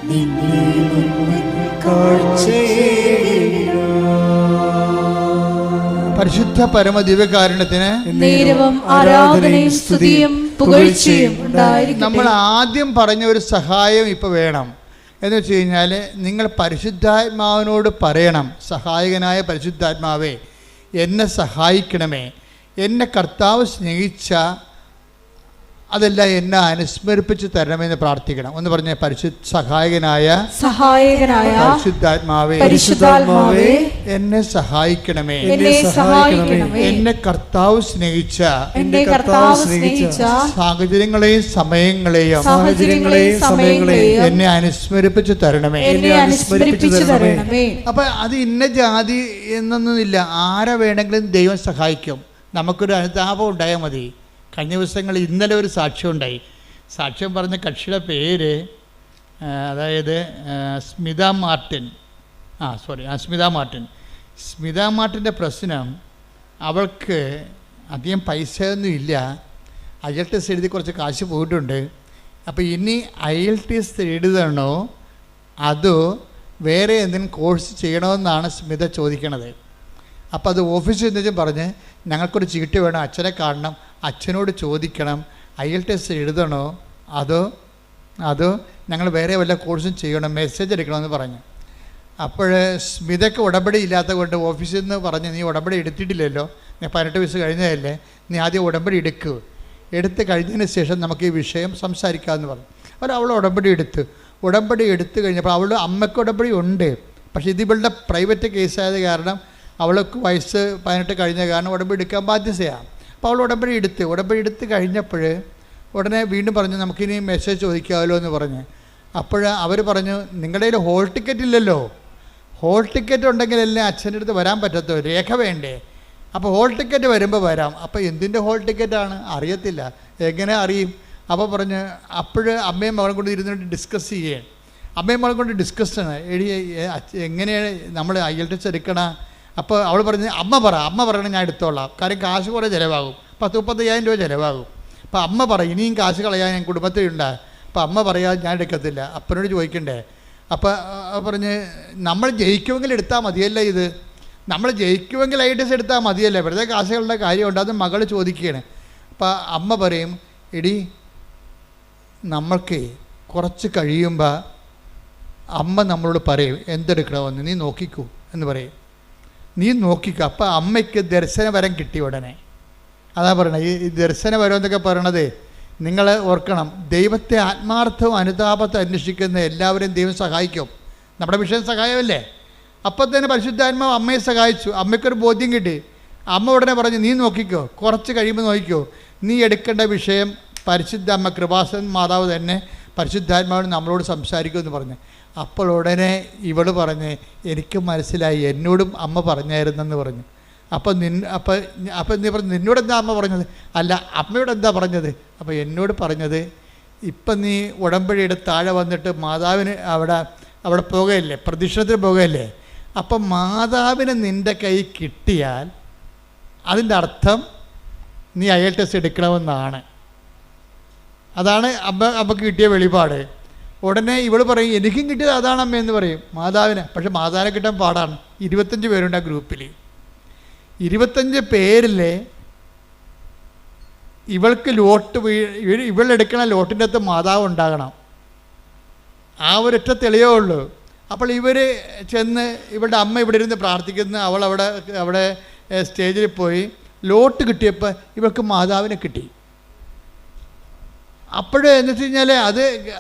S4: നിന്നെ മുൻപിൽ കാഴ്ചയേകിയ
S2: പരിശുദ്ധ പരമദിവ്യകാരുണ്യത്തിന്
S5: നേരവും ആരാധനയും സ്തുതിയും പുകഴ്ചയും ഉണ്ടായിരിക്കട്ടെ.
S2: നമ്മൾ ആദ്യം പറഞ്ഞ ഒരു സഹായം ഇപ്പോൾ വേണം. എന്ന് വെച്ച് കഴിഞ്ഞാൽ നിങ്ങൾ പരിശുദ്ധാത്മാവിനോട് പറയണം, സഹായകനായ പരിശുദ്ധാത്മാവേ എന്നെ സഹായിക്കണമേ. എന്നെ കർത്താവ് സ്നേഹിച്ച അതെല്ലാം എന്നെ അനുസ്മരിപ്പിച്ച് തരണമെന്ന് പ്രാർത്ഥിക്കണം. ഒന്ന് പറഞ്ഞ സഹായകനായ പരിശുദ്ധാത്മാവേ എന്നെ സഹായിക്കണമേ. എന്നെ കർത്താവ് സ്നേഹിച്ച സാഹചര്യങ്ങളെയും സമയങ്ങളെയും എന്നെ അനുസ്മരിപ്പിച്ച് തരണമേ. അപ്പൊ അത് ഇന്ന ജാതി എന്നൊന്നുമില്ല. ആരെ വേണമെങ്കിലും ദൈവം സഹായിക്കും. നമുക്കൊരു അനുതാപം ഉണ്ടായാൽ മതി. കഴിഞ്ഞ ദിവസങ്ങളിൽ ഇന്നലെ ഒരു സാക്ഷ്യം ഉണ്ടായി. സാക്ഷ്യം പറഞ്ഞ കക്ഷിയുടെ പേര് അതായത് സ്മിത മാർട്ടിൻ. സ്മിത മാർട്ടിൻ്റെ പ്രശ്നം, അവൾക്ക് അധികം പൈസയൊന്നും ഇല്ല. IELTS എഴുതി കുറച്ച് കാശ് പോയിട്ടുണ്ട്. അപ്പോൾ ഇനി IELTS എഴുതണോ അതോ വേറെ എന്തെങ്കിലും കോഴ്സ് ചെയ്യണമെന്നാണ് സ്മിത ചോദിക്കണത്. അപ്പോൾ അത് ഓഫീസിൽ നിന്നും പറഞ്ഞ് ഞങ്ങൾക്കൊരു ചീട്ട് വേണം, അച്ഛനെ കാണണം, അച്ഛനോട് ചോദിക്കണം IELTS എഴുതണോ അതോ ഞങ്ങൾ വേറെ വല്ല കോഴ്സും ചെയ്യണം, മെസ്സേജ് എടുക്കണമെന്ന് പറഞ്ഞു. അപ്പോൾ സ്മിതയ്ക്ക് ഉടമ്പടി ഇല്ലാത്ത കൊണ്ട് ഓഫീസിൽ നിന്ന് പറഞ്ഞ് നീ ഉടമ്പടി എടുത്തിട്ടില്ലല്ലോ, നീ 18 വയസ്സ് കഴിഞ്ഞതല്ലേ, നീ ആദ്യം ഉടമ്പടി എടുത്ത് കഴിഞ്ഞതിന് ശേഷം നമുക്ക് ഈ വിഷയം സംസാരിക്കാമെന്ന് പറഞ്ഞു. അവൾ ഉടമ്പടി എടുത്തു കഴിഞ്ഞപ്പോൾ അവളുടെ അമ്മയ്ക്ക് ഉടമ്പടി ഉണ്ട്. പക്ഷേ ഇത് ഇവളുടെ പ്രൈവറ്റ് കേസായത് കാരണം അവൾക്ക് വയസ്സ് 18 കഴിഞ്ഞ കാരണം ഉടമ്പടി എടുക്കാൻ ബാധ്യതയാണ്. അപ്പോൾ അവൾ ഉടമ്പടി എടുത്ത് കഴിഞ്ഞപ്പോൾ ഉടനെ വീണ്ടും പറഞ്ഞു നമുക്കിനി മെസ്സേജ് ചോദിക്കാമല്ലോ എന്ന് പറഞ്ഞ്. അപ്പോൾ അവർ പറഞ്ഞു നിങ്ങളുടെ കയ്യിൽ ഹോൾ ടിക്കറ്റ് ഇല്ലല്ലോ, ഹോൾ ടിക്കറ്റ് ഉണ്ടെങ്കിലല്ലേ അച്ഛൻ്റെ അടുത്ത് വരാൻ പറ്റത്തോ, രേഖ വേണ്ടേ? അപ്പോൾ ഹോൾ ടിക്കറ്റ് വരുമ്പോൾ വരാം. അപ്പോൾ എന്തിൻ്റെ ഹോൾ ടിക്കറ്റാണ് അറിയത്തില്ല, എങ്ങനെ അറിയും? അപ്പോൾ പറഞ്ഞ് അമ്മയും മകളും കൊണ്ട് ഇരുന്നിട്ട് ഡിസ്കസ് ചെയ്യുകയാണ്. അമ്മയും മകളും കൊണ്ട് ഡിസ്കഷനാണ്, എങ്ങനെയാണ് നമ്മൾ IELTS എടുക്കണ? അപ്പോൾ അവൾ പറഞ്ഞ് അമ്മ പറയണം, ഞാൻ എടുത്തോളാം, കാര്യം കാശ് കുറേ ചിലവാകും, 10-35,000 രൂപ ചിലവാകും. അപ്പോൾ അമ്മ പറയും ഇനിയും കാശ് കളയാൻ ഞാൻ കുടുംബത്തിലുണ്ട്. അപ്പോൾ അമ്മ പറയാതെ ഞാൻ എടുക്കത്തില്ല, അപ്പനോട് ചോദിക്കണ്ടേ? അപ്പോൾ പറഞ്ഞ് നമ്മൾ ജയിക്കുമെങ്കിൽ എടുത്താൽ മതിയല്ലേ, ഇത് നമ്മൾ ജയിക്കുമെങ്കിൽ IELTS എടുത്താൽ മതിയല്ലേ, വെറുതെ കാശുകളുടെ കാര്യമുണ്ട്. അത് മകൾ ചോദിക്കുകയാണ്. അപ്പോൾ അമ്മ പറയും, എടി നമ്മൾക്ക് കുറച്ച് കഴിയുമ്പോൾ അമ്മ നമ്മളോട് പറയും എന്തെടുക്കണമെന്ന്, നീ നോക്കിക്കൂ എന്ന് പറയും, നീ നോക്കിക്കോ. അപ്പോൾ അമ്മയ്ക്ക് ദർശനവരം കിട്ടി ഉടനെ. അതാ പറയണത്, ഈ ദർശനവരം എന്നൊക്കെ പറയണത് നിങ്ങൾ ഓർക്കണം, ദൈവത്തെ ആത്മാർത്ഥവും അനുതാപത്തെ അന്വേഷിക്കുന്ന എല്ലാവരെയും ദൈവം സഹായിക്കും. നമ്മുടെ വിഷയം സഹായമല്ലേ? അപ്പം തന്നെ പരിശുദ്ധാത്മാവ് അമ്മയെ സഹായിച്ചു. അമ്മയ്ക്കൊരു ബോധ്യം കിട്ടി. അമ്മ ഉടനെ പറഞ്ഞു, നീ നോക്കിക്കോ, കുറച്ച് കഴിയുമ്പോൾ നോക്കിക്കോ, നീ എടുക്കേണ്ട വിഷയം പരിശുദ്ധ അമ്മ കൃപാസൻ മാതാവ് തന്നെ പരിശുദ്ധാത്മാവിന് നമ്മളോട് സംസാരിക്കുമെന്ന് പറഞ്ഞു. അപ്പോൾ ഉടനെ ഇവൾ പറഞ്ഞ്, എനിക്ക് മനസ്സിലായി, എന്നോടും അമ്മ പറഞ്ഞായിരുന്നെന്ന് പറഞ്ഞു. അപ്പം നീ പറഞ്ഞു, നിന്നോട് എന്താ അമ്മ പറഞ്ഞത്? അല്ല, അമ്മയോട് എന്താ പറഞ്ഞത്? അപ്പോൾ എന്നോട് പറഞ്ഞത്, ഇപ്പം നീ ഉടമ്പടിയുടെ താഴെ വന്നിട്ട് മാതാവിന് അവിടെ പോകുകയല്ലേ, പ്രദക്ഷിണത്തിന് പോകുകയല്ലേ, അപ്പം മാതാവിന് നിൻ്റെ കൈ കിട്ടിയാൽ അതിൻ്റെ അർത്ഥം നീ IELTS എടുക്കണമെന്നാണ്. അതാണ് അമ്മക്ക് കിട്ടിയ വെളിപാട്. ഉടനെ ഇവൾ പറയും, എനിക്കും കിട്ടിയത് അതാണ് അമ്മ എന്ന് പറയും മാതാവിന്. പക്ഷെ മാതാവിനെ കിട്ടാൻ പാടാണ്. 25 പേരുണ്ട് ആ ഗ്രൂപ്പിൽ. 25 പേരിൽ ഇവൾക്ക് ഇവളെടുക്കണ ലോട്ടിൻ്റെ അകത്ത് മാതാവ് ഉണ്ടാകണം. ആ ഒരൊറ്റ തെളിവേ ഉള്ളൂ. അപ്പോൾ ഇവർ ചെന്ന്, ഇവളുടെ അമ്മ ഇവിടെ ഇരുന്ന് പ്രാർത്ഥിക്കുന്നു, അവൾ അവിടെ സ്റ്റേജിൽ പോയി ലോട്ട് കിട്ടിയപ്പോൾ ഇവൾക്ക് മാതാവിനെ കിട്ടി. എന്ന് വെച്ച് കഴിഞ്ഞാൽ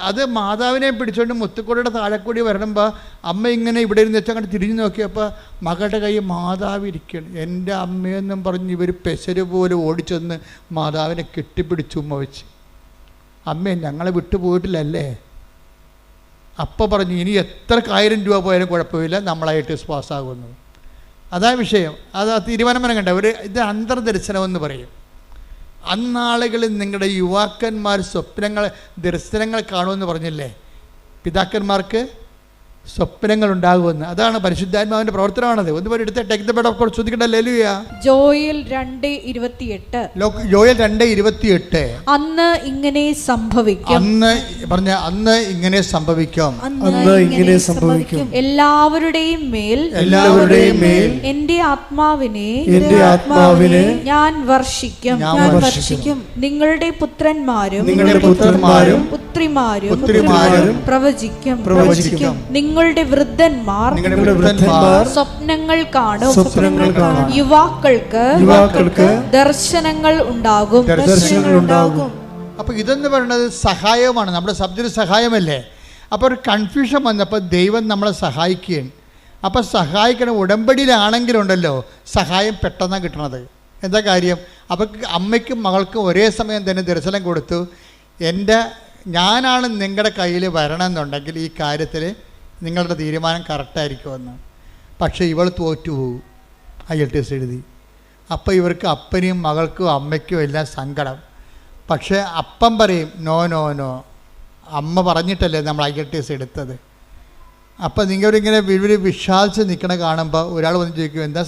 S2: അത് മാതാവിനെ പിടിച്ചുകൊണ്ട് മുത്തുക്കോടിയുടെ താഴെക്കൂടി വരണമ്പോൾ അമ്മ ഇങ്ങനെ ഇവിടെ ഇരുന്ന് വെച്ചാൽ അങ്ങോട്ട് തിരിഞ്ഞു നോക്കിയപ്പോൾ മകളുടെ കൈ മാതാവ് ഇരിക്കണം. എൻ്റെ അമ്മയെന്നും പറഞ്ഞ് ഇവർ പെസര് പോലെ ഓടിച്ചെന്ന് മാതാവിനെ കെട്ടിപ്പിടിച്ചു ഉമ്മ വെച്ച്. അമ്മേ, ഞങ്ങളെ വിട്ടുപോയിട്ടില്ലല്ലേ? അപ്പോൾ പറഞ്ഞു, ഇനി എത്ര 1000 രൂപ പോയാലും കുഴപ്പമില്ല, നമ്മളായിട്ട് പാസ്സാകുന്നു. അതാ വിഷയം. അത് തീരുമാനം കണ്ട ഇത് അന്തർദർശനമെന്ന് പറയും. അന്നാളുകളിൽ നിങ്ങളുടെ യുവാക്കന്മാർ ദർശനങ്ങൾ കാണുമെന്ന് പറഞ്ഞില്ലേ? പിതാക്കന്മാർക്ക് സ്വപ്നങ്ങൾ ഉണ്ടാകുമെന്ന്. അതാണ് പരിശുദ്ധാത്മാവിന്റെ പ്രവർത്തനമാണത്. ഒന്ന് പോലെ എടുത്ത take the bed of God ശ്രദ്ധിക്കട്ടെ. ഹല്ലേലൂയ.
S5: ജോയൽ 2:28.
S2: ജോയൽ 2:28.
S5: അന്ന് ഇങ്ങനെ സംഭവിക്കും.
S2: അന്ന് ഇങ്ങനെ സംഭവിക്കും.
S5: എല്ലാവരുടെയും മേൽ എന്റെ ആത്മാവിനെ ഞാൻ വർഷിക്കും. നിങ്ങളുടെ പുത്രന്മാരും പുത്രിമാരും പ്രവചിക്കും. നിങ്ങളുടെ വൃദ്ധന്മാർ സ്വപ്നങ്ങൾ കാണും. യുവാക്കൾക്ക് ദർശനങ്ങൾ ഉണ്ടാകും.
S2: അപ്പൊ ഇതെന്ന് പറയുന്നത് സഹായമാണ്. നമ്മുടെ സബ്ജക്റ്റ് സഹായമല്ലേ? അപ്പോൾ ഒരു കൺഫ്യൂഷൻ വന്നപ്പോൾ ദൈവം നമ്മളെ സഹായിക്കുകയാണ്. അപ്പം സഹായിക്കണ ഉടമ്പടിയിലാണെങ്കിലുണ്ടല്ലോ സഹായം പെട്ടെന്നാണ് കിട്ടണത്. എന്താ കാര്യം? അപ്പം അമ്മയ്ക്കും മകൾക്കും ഒരേ സമയം തന്നെ ദർശനം കൊടുത്തു. ഞാനാണ് നിങ്ങളുടെ കയ്യിൽ വരണമെന്നുണ്ടെങ്കിൽ ഈ കാര്യത്തിൽ നിങ്ങളുടെ തീരുമാനം കറക്റ്റായിരിക്കുമെന്ന്. പക്ഷേ ഇവൾ തോറ്റുപോകും IELTS എഴുതി. അപ്പോൾ ഇവർക്ക് അപ്പനെയും മകൾക്കും അമ്മയ്ക്കും എല്ലാം സങ്കടം. പക്ഷേ അപ്പം പറയും, നോ, അമ്മ പറഞ്ഞിട്ടല്ലേ നമ്മൾ IELTS എടുത്തത്. അപ്പം നിങ്ങളിങ്ങനെ വിശ്വാസിച്ച് നിൽക്കണ കാണുമ്പോൾ ഒരാൾ വന്ന് ചോദിക്കും, എന്താ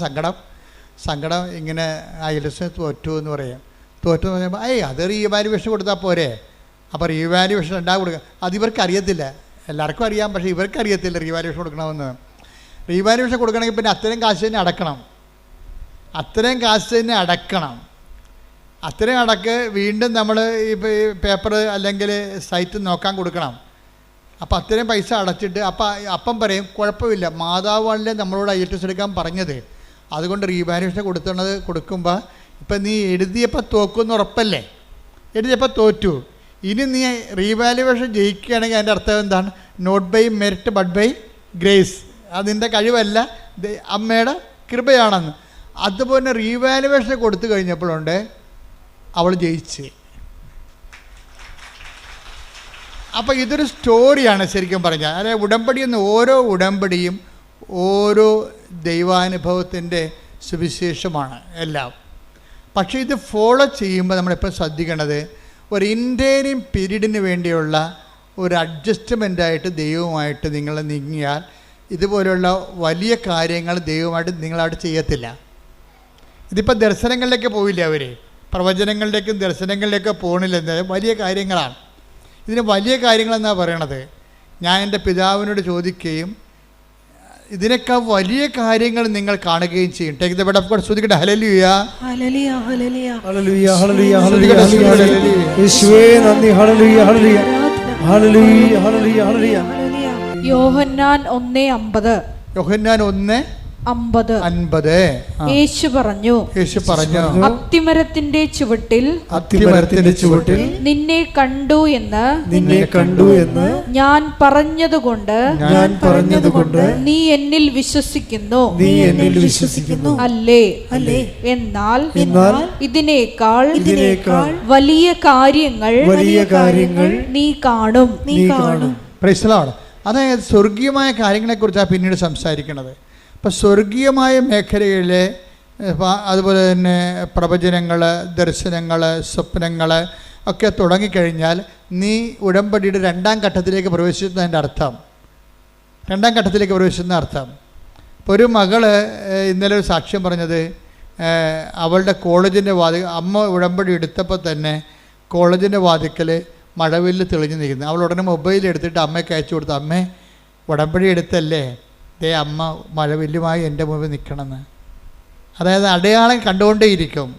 S2: സങ്കടം ഇങ്ങനെ IELTS തോറ്റു എന്ന് പറയാം. തോറ്റു എന്ന് പറയുമ്പോൾ അത് റീവാലുവേഷൻ കൊടുത്താൽ പോരെ. അപ്പോൾ റീവാലുവേഷൻ ഉണ്ടാകും കൊടുക്കുക. അതിവർക്ക് അറിയത്തില്ല. എല്ലാവർക്കും അറിയാം, പക്ഷേ ഇവർക്ക് അറിയത്തില്ല റീവാലുവേഷൻ കൊടുക്കണമെന്ന്. റീവാലുവേഷൻ കൊടുക്കണമെങ്കിൽ പിന്നെ അത്രയും കാശ് തന്നെ അടക്കണം. അത്രയും അടക്ക് വീണ്ടും നമ്മൾ ഈ പേപ്പർ അല്ലെങ്കിൽ സൈറ്റ് നോക്കാൻ കൊടുക്കണം. അപ്പോൾ അത്രയും പൈസ അടച്ചിട്ട് അപ്പം പറയും, കുഴപ്പമില്ല, മാതാവാണല്ലേ നമ്മളോട് IELTS എടുക്കാൻ പറഞ്ഞത്, അതുകൊണ്ട് റീവാലുവേഷൻ കൊടുക്കുമ്പോൾ ഇപ്പം നീ എഴുതിയപ്പോൾ തോക്കുമെന്ന് ഉറപ്പല്ലേ? എഴുതിയപ്പോൾ തോറ്റു. ഇനി നീ റീവാലുവേഷൻ ജയിക്കുകയാണെങ്കിൽ അതിൻ്റെ അർത്ഥം എന്താണ്? Not by merit but by grace. അതിൻ്റെ കഴിവല്ല, അമ്മയുടെ കൃപയാണെന്ന്. അതുപോലെ റീവാലുവേഷൻ കൊടുത്തു കഴിഞ്ഞപ്പോഴുണ്ട് അവൾ ജയിച്ച്. അപ്പോൾ ഇതൊരു സ്റ്റോറിയാണ് ശരിക്കും പറഞ്ഞാൽ. അതായത് ഉടമ്പടി എന്ന് ഓരോ ഉടമ്പടിയും ഓരോ ദൈവാനുഭവത്തിൻ്റെ സുവിശേഷമാണ് എല്ലാം. പക്ഷേ ഇത് ഫോളോ ചെയ്യുമ്പോൾ നമ്മളെപ്പോഴും ശ്രദ്ധിക്കേണ്ടത് ഒരു ഇൻറ്റേരിയം പീരീഡിന് വേണ്ടിയുള്ള ഒരു അഡ്ജസ്റ്റ്മെൻറ്റായിട്ട് ദൈവവുമായിട്ട് നിങ്ങൾ നീങ്ങിയാൽ ഇതുപോലെയുള്ള വലിയ കാര്യങ്ങൾ ദൈവമായിട്ട് നിങ്ങളവിടെ ചെയ്യത്തില്ല. ഇതിപ്പോൾ ദർശനങ്ങളിലേക്ക് പോവില്ല, അവർ പ്രവചനങ്ങളിലേക്കും ദർശനങ്ങളിലേക്കും പോകണില്ല. എന്തായാലും വലിയ കാര്യങ്ങളാണ്. ഇതിന് വലിയ കാര്യങ്ങളെന്നാണ് പറയണത്. ഞാൻ എൻ്റെ പിതാവിനോട് ചോദിക്കുകയും ഇതിനേക്കാൾ വലിയ കാര്യങ്ങൾ നിങ്ങൾ കാണുകയും ചെയ്യും. Take the bed of God. സ്തുതിക്കട്ടെ. ഹല്ലേലൂയ,
S4: ഹല്ലേലൂയ, ഹല്ലേലൂയ, ഹല്ലേലൂയ, ഹല്ലേലൂയ. യേശുവേ നന്ദി. ഹല്ലേലൂയ, ഹല്ലേലൂയ, ഹല്ലേലൂയ, ഹല്ലേലൂയ, ഹല്ലേലൂയ.
S5: യോഹന്നാൻ 1:50.
S2: യോഹന്നാൻ 1:50.
S5: യേശു പറഞ്ഞു, അത്തിമരത്തിന്റെ ചുവട്ടിൽ നിന്നെ കണ്ടു എന്ന് ഞാൻ പറഞ്ഞതുകൊണ്ട് നീ എന്നിൽ വിശ്വസിക്കുന്നു. അല്ലേ? എന്നാൽ ഇതിനേക്കാൾ വലിയ കാര്യങ്ങൾ നീ കാണും.
S2: Praise the Lord. അതായത് സ്വർഗീയമായ കാര്യങ്ങളെക്കുറിച്ചാണ് പിന്നീട് സംസാരിക്കുന്നത്. അപ്പോൾ സ്വർഗീയമായ മേഖലയിലെ അതുപോലെ തന്നെ പ്രവചനങ്ങൾ, ദർശനങ്ങൾ, സ്വപ്നങ്ങൾ ഒക്കെ തുടങ്ങിക്കഴിഞ്ഞാൽ നീ ഉടമ്പടിയുടെ രണ്ടാം ഘട്ടത്തിലേക്ക് പ്രവേശിക്കുന്നതിൻ്റെ അർത്ഥം, ഇപ്പോൾ ഒരു മകള് ഇന്നലെ ഒരു സാക്ഷ്യം പറഞ്ഞത്, അവളുടെ കോളേജിൻ്റെ അമ്മ ഉടമ്പടി എടുത്തപ്പോൾ തന്നെ കോളേജിൻ്റെ വാതിക്കൽ മഴവില്ല് തെളിഞ്ഞു നിൽക്കുന്നു. അവൾ ഉടനെ മൊബൈൽ എടുത്തിട്ട് അമ്മയ്ക്ക് അയച്ചു കൊടുത്തു, അമ്മേ ഉടമ്പടി എടുത്തല്ലേ, ദേ അമ്മ മഴവില്ലുമായി എൻ്റെ മുമ്പിൽ നിൽക്കണമെന്ന്. അതായത് അടയാളം കണ്ടുകൊണ്ടേയിരിക്കും,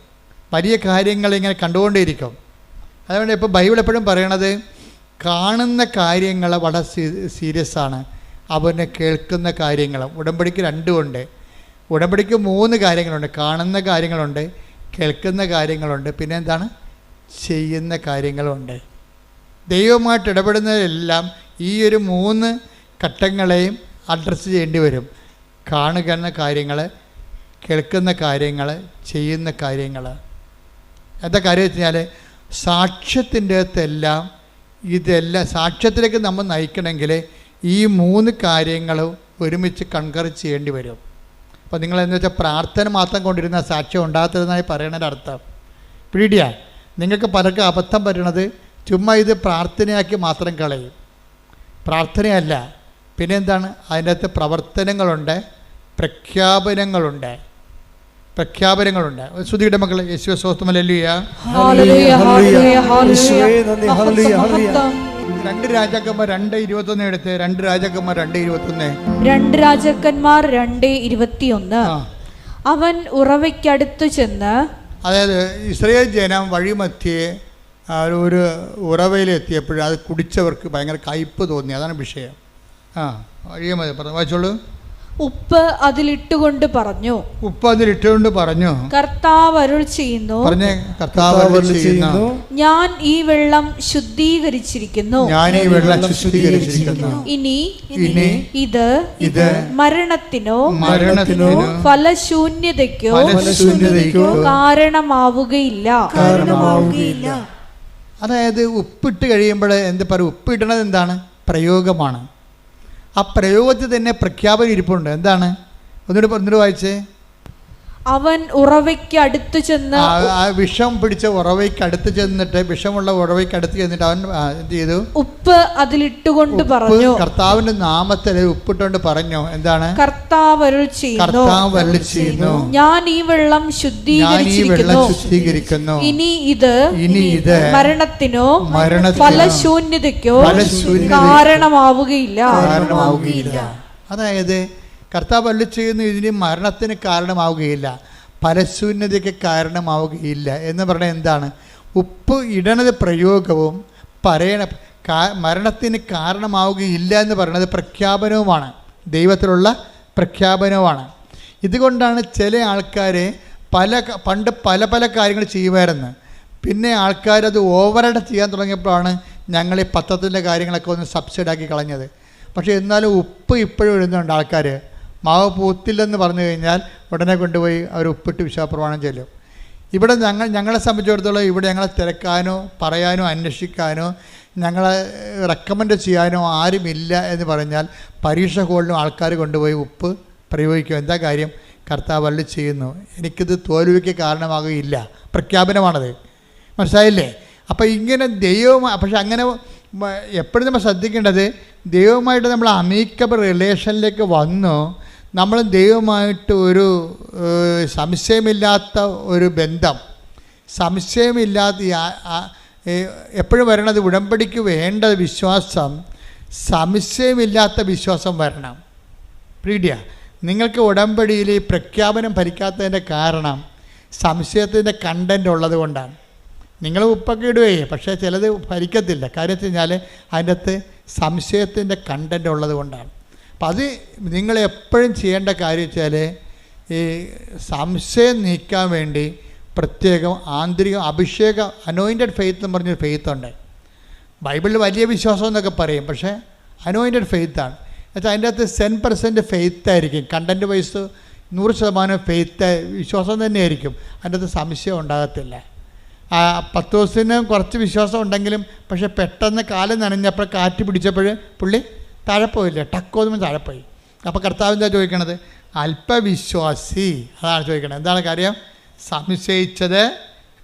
S2: വലിയ കാര്യങ്ങൾ ഇങ്ങനെ കണ്ടുകൊണ്ടേയിരിക്കും. അതുകൊണ്ട് ഇപ്പോൾ ബൈബിൾ എപ്പോഴും പറയണത് കാണുന്ന കാര്യങ്ങൾ വളരെ സീരിയസ് ആണ്, അവനെ കേൾക്കുന്ന കാര്യങ്ങളും. ഉടമ്പടിക്ക് രണ്ടുമുണ്ട്. ഉടമ്പടിക്ക് 3 കാര്യങ്ങളുണ്ട്. കാണുന്ന കാര്യങ്ങളുണ്ട്, കേൾക്കുന്ന കാര്യങ്ങളുണ്ട്, പിന്നെ എന്താണ്, ചെയ്യുന്ന കാര്യങ്ങളുണ്ട്. ദൈവമായിട്ട് ഇടപെടുന്നതെല്ലാം ഈ ഒരു 3 ഘട്ടങ്ങളെയും അഡ്രസ്സ് ചെയ്യേണ്ടി വരും. കാണുന്ന കാര്യങ്ങൾ, കേൾക്കുന്ന കാര്യങ്ങൾ, ചെയ്യുന്ന കാര്യങ്ങൾ. എന്താ കാര്യം വെച്ച് കഴിഞ്ഞാൽ സാക്ഷ്യത്തിൻ്റെ അകത്തെല്ലാം ഇതെല്ലാം സാക്ഷ്യത്തിലേക്ക് നമ്മൾ നയിക്കണമെങ്കിൽ ഈ 3 കാര്യങ്ങളും ഒരുമിച്ച് കൺകർ ചെയ്യേണ്ടി വരും. അപ്പോൾ നിങ്ങളെന്ന് വെച്ചാൽ പ്രാർത്ഥന മാത്രം കൊണ്ടിരുന്ന സാക്ഷ്യം ഉണ്ടാകത്തതെന്നായി പറയണതിൻ്റെ അർത്ഥം പിടിയാ. നിങ്ങൾക്ക് പലർക്കും അബദ്ധം പറ്റണത് ചുമ്മാ ഇത് പ്രാർത്ഥനയാക്കി മാത്രം കളയും. പ്രാർത്ഥനയല്ല, പിന്നെ എന്താണ്, അതിൻ്റെ അകത്ത് പ്രവർത്തനങ്ങളുണ്ട്, പ്രഖ്യാപനങ്ങളുണ്ട്. ശ്രുതിയുടെ മക്കളെ യേശുവേ സ്തോത്രം. ഹല്ലേലൂയ. 2 രാജാക്കന്മാർ 2:21 എടുത്ത്. 2 രാജാക്കന്മാർ
S5: 2:21. അവൻ ഉറവയ്ക്കടുത്തു ചെന്ന്, അതായത്
S2: ഇസ്രായേൽ ജനം വഴിമധ്യേ ഒരു ഉറവയിലെത്തിയപ്പോൾ അത് കുടിച്ചവർക്ക് ഭയങ്കര കയ്പ് തോന്നി. അതാണ് വിഷയം. വഴിയമതി വായിച്ചോളൂ.
S5: ഉപ്പ് അതിലിട്ടുകൊണ്ട് പറഞ്ഞു, കർത്താവ് അരുൾ ചെയ്യുന്നു, ഞാൻ ഈ വെള്ളം ശുദ്ധീകരിച്ചിരിക്കുന്നു. ഇനി ഇത് മരണത്തിനോ ഫലശൂന്യതയ്ക്കോ കാരണമാവുകയില്ല.
S2: അതായത് ഉപ്പിട്ട് കഴിയുമ്പോൾ എന്ത് പറയും, ഉപ്പിടണത് എന്താണ്, പ്രയോഗമാണ്. ആ പ്രയോഗത്തിൽ തന്നെ പ്രഖ്യാപനം ഇരിപ്പുണ്ട്. എന്താണ്, ഒന്നുകൂടി വായിച്ചേ.
S5: അവൻ ഉറവയ്ക്ക് അടുത്ത് ചെന്ന്,
S2: വിഷം പിടിച്ച ഉറവയ്ക്ക് അടുത്ത് ചെന്നിട്ട്, വിഷമുള്ള ഉറവയ്ക്ക് അടുത്ത് ചെന്നിട്ട് അവൻ എന്ത് ചെയ്തു,
S5: ഉപ്പ് അതിലിട്ടുകൊണ്ട് പറഞ്ഞു,
S2: കർത്താവിന്റെ നാമത്തിൽ ഉപ്പിട്ടുകൊണ്ട് പറഞ്ഞു, എന്താണ്,
S5: കർത്താവ് അരുൾ ചെയ്യുന്നു, ഞാൻ ഈ വെള്ളം ശുദ്ധീകരിച്ചിരിക്കുന്നു. ഇനി ഇത് മരണത്തിനോ ഫലശൂന്യതയ്ക്കോ കാരണമാവുകയില്ല.
S2: അതായത് കർത്താവ് അരുളി ചെയ്യുന്നു, ഇതിന് മരണത്തിന് കാരണമാവുകയില്ല, ഫലശൂന്യതയ്ക്ക് കാരണമാവുകയില്ല എന്ന് പറഞ്ഞാൽ എന്താണ്, ഉപ്പ് ഇടണത് പ്രയോഗവും മരണത്തിന് കാരണമാവുകയില്ല എന്ന് പറയുന്നത് പ്രഖ്യാപനവുമാണ്, ദൈവത്തിലുള്ള പ്രഖ്യാപനവുമാണ്. ഇതുകൊണ്ടാണ് ചില ആൾക്കാർ പണ്ട് പല കാര്യങ്ങൾ ചെയ്യുമായിരുന്നു. പിന്നെ ആൾക്കാരത് ഓവറായിട്ട് ചെയ്യാൻ തുടങ്ങിയപ്പോഴാണ് ഞങ്ങൾ ഈ പത്രത്തിൻ്റെ കാര്യങ്ങളൊക്കെ ഒന്ന് സബ്സിഡാക്കി കളഞ്ഞത്. പക്ഷേ എന്നാലും ഉപ്പ് ഇപ്പോഴും എഴുതുന്നുണ്ട് ആൾക്കാർ. മാവ് പൂത്തില്ലെന്ന് പറഞ്ഞു കഴിഞ്ഞാൽ ഉടനെ കൊണ്ടുപോയി അവർ ഉപ്പിട്ട് വിശ്വാസപ്രമാണം ചെല്ലും. ഇവിടെ ഞങ്ങളെ സംബന്ധിച്ചിടത്തോളം ഇവിടെ ഞങ്ങളെ തിരക്കാനോ പറയാനോ അന്വേഷിക്കാനോ ഞങ്ങളെ റെക്കമെൻഡ് ചെയ്യാനോ ആരുമില്ല എന്ന് പറഞ്ഞാൽ പരീക്ഷ ഹോളിലും ആൾക്കാർ കൊണ്ടുപോയി ഉപ്പ് പ്രയോഗിക്കും. എന്താ കാര്യം? കർത്താവ് അരുളി ചെയ്യുന്നു, എനിക്കിത് തോൽവിക്ക് കാരണമാകുകയില്ല. പ്രഖ്യാപനമാണത്. മനസ്സിലായില്ലേ? അപ്പോൾ ഇങ്ങനെ ദൈവമായി, പക്ഷെ അങ്ങനെ എപ്പോഴും നമ്മൾ ശ്രദ്ധിക്കേണ്ടത്, ദൈവമായിട്ട് നമ്മൾ അമീക്കബിൾ റിലേഷനിലേക്ക് വന്നു നമ്മൾ ദൈവമായിട്ട് ഒരു സംശയമില്ലാത്ത ഒരു ബന്ധം, സംശയമില്ലാത്ത എപ്പോഴും വരണത് ഉടമ്പടിക്ക് വേണ്ട വിശ്വാസം, സംശയമില്ലാത്ത വിശ്വാസം വരണം. പ്രീഡിയ, നിങ്ങൾക്ക് ഉടമ്പടിയിൽ ഈ പ്രഖ്യാപനം ഫലിക്കാത്തതിൻ്റെ കാരണം സംശയത്തിൻ്റെ കണ്ടൻ്റ് ഉള്ളത് കൊണ്ടാണ്. നിങ്ങൾ ഉപ്പൊക്കെ ഇടുകയെ, പക്ഷേ ചിലത് ഫലിക്കത്തില്ല. കാര്യം വെച്ച് കഴിഞ്ഞാൽ അതിൻ്റെ അകത്ത് സംശയത്തിൻ്റെ കണ്ടൻ്റ് ഉള്ളത് കൊണ്ടാണ്. അപ്പം അത് നിങ്ങൾ എപ്പോഴും ചെയ്യേണ്ട കാര്യം വെച്ചാൽ ഈ സംശയം നീക്കാൻ വേണ്ടി പ്രത്യേകം ആന്തരിക അഭിഷേകം, അനോയിൻറ്റഡ് ഫെയ്ത്ത് എന്ന് പറഞ്ഞൊരു ഫെയ്ത്തുണ്ട്. ബൈബിളിൽ വലിയ വിശ്വാസം എന്നൊക്കെ പറയും, പക്ഷേ അനോയിൻറ്റഡ് ഫെയ്ത്താണ്. എന്നുവെച്ചാൽ അതിൻ്റെ അകത്ത് 10% ഫെയ്ത്തായിരിക്കും. കണ്ടൻറ്റ് വൈസ് 100% ഫെയ്ത്ത് വിശ്വാസം തന്നെയായിരിക്കും. അതിൻ്റെ അകത്ത് സംശയം ഉണ്ടാകത്തില്ല. പത്തോസിന് കുറച്ച് വിശ്വാസം ഉണ്ടെങ്കിലും പക്ഷേ പെട്ടെന്ന് കാലം നനഞ്ഞപ്പോൾ കാറ്റ് പിടിച്ചപ്പോൾ പുള്ളി താഴെ പോയില്ലേ, ടക്കോന്നും താഴെ പോയി. അപ്പോൾ കർത്താവ് എന്താ ചോദിക്കണത്? അല്പവിശ്വാസി. അതാണ് ചോദിക്കണത്. എന്താണ് കാര്യം? സംശയിച്ചത്.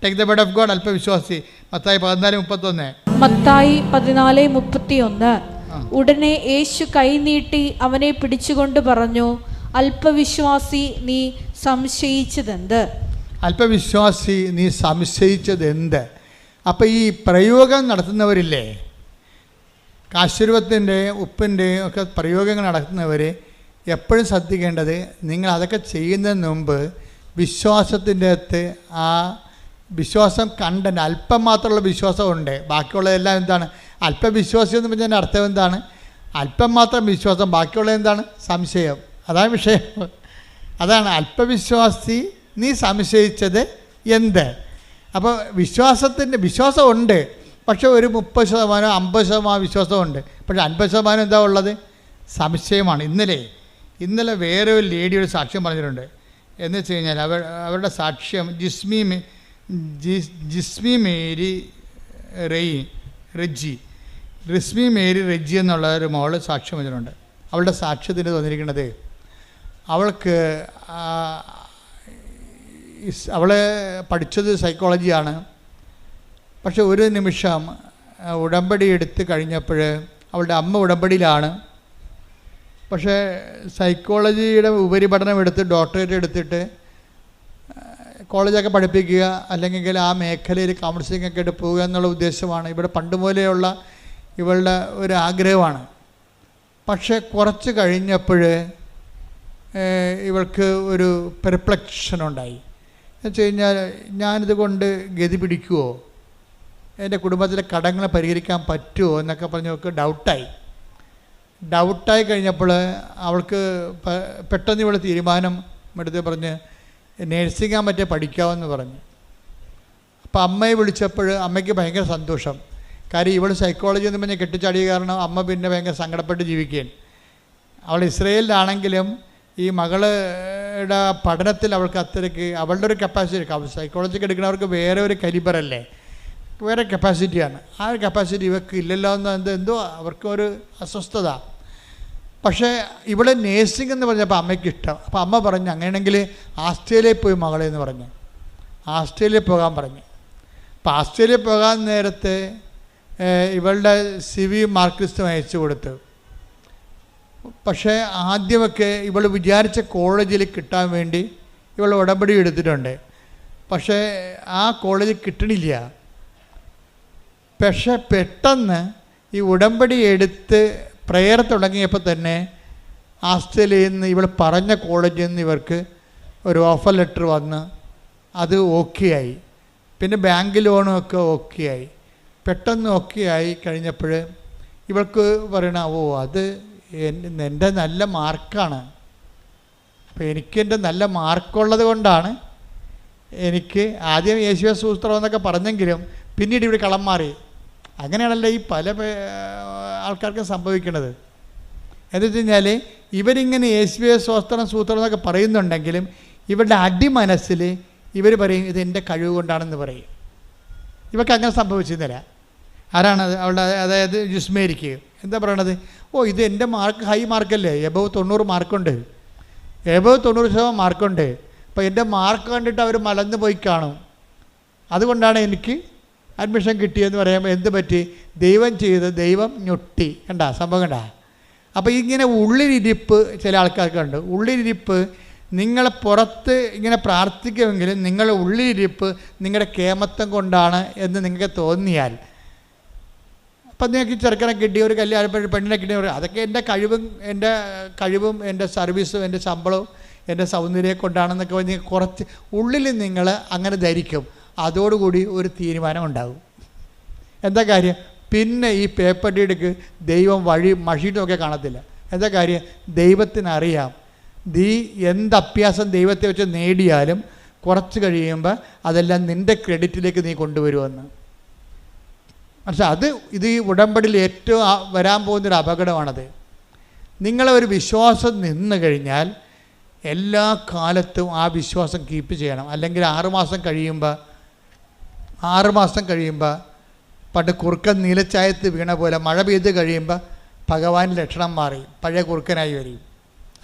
S2: Take the word of God. അല്പവിശ്വാസി. മത്തായി 14:31.
S5: മത്തായി 14:31. ഉടനെ യേശു കൈനീട്ടി അവനെ പിടിച്ചുകൊണ്ട് പറഞ്ഞു, അല്പവിശ്വാസി, നീ സംശയിച്ചതെന്ത്?
S2: അല്പവിശ്വാസി, നീ സംശയിച്ചതെന്ത്? അപ്പോൾ ഈ പ്രയോഗം നടത്തുന്നവരില്ലേ, കാശുരൂപത്തിൻ്റെയും ഉപ്പിൻ്റെയും ഒക്കെ പ്രയോഗങ്ങൾ നടത്തുന്നവർ എപ്പോഴും ശ്രദ്ധിക്കേണ്ടത്, നിങ്ങൾ അതൊക്കെ ചെയ്യുന്നതിന് മുമ്പ് വിശ്വാസത്തിൻ്റെ അകത്ത് ആ വിശ്വാസം കണ്ടന്റ് അല്പം മാത്രമുള്ള വിശ്വാസമുണ്ട്. ബാക്കിയുള്ളതെല്ലാം എന്താണ്? അല്പവിശ്വാസി എന്ന് പറഞ്ഞതിൻ്റെ അർത്ഥം എന്താണ്? അല്പം മാത്രം വിശ്വാസം, ബാക്കിയുള്ളത് എന്താണ്? സംശയം. അതാണ് വിഷയം. അതാണ് അല്പവിശ്വാസി, നീ സംശയിച്ചത് എന്ത്? അപ്പോൾ വിശ്വാസമുണ്ട്, പക്ഷേ ഒരു 30% 50% വിശ്വാസമുണ്ട്. പക്ഷേ 50% എന്താ ഉള്ളത്? സംശയമാണ്. ഇന്നലെ വേറെ ഒരു ലേഡി ഒരു സാക്ഷ്യം പറഞ്ഞിട്ടുണ്ട്. എന്ന് വെച്ച് കഴിഞ്ഞാൽ അവരുടെ സാക്ഷ്യം ജിസ്മി മേരി റെജി എന്നുള്ള ഒരു മോള് സാക്ഷ്യം പറഞ്ഞിട്ടുണ്ട്. അവളുടെ സാക്ഷ്യത്തിന് തോന്നിയിരിക്കുന്നത്, അവൾക്ക് അവൾ പഠിച്ചത് സൈക്കോളജിയാണ്. പക്ഷെ ഒരു നിമിഷം ഉടമ്പടി എടുത്ത് കഴിഞ്ഞപ്പോൾ അവളുടെ അമ്മ ഉടമ്പടിയിലാണ്. പക്ഷേ സൈക്കോളജിയുടെ ഉപരിപഠനം എടുത്ത് ഡോക്ടറേറ്റ് എടുത്തിട്ട് കോളേജൊക്കെ പഠിപ്പിക്കുക, അല്ലെങ്കിൽ ആ മേഖലയിൽ കൗൺസിലിംഗ് ഒക്കെ ആയിട്ട് പോവുക എന്നുള്ള ഉദ്ദേശമാണ് ഇവിടെ പണ്ട് മുതലെയുള്ള ഇവളുടെ ഒരു ആഗ്രഹമാണ്. പക്ഷേ കുറച്ച് കഴിഞ്ഞപ്പോൾ ഇവൾക്ക് ഒരു പെർപ്ലക്ഷൻ ഉണ്ടായി. എന്ന് വെച്ച് കഴിഞ്ഞാൽ, ഞാനിത് കൊണ്ട് ഗതി പിടിക്കുമോ, എൻ്റെ കുടുംബത്തിലെ കടങ്ങളെ പരിഹരിക്കാൻ പറ്റുമോ എന്നൊക്കെ പറഞ്ഞ് അവൾക്ക് ഡൗട്ടായി കഴിഞ്ഞപ്പോൾ അവൾക്ക് പെട്ടെന്ന് ഇവൾ തീരുമാനം എടുത്ത് പറഞ്ഞ് നേഴ്സിംഗ് പറ്റിയ പഠിക്കാമെന്ന് പറഞ്ഞു. അപ്പോൾ അമ്മയെ വിളിച്ചപ്പോൾ അമ്മയ്ക്ക് ഭയങ്കര സന്തോഷം. കാര്യം ഇവൾ സൈക്കോളജി എന്ന് പറഞ്ഞ് കെട്ടിച്ചാടിയ കാരണം അമ്മ പിന്നെ ഭയങ്കര സങ്കടപ്പെട്ട് ജീവിക്കുകയാണ്. അവൾ ഇസ്രയേലിലാണെങ്കിലും ഈ മകളുടെ പഠനത്തിൽ അവൾക്ക് അത്രയ്ക്ക് അവളുടെ ഒരു കപ്പാസിറ്റി, സൈക്കോളജിക്ക് എടുക്കുന്നവർക്ക് വേറെ ഒരു കലിബറല്ലേ, വേറെ കപ്പാസിറ്റിയാണ്. ആ ഒരു കപ്പാസിറ്റി ഇവർക്ക് ഇല്ലല്ലോ എന്ന് എന്തോ അവർക്കൊരു അസ്വസ്ഥത. പക്ഷേ ഇവിടെ നേഴ്സിംഗ് എന്ന് പറഞ്ഞപ്പോൾ അമ്മയ്ക്ക് ഇഷ്ടം. അപ്പോൾ അമ്മ പറഞ്ഞു, അങ്ങനെയാണെങ്കിൽ ആസ്ട്രേലിയയിൽ പോയി മകളെ എന്ന് പറഞ്ഞു. ആസ്ട്രേലിയയിൽ പോകാൻ പറഞ്ഞു. അപ്പോൾ ആസ്ട്രേലിയയിൽ പോകാൻ നേരത്തെ ഇവളുടെ CV മാർക്ക് ലിസ്റ്റ് അയച്ചു കൊടുത്തു. പക്ഷേ ആദ്യമൊക്കെ ഇവൾ വിചാരിച്ച കോളേജിൽ കിട്ടാൻ വേണ്ടി ഇവൾ ഉടമ്പടി എടുത്തിട്ടുണ്ട്. പക്ഷേ ആ കോളേജിൽ കിട്ടണില്ല. പക്ഷേ പെട്ടെന്ന് ഈ ഉടമ്പടി എടുത്ത് പ്രെയർ തുടങ്ങിയപ്പോൾ തന്നെ ആസ്ട്രേലിയയിൽ നിന്ന് ഇവൾ പറഞ്ഞ കോളേജിൽ നിന്ന് ഇവർക്ക് ഒരു ഓഫർ ലെറ്റർ വന്ന് അത് ഓക്കെ ആയി. പിന്നെ ബാങ്ക് ലോണും ഒക്കെ ഓക്കെ ആയി. പെട്ടെന്ന് ഓക്കെ ആയി കഴിഞ്ഞപ്പോൾ ഇവൾക്ക് പറയണ, അത് എൻ്റെ നല്ല മാർക്കാണ്. അപ്പോൾ എനിക്കെൻ്റെ നല്ല മാർക്കുള്ളത് കൊണ്ടാണ് എനിക്ക് ആദ്യം യേശുവേ സ്തോത്രം എന്നൊക്കെ പറഞ്ഞെങ്കിലും പിന്നീട് ഇവിടെ കളം മാറി. അങ്ങനെയാണല്ലോ ഈ പല ആൾക്കാർക്കും സംഭവിക്കുന്നത്. എന്ന് വെച്ച് കഴിഞ്ഞാൽ ഇവരിങ്ങനെ യേശുവേ സ്തോത്രം എന്നൊക്കെ പറയുന്നുണ്ടെങ്കിലും ഇവരുടെ അടിമനസ്സിൽ ഇവർ പറയും ഇത് എൻ്റെ കഴിവ് കൊണ്ടാണെന്ന് പറയും. ഇവർക്ക് അങ്ങനെ സംഭവിച്ചിരുന്നില്ല. ആരാണത്? അവളുടെ അതായത് ജുസ്മേരിക്ക് എന്താ പറയണത്? ഇത് എൻ്റെ മാർക്ക് ഹൈ മാർക്കല്ലേ, എബവ് 90 മാർക്കുണ്ട്, എബവ് 90% മാർക്കുണ്ട്. അപ്പോൾ എൻ്റെ മാർക്ക് കണ്ടിട്ട് അവർ മലന്ന് പോയി കാണും, അതുകൊണ്ടാണ് എനിക്ക് അഡ്മിഷൻ കിട്ടിയെന്ന് പറയുമ്പോൾ എന്ത് പറ്റി? ദൈവം ചെയ്ത് ദൈവം ഞൊട്ടി. കണ്ടാ സംഭവം? കണ്ടാ? അപ്പോൾ ഇങ്ങനെ ഉള്ളിലിരിപ്പ് ചില ആൾക്കാർക്കുണ്ട്. ഉള്ളിലിരിപ്പ് നിങ്ങളെ പുറത്ത് ഇങ്ങനെ പ്രാർത്ഥിക്കുമെങ്കിലും നിങ്ങളുടെ ഉള്ളിലിരിപ്പ് നിങ്ങളുടെ കേമത്വം കൊണ്ടാണ് എന്ന് നിങ്ങൾക്ക് തോന്നിയാൽ, അപ്പം നിങ്ങൾക്ക് ചെറുക്കനെ കിട്ടി, ഒരു കല്യാണ പെണ്ണിനെ കിട്ടിയ അതൊക്കെ എൻ്റെ കഴിവും എൻ്റെ സർവീസും എൻ്റെ ശമ്പളവും എൻ്റെ സൗന്ദര്യം കൊണ്ടാണെന്നൊക്കെ പറഞ്ഞ് കുറച്ച് ഉള്ളിൽ നിങ്ങൾ അങ്ങനെ ധരിക്കും. അതോടുകൂടി ഒരു തീരുമാനം ഉണ്ടാകും. എന്താ കാര്യം? പിന്നെ ഈ പേപ്പർ ഡീഡ്ക്ക് ദൈവം വഴി മഷിയിട്ടൊക്കെ കാണത്തില്ല. എന്താ കാര്യം? ദൈവത്തിനറിയാം നീ എന്ത് അഭ്യാസം ദൈവത്തെ വെച്ച് നേടിയാലും കുറച്ച് കഴിയുമ്പോൾ അതെല്ലാം നിൻ്റെ ക്രെഡിറ്റിലേക്ക് നീ കൊണ്ടുവരുമെന്ന്. പക്ഷേ ഇത് ഈ ഉടമ്പടിയിൽ ഏറ്റവും വരാൻ പോകുന്നൊരു അപകടമാണത്. നിങ്ങളെ ഒരു വിശ്വാസം നിന്ന് കഴിഞ്ഞാൽ എല്ലാ കാലത്തും ആ വിശ്വാസം കീപ്പ് ചെയ്യണം. അല്ലെങ്കിൽ 6 മാസം കഴിയുമ്പോൾ പണ്ട് കുറുക്കൻ നീലച്ചായത്ത് വീണ പോലെ മഴ പെയ്ത് കഴിയുമ്പോൾ ഭഗവാൻ ലക്ഷണം മാറി പഴയ കുറുക്കനായി വരും.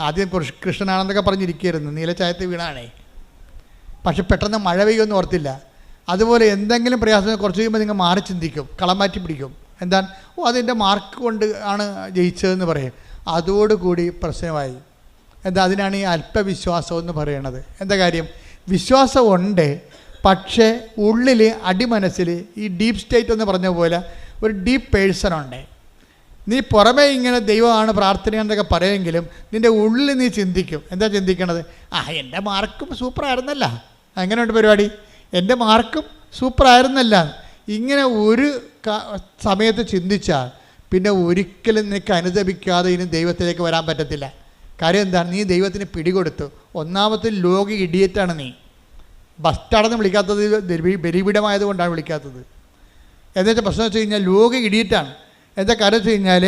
S2: ആദ്യം കൃഷ്ണനാണെന്നൊക്കെ പറഞ്ഞിരിക്കുകയായിരുന്നു, നീലച്ചായത്ത് വീണാണേ. പക്ഷെ പെട്ടെന്ന് മഴ പെയ്യുമെന്ന് ഓർത്തില്ല. അതുപോലെ എന്തെങ്കിലും പ്രയാസം കുറച്ച് കഴിയുമ്പോൾ നിങ്ങൾ മാറി ചിന്തിക്കും, കളം മാറ്റി പിടിക്കും. എന്താണ്? അതിൻ്റെ മാർക്ക് കൊണ്ട് ആണ് ജയിച്ചതെന്ന് പറയും. അതോടുകൂടി പ്രശ്നമായി. എന്താ? അതിനാണ് ഈ അല്പവിശ്വാസം എന്ന് പറയണത്. എന്താ കാര്യം? വിശ്വാസം ഉണ്ട്, പക്ഷേ ഉള്ളിൽ അടിമനസ്സിൽ ഈ ഡീപ്പ് സ്റ്റേറ്റ് എന്ന് പറഞ്ഞ പോലെ ഒരു ഡീപ്പ് പേഴ്സൺ ഉണ്ട്. നീ പുറമേ ഇങ്ങനെ ദൈവമാണ് പ്രാർത്ഥനയെന്നൊക്കെ പറയുമെങ്കിലും നിൻ്റെ ഉള്ളിൽ നീ ചിന്തിക്കും. എന്താ ചിന്തിക്കണത്? എൻ്റെ മാർക്കും സൂപ്പറായിരുന്നല്ല, അങ്ങനെയുണ്ട് പരിപാടി, എൻ്റെ മാർക്കും സൂപ്പറായിരുന്നല്ല. ഇങ്ങനെ ഒരു സമയത്ത് ചിന്തിച്ചാൽ പിന്നെ ഒരിക്കലും നിനക്ക് അനുദപിക്കാതെ ഇനി ദൈവത്തിലേക്ക് വരാൻ പറ്റത്തില്ല. കാര്യം എന്താണ്? നീ ദൈവത്തിന് പിടികൊടുത്തു. ഒന്നാമത്തെ ലോക ഇഡിയറ്റാണ് നീ. ബസ്റ്റാണെന്ന് വിളിക്കാത്തത് ബലിപീഠമായതുകൊണ്ടാണ് വിളിക്കാത്തത്. എന്നുവെച്ചാൽ പ്രശ്നം വെച്ച് കഴിഞ്ഞാൽ ലോക ഇഡിയറ്റാണ്. എന്താ കാര്യം വെച്ച് കഴിഞ്ഞാൽ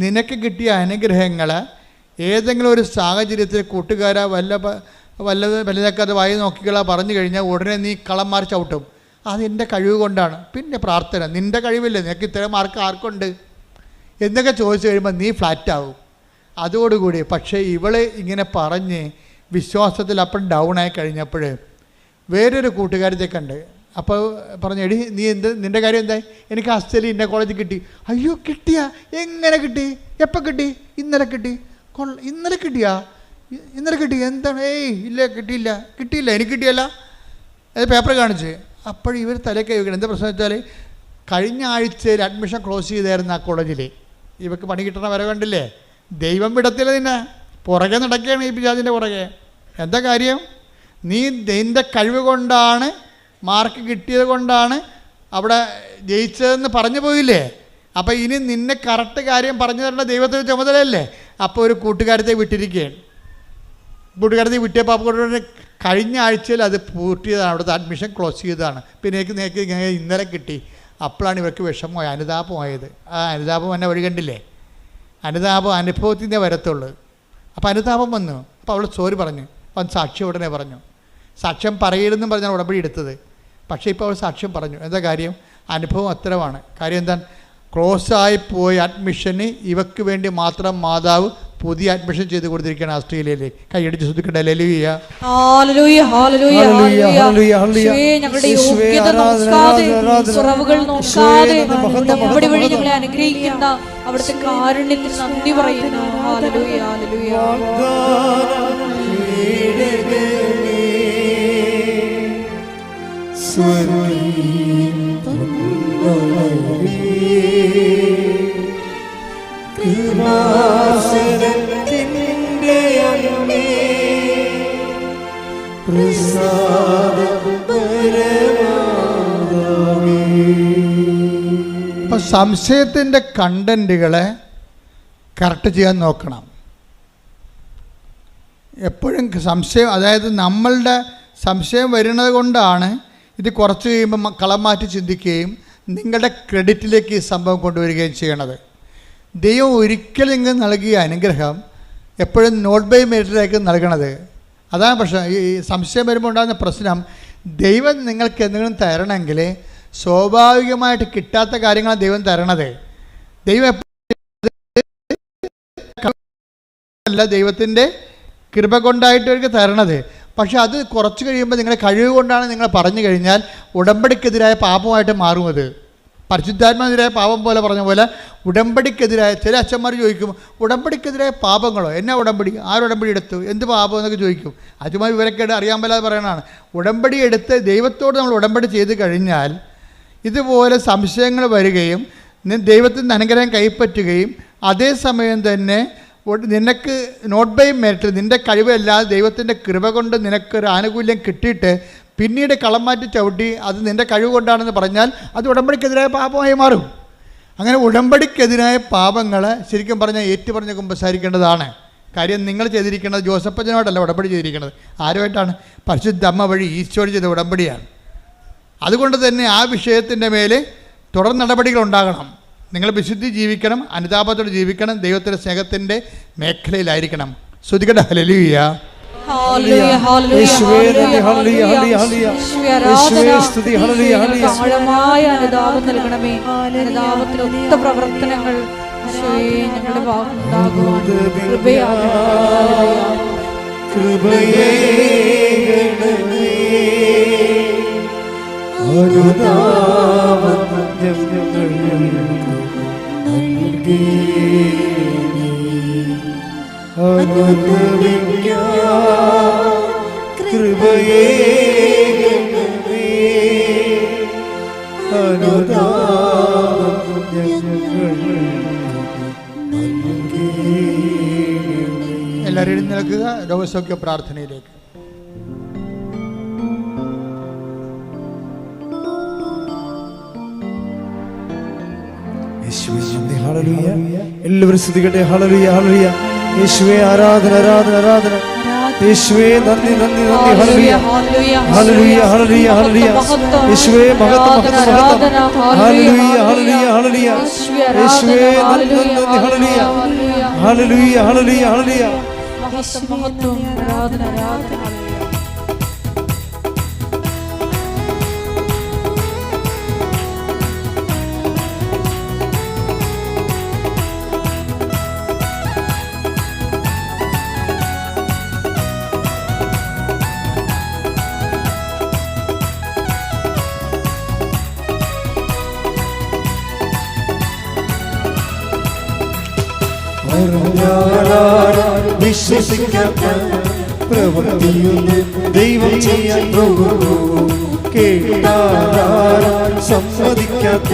S2: നിനക്ക് കിട്ടിയ അനുഗ്രഹങ്ങൾ ഏതെങ്കിലും ഒരു സാഹചര്യത്തിൽ കൂട്ടുകാരാ വല്ലതൊക്കെ വായി നോക്കിക്കളാ പറഞ്ഞു കഴിഞ്ഞാൽ ഉടനെ നീ കളം മാറി ചവിട്ടും. അതെൻ്റെ കഴിവ് കൊണ്ടാണ്. പിന്നെ പ്രാർത്ഥന, നിൻ്റെ കഴിവില്ലേ, നിനക്ക് ഇത്ര മാർക്ക് ആർക്കുണ്ട് എന്നൊക്കെ ചോദിച്ചു കഴിയുമ്പോൾ നീ ഫ്ലാറ്റാവും അതോടുകൂടി. പക്ഷേ ഇവള് ഇങ്ങനെ പറഞ്ഞ് വിശ്വാസത്തിൽ അപ്പം ഡൗണായി കഴിഞ്ഞപ്പോൾ വേറൊരു കൂട്ടുകാരത്തെ കണ്ട്. അപ്പോൾ പറഞ്ഞു, എടി നീ നിൻ്റെ കാര്യം എന്തായി? എനിക്ക് ഹസ്റ്റലിൽ ഇന്ന കോളേജിൽ കിട്ടി. അയ്യോ കിട്ടിയാ? എങ്ങനെ കിട്ടി? എപ്പോൾ കിട്ടി? ഇന്നലെ കിട്ടി. ഇന്നലെ കിട്ടിയാ? ഇന്നലെ കിട്ടി? എന്താണ്? ഇല്ല കിട്ടിയില്ല എനിക്ക് കിട്ടിയല്ല. അത് പേപ്പർ കാണിച്ച്. അപ്പോൾ ഇവർ തലയ്ക്ക് വെക്കണം. എന്താ പ്രശ്നം വെച്ചാൽ കഴിഞ്ഞ ആഴ്ചയിൽ അഡ്മിഷൻ ക്ലോസ് ചെയ്തായിരുന്നു ആ കോളേജിൽ. ഇവർക്ക് പണി കിട്ടണ വരെ കണ്ടില്ലേ? ദൈവം വിടത്തില്ല, നിന്നെ പുറകെ നടക്കുകയാണ് ഈ പിശാചിൻ്റെ പുറകെ. എന്താ കാര്യം? നീ നിൻ്റെ കഴിവ് കൊണ്ടാണ്, മാർക്ക് കിട്ടിയത് കൊണ്ടാണ് അവിടെ ജയിച്ചതെന്ന് പറഞ്ഞു പോയില്ലേ? അപ്പോൾ ഇനി നിന്നെ കറക്റ്റ് കാര്യം പറഞ്ഞു തരേണ്ട ദൈവത്തിൻ്റെ ചുമതലയല്ലേ? അപ്പോൾ ഒരു കൂട്ടുകാരത്തെ വിട്ടിരിക്കുകയാണ്. കൂട്ടുകാരത്തെ വിട്ടിയപ്പോൾ അപ്പോൾ കഴിഞ്ഞ ആഴ്ചയിൽ അത് പൂർത്തിയതാണ്, അവിടുത്തെ അഡ്മിഷൻ ക്ലോസ് ചെയ്തതാണ്. പിന്നെ എനിക്ക് ഇന്നലെ കിട്ടി. അപ്പോഴാണ് ഇവർക്ക് വിഷമമായി, അനുതാപമായത്. ആ അനുതാപം എന്നെ വഴി കണ്ടില്ലേ? അനുതാപം അനുഭവത്തിൻ്റെ വരത്തുള്ളൂ. അപ്പോൾ അനുതാപം വന്നു. അപ്പോൾ അവൾ സോറി പറഞ്ഞു. അവൻ സാക്ഷ്യം ഉടനെ പറഞ്ഞു. സാക്ഷ്യം പറയരുതെന്നും പറഞ്ഞാൽ ഉടമ്പടി എടുത്തത്. പക്ഷേ ഇപ്പോൾ അവൾ സാക്ഷ്യം പറഞ്ഞു. എന്താ കാര്യം? അനുഭവം അത്തരമാണ്. കാര്യം എന്താണ്? ക്ലോസായി പോയ അഡ്മിഷന് ഇവക്ക് വേണ്ടി മാത്രം മാതാവ് പുതിയ അഡ്മിഷൻ ചെയ്ത് കൊടുത്തിരിക്കുകയാണ് ഓസ്ട്രേലിയയിലേക്ക്. കൈയടിച്ച് ശ്രദ്ധിക്കട്ടെ. ഹല്ലേലൂയ,
S5: ഹല്ലേലൂയ, ഹല്ലേലൂയ, ഹല്ലേലൂയ. ഞങ്ങളുടെ യോഗ്യത നോക്കാതെ, കുറവുകൾ നോക്കാതെ നമ്മുടെ വഴി ഞങ്ങളെ അനുഗ്രഹിക്കുന്ന അവിടുത്തെ കാരുണ്യത്തിന് നന്ദി പറയുന്നു. Hallelujah, hallelujah.
S2: അപ്പം സംശയത്തിൻ്റെ കണ്ടന്റുകളെ കറക്റ്റ് ചെയ്യാൻ നോക്കണം എപ്പോഴും. സംശയം, അതായത് നമ്മളുടെ സംശയം വരുന്നത് കൊണ്ടാണ് ഇത് കുറച്ച് കഴിയുമ്പോൾ കളം മാറ്റി ചിന്തിക്കുകയും നിങ്ങളുടെ ക്രെഡിറ്റിലേക്ക് ഈ സംഭവം കൊണ്ടുവരികയും ചെയ്യണത്. ദൈവം ഒരിക്കലും ഇങ്ങ് നൽകിയ അനുഗ്രഹം എപ്പോഴും നോട്ട് ബൈ മെറിറ്റിലേക്ക് നൽകണത്. അതാണ് പ്രശ്നം. ഈ സംശയം വരുമ്പോൾ ഉണ്ടാകുന്ന പ്രശ്നം, ദൈവം നിങ്ങൾക്ക് എന്തെങ്കിലും തരണമെങ്കിൽ സ്വാഭാവികമായിട്ട് കിട്ടാത്ത കാര്യങ്ങളാണ് ദൈവം തരണത്. ദൈവം അല്ല, ദൈവത്തിൻ്റെ കൃപ കൊണ്ടായിട്ട് അവർക്ക് തരണത്. പക്ഷെ അത് കുറച്ച് കഴിയുമ്പോൾ നിങ്ങളുടെ കഴിവ് കൊണ്ടാണ് നിങ്ങൾ പറഞ്ഞു കഴിഞ്ഞാൽ ഉടമ്പടിക്കെതിരായ പാപമായിട്ട് മാറും. അത് പരിശുദ്ധാത്മാവിനെതിരായ പാപം പോലെ പറഞ്ഞ പോലെ ഉടമ്പടിക്കെതിരായ, ചില അച്ഛന്മാർ ചോദിക്കും ഉടമ്പടിക്കെതിരായ പാപങ്ങളോ, എന്നാ ഉടമ്പടി, ആരുടമ്പടി എടുത്തു, എന്ത് പാപം എന്നൊക്കെ ചോദിക്കും. അതുമായി ഇവരൊക്കെ അറിയാൻ മേലാതെ പറയണതാണ്. ഉടമ്പടി എടുത്ത് ദൈവത്തോട് നമ്മൾ ഉടമ്പടി ചെയ്ത് കഴിഞ്ഞാൽ ഇതുപോലെ സംശയങ്ങൾ വരികയും ദൈവത്തിൻ്റെ അനുഗ്രഹം കൈപ്പറ്റുകയും അതേസമയം തന്നെ നിനക്ക് നോട്ട് ബൈ മെറിറ്റ്, നിൻ്റെ കഴിവല്ലാതെ ദൈവത്തിൻ്റെ കൃപ കൊണ്ട് നിനക്കൊരു ആനുകൂല്യം കിട്ടിയിട്ട് പിന്നീട് കളം മാറ്റി ചവിട്ടി അത് നിൻ്റെ കഴിവ് കൊണ്ടാണെന്ന് പറഞ്ഞാൽ അത് ഉടമ്പടിക്കെതിരായ പാപമായി മാറും. അങ്ങനെ ഉടമ്പടിക്കെതിരായ പാപങ്ങൾ ശരിക്കും പറഞ്ഞാൽ ഏറ്റുപറഞ്ഞ് കുമ്പസാരിക്കേണ്ടതാണ്. കാര്യം നിങ്ങൾ ചെയ്തിരിക്കുന്നത് ജോസഫച്ചനോടല്ല ഉടമ്പടി ചെയ്തിരിക്കുന്നത്. ആരുമായിട്ടാണ്? പരിശുദ്ധ അമ്മ വഴി ഈശോയോട് ചെയ്ത ഉടമ്പടിയാണ്. അതുകൊണ്ട് തന്നെ ആ വിഷയത്തിൻ്റെ മേലെ തുടർ നടപടികൾ ഉണ്ടാകണം. നിങ്ങൾ വിശുദ്ധി ജീവിക്കണം, അനുതാപത്തോടെ ജീവിക്കണം, ദൈവത്തിൻ്റെ സ്നേഹത്തിൻ്റെ മേഖലയിലായിരിക്കണം. ശ്രുതികട ഹല്ലേലൂയ.
S5: ആഴമായ അനുതാപം നൽകണമേ. അനുതാപത്തിനൊത്ത പ്രവർത്തനങ്ങൾ ഞങ്ങളുടെ ഭാഗത്തുണ്ടാകുവാൻ
S4: കൃപയേ
S2: എല്ലാവരും നിൽക്കുക. രോഗസൗഖ്യ പ്രാർത്ഥനയിലേക്ക്.
S4: എല്ലാവരും സ്തുതിക്കട്ടെ. ഹല്ലേലൂയ ഹല്ലേലൂയ. യേശുവേ ആരാധന ആരാധന ആരാധന. യേശുവേ നന്ദി നന്ദി നന്ദി. ഹല്ലേലൂയ ഹല്ലേലൂയ ഹല്ലേലൂയ ഹല്ലേലൂയ. യേശുവേ മഹത്വം മഹത്വം മഹത്വം. ഹല്ലേലൂയ ഹല്ലേലൂയ ഹല്ലേലൂയ. യേശുവേ നന്ദി നന്ദി. ഹല്ലേലൂയ ഹല്ലേലൂയ ഹല്ലേലൂയ ഹല്ലേലൂയ.
S5: മഹത്വം ആരാധന ആരാധന.
S4: വിശ്വസിക്കാത്ത പ്രവൃത്തിയൊന്നും ദൈവം ചെയ്യാൻ പോകുന്നു. കേട്ടാൽ സമ്മതിക്കാത്ത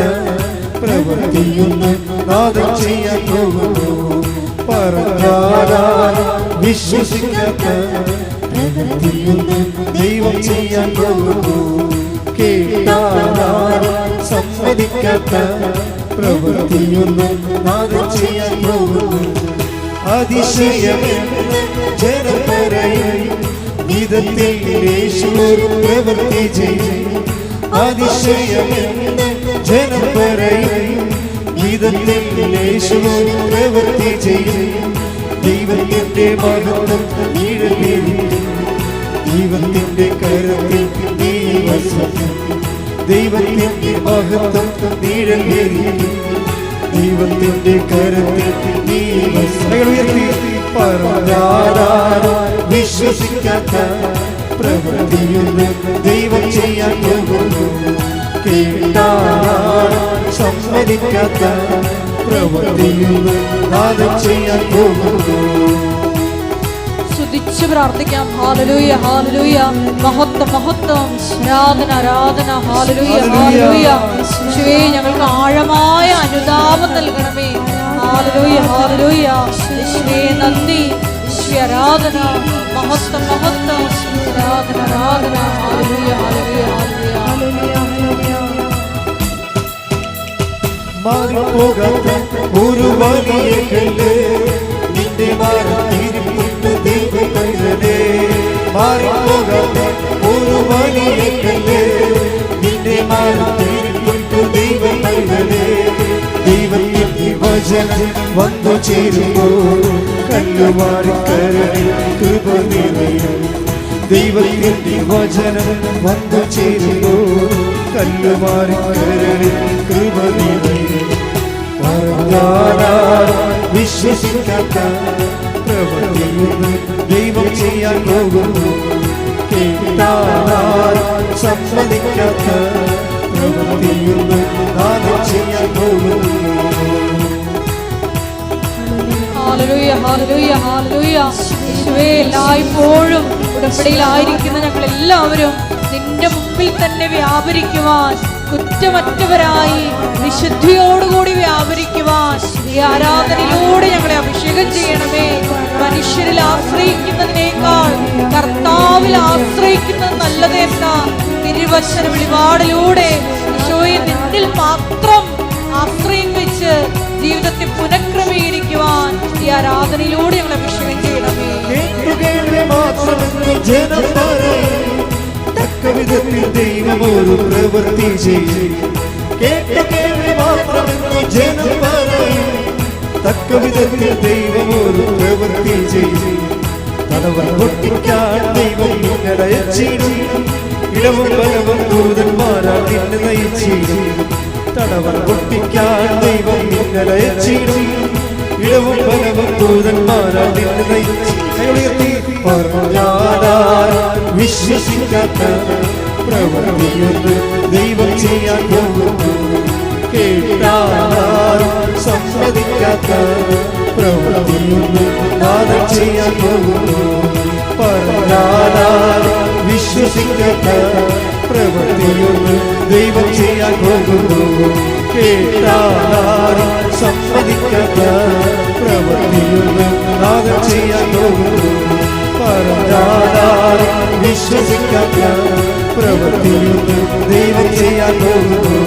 S4: പ്രവൃത്തിയൊന്നും നാദം ചെയ്യാൻ പോകുന്നു. പറഞ്ഞാൽ വിശ്വസിക്കാത്ത പ്രവൃത്തിയൊന്നും ദൈവം ചെയ്യാൻ പോകുന്നു. കേട്ടാൽ സമ്മതിക്കാത്ത പ്രവൃത്തിയൊന്നും നാദം ചെയ്യാൻ പോകുന്നു. അതിശയമെന്ന് ജനം പറയും വിധത്തിൽ യേശു പ്രവൃത്തി ചെയ്യും. അതിശയമെന്ന് ജനം പറയും വിധത്തിൽ യേശു പ്രവൃത്തി ചെയ്യും. ദൈവത്തിന്റെ മഹത്വം നിഴലിൽ, ദൈവത്തിന്റെ കരത്തിൽ നീ വസിക്കും. ദൈവത്തിന്റെ മഹത്വം നിഴലിൽ, ദൈവത്തിന്റെ കരത്തിൽ നീ വിശ്വസിക്കാത്ത പ്രവൃത്തിയൊന്നും ദൈവം ചെയ്യാൻ പോകുന്നു. കേട്ടാൽ സമ്മതിക്കാത്ത പ്രവൃത്തിയൊന്നും നാദം ചെയ്യാൻ പോകുന്നു.
S5: സ്തുതിച്ച് പ്രാർത്ഥിക്കാം. ഹല്ലേലൂയ ഹല്ലേലൂയ. മഹത്വം മഹത്വം. ആരാധന ആരാധന. ഹല്ലേലൂയ ഹല്ലേലൂയ. യേശുവേ ഞങ്ങൾക്ക് ആഴമായ അനുതാപം നൽകണമേ. ഹല്ലേലൂയ ഹല്ലേലൂയ. യേശുവേ നന്ദി. യേശുവേ ആരാധന. മഹത്വം മഹത്വം. ആരാധന ആരാധന. ഹല്ലേലൂയ ഹല്ലേലൂയ ഹല്ലേലൂയ.
S4: മാറിപ്പോകാത്ത ഒരു വലിയ കല്ല് നിന്റെ മാറിയിരിക്കുന്നു ദൈവമേ. മാറിപ്പോകാത്ത ഒരു വലിയ കല്ല് നിന്റെ മാറിയിരിക്കുന്നു ദൈവമേ. ദൈവത്തിന്റെ വചനം വന്നു ചേരുമ്പോൾ കല്ലുമാറി കരളിൽ കൃപ നിറയും. ദൈവത്തിന്റെ വചനം വന്നു ചേരുന്നു. കല്ലുമാറി കരളിൽ കൃപ നിറയും. വിശ്വസിക്കാത്ത പ്രവൃത്തിയൊന്നും ദൈവം ചെയ്യാൻ പോകുന്നു. കേട്ടാൽ സമ്മതിക്കാത്ത പ്രവൃത്തിയൊന്നും നാം ചെയ്യാൻ പോകുന്നു.
S5: ഹല്ലേലൂയ, ഹല്ലേലൂയ, ഹല്ലേലൂയ. യേശുവേ, എല്ലായ്പ്പോഴും ഉടമ്പടിയിലായിരിക്കുന്ന ഞങ്ങൾ എല്ലാവരും നിന്റെ മുമ്പിൽ തന്നെ വ്യാപരിക്കുവാൻ, കുറ്റമറ്റവരായി വിശുദ്ധിയോടുകൂടി വ്യാപരിക്കുവാൻ ഈ ആരാധനയിലൂടെ ഞങ്ങളെ അഭിഷേകം ചെയ്യണമേ. മനുഷ്യരിൽ ആശ്രയിക്കുന്നതിനേക്കാൾ കർത്താവിൽ ആശ്രയിക്കുന്നത് നല്ലതെന്ന തിരുവചന വെളിപാടിലൂടെ ഈശോയെ നിന്നിൽ മാത്രം ആശ്രയം വെച്ച് ജീവിതത്തെ പുനഃക്രമീകരിക്കുവാൻ ഈ ആരാധനയിലൂടെ ഞങ്ങൾ അഭിഷേകം ചെയ്യണമേ.
S4: ജനം പറയും തക്ക വിധത്തിൽ ദൈവം ഒരു പ്രവൃത്തി ചെയ്യും. കേൾവി മാത്രമെന്ന് ജനം പറയും തക്ക വിധത്തിൽ ദൈവം ഒരു പ്രവൃത്തി ചെയ്യും. തടവൻ പൊട്ടിക്കാൻ ദൈവം നിന്നടയച്ചിടും. ഇടവും ബലവും ദൂതന്മാരാൽ നിന്നെ നയിച്ചിടും. തടവൻ പൊട്ടിക്കാൻ ദൈവം നിന്നടയച്ചിടും. ഇടവും ബലവും ദൂതന്മാരാൽ നിന്നെ നയിച്ചിടും. വിശ്വസിക്കാത്ത പ്രവൃത്തിയൊന്ന് ദൈവം ചെയ്യാൻ പോകുന്നു. കേട്ടാൽ സമ്മതിക്കാത്ത പ്രവൃത്തിയൊന്ന് നാം ചെയ്യാൻ പോകുന്നു. പറഞ്ഞാൽ വിശ്വസിക്കാത്ത പ്രവൃത്തിയൊന്ന് ദൈവം ചെയ്യാൻ പോകുന്നു. കേട്ടാൽ സമ്മതിക്കാത്ത പ്രവൃത്തിയൊന്ന് നാം ചെയ്യാൻ പോകുന്നു. പറഞ്ഞാൽ വിശ്വസിക്കാത്ത പ്രവൃത്തിയൊന്ന് ദൈവം ചെയ്യാൻ പോകുന്നു.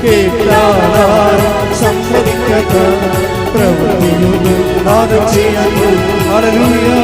S4: കേട്ടാൽ സമ്മതിക്കാത്ത പ്രവൃത്തിയൊന്ന് നാം ചെയ്യാൻ പോകുന്നു. ഹല്ലേലൂയ.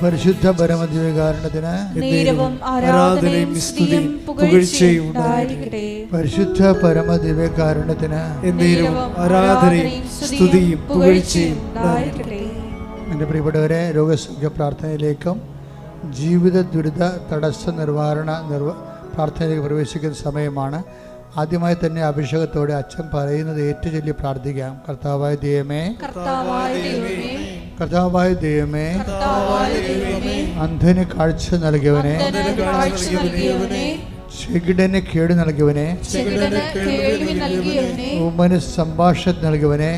S2: പരിശുദ്ധ പരമദിവ്യകാരുണ്യത്തിന്
S4: ആരാധനയും സ്തുതിയും പുകഴ്ചയും ഉണ്ടായിരിക്കട്ടെ.
S2: പരിശുദ്ധ പരമദിവ്യകാരുണ്യത്തിന്
S4: ആരാധനയും സ്തുതിയും പുകഴ്ചയും ഉണ്ടായിരിക്കട്ടെ.
S2: എൻ്റെ പ്രിയപ്പെട്ടവരെ, രോഗസൗഖ്യ പ്രാർത്ഥനയിലേക്കും ജീവിത ദുരിത തടസ്സ നിവാരണ പ്രാർത്ഥനയിലേക്ക് പ്രവേശിക്കുന്ന സമയമാണ്. ആദ്യമായി തന്നെ അഭിഷേകത്തോടെ അച്ഛൻ പറയുന്നത് ഏറ്റുചൊല്ലി പ്രാർത്ഥിക്കാം. കർത്താവായ ദൈവമേ, കർത്താവായ ദൈവമേ, അന്ധന് കാഴ്ച നൽകിയവനെ, ചെകിടന് കേട് നൽകിയവനെ, ഊമന് സംഭാഷണം നൽകിയവനെ,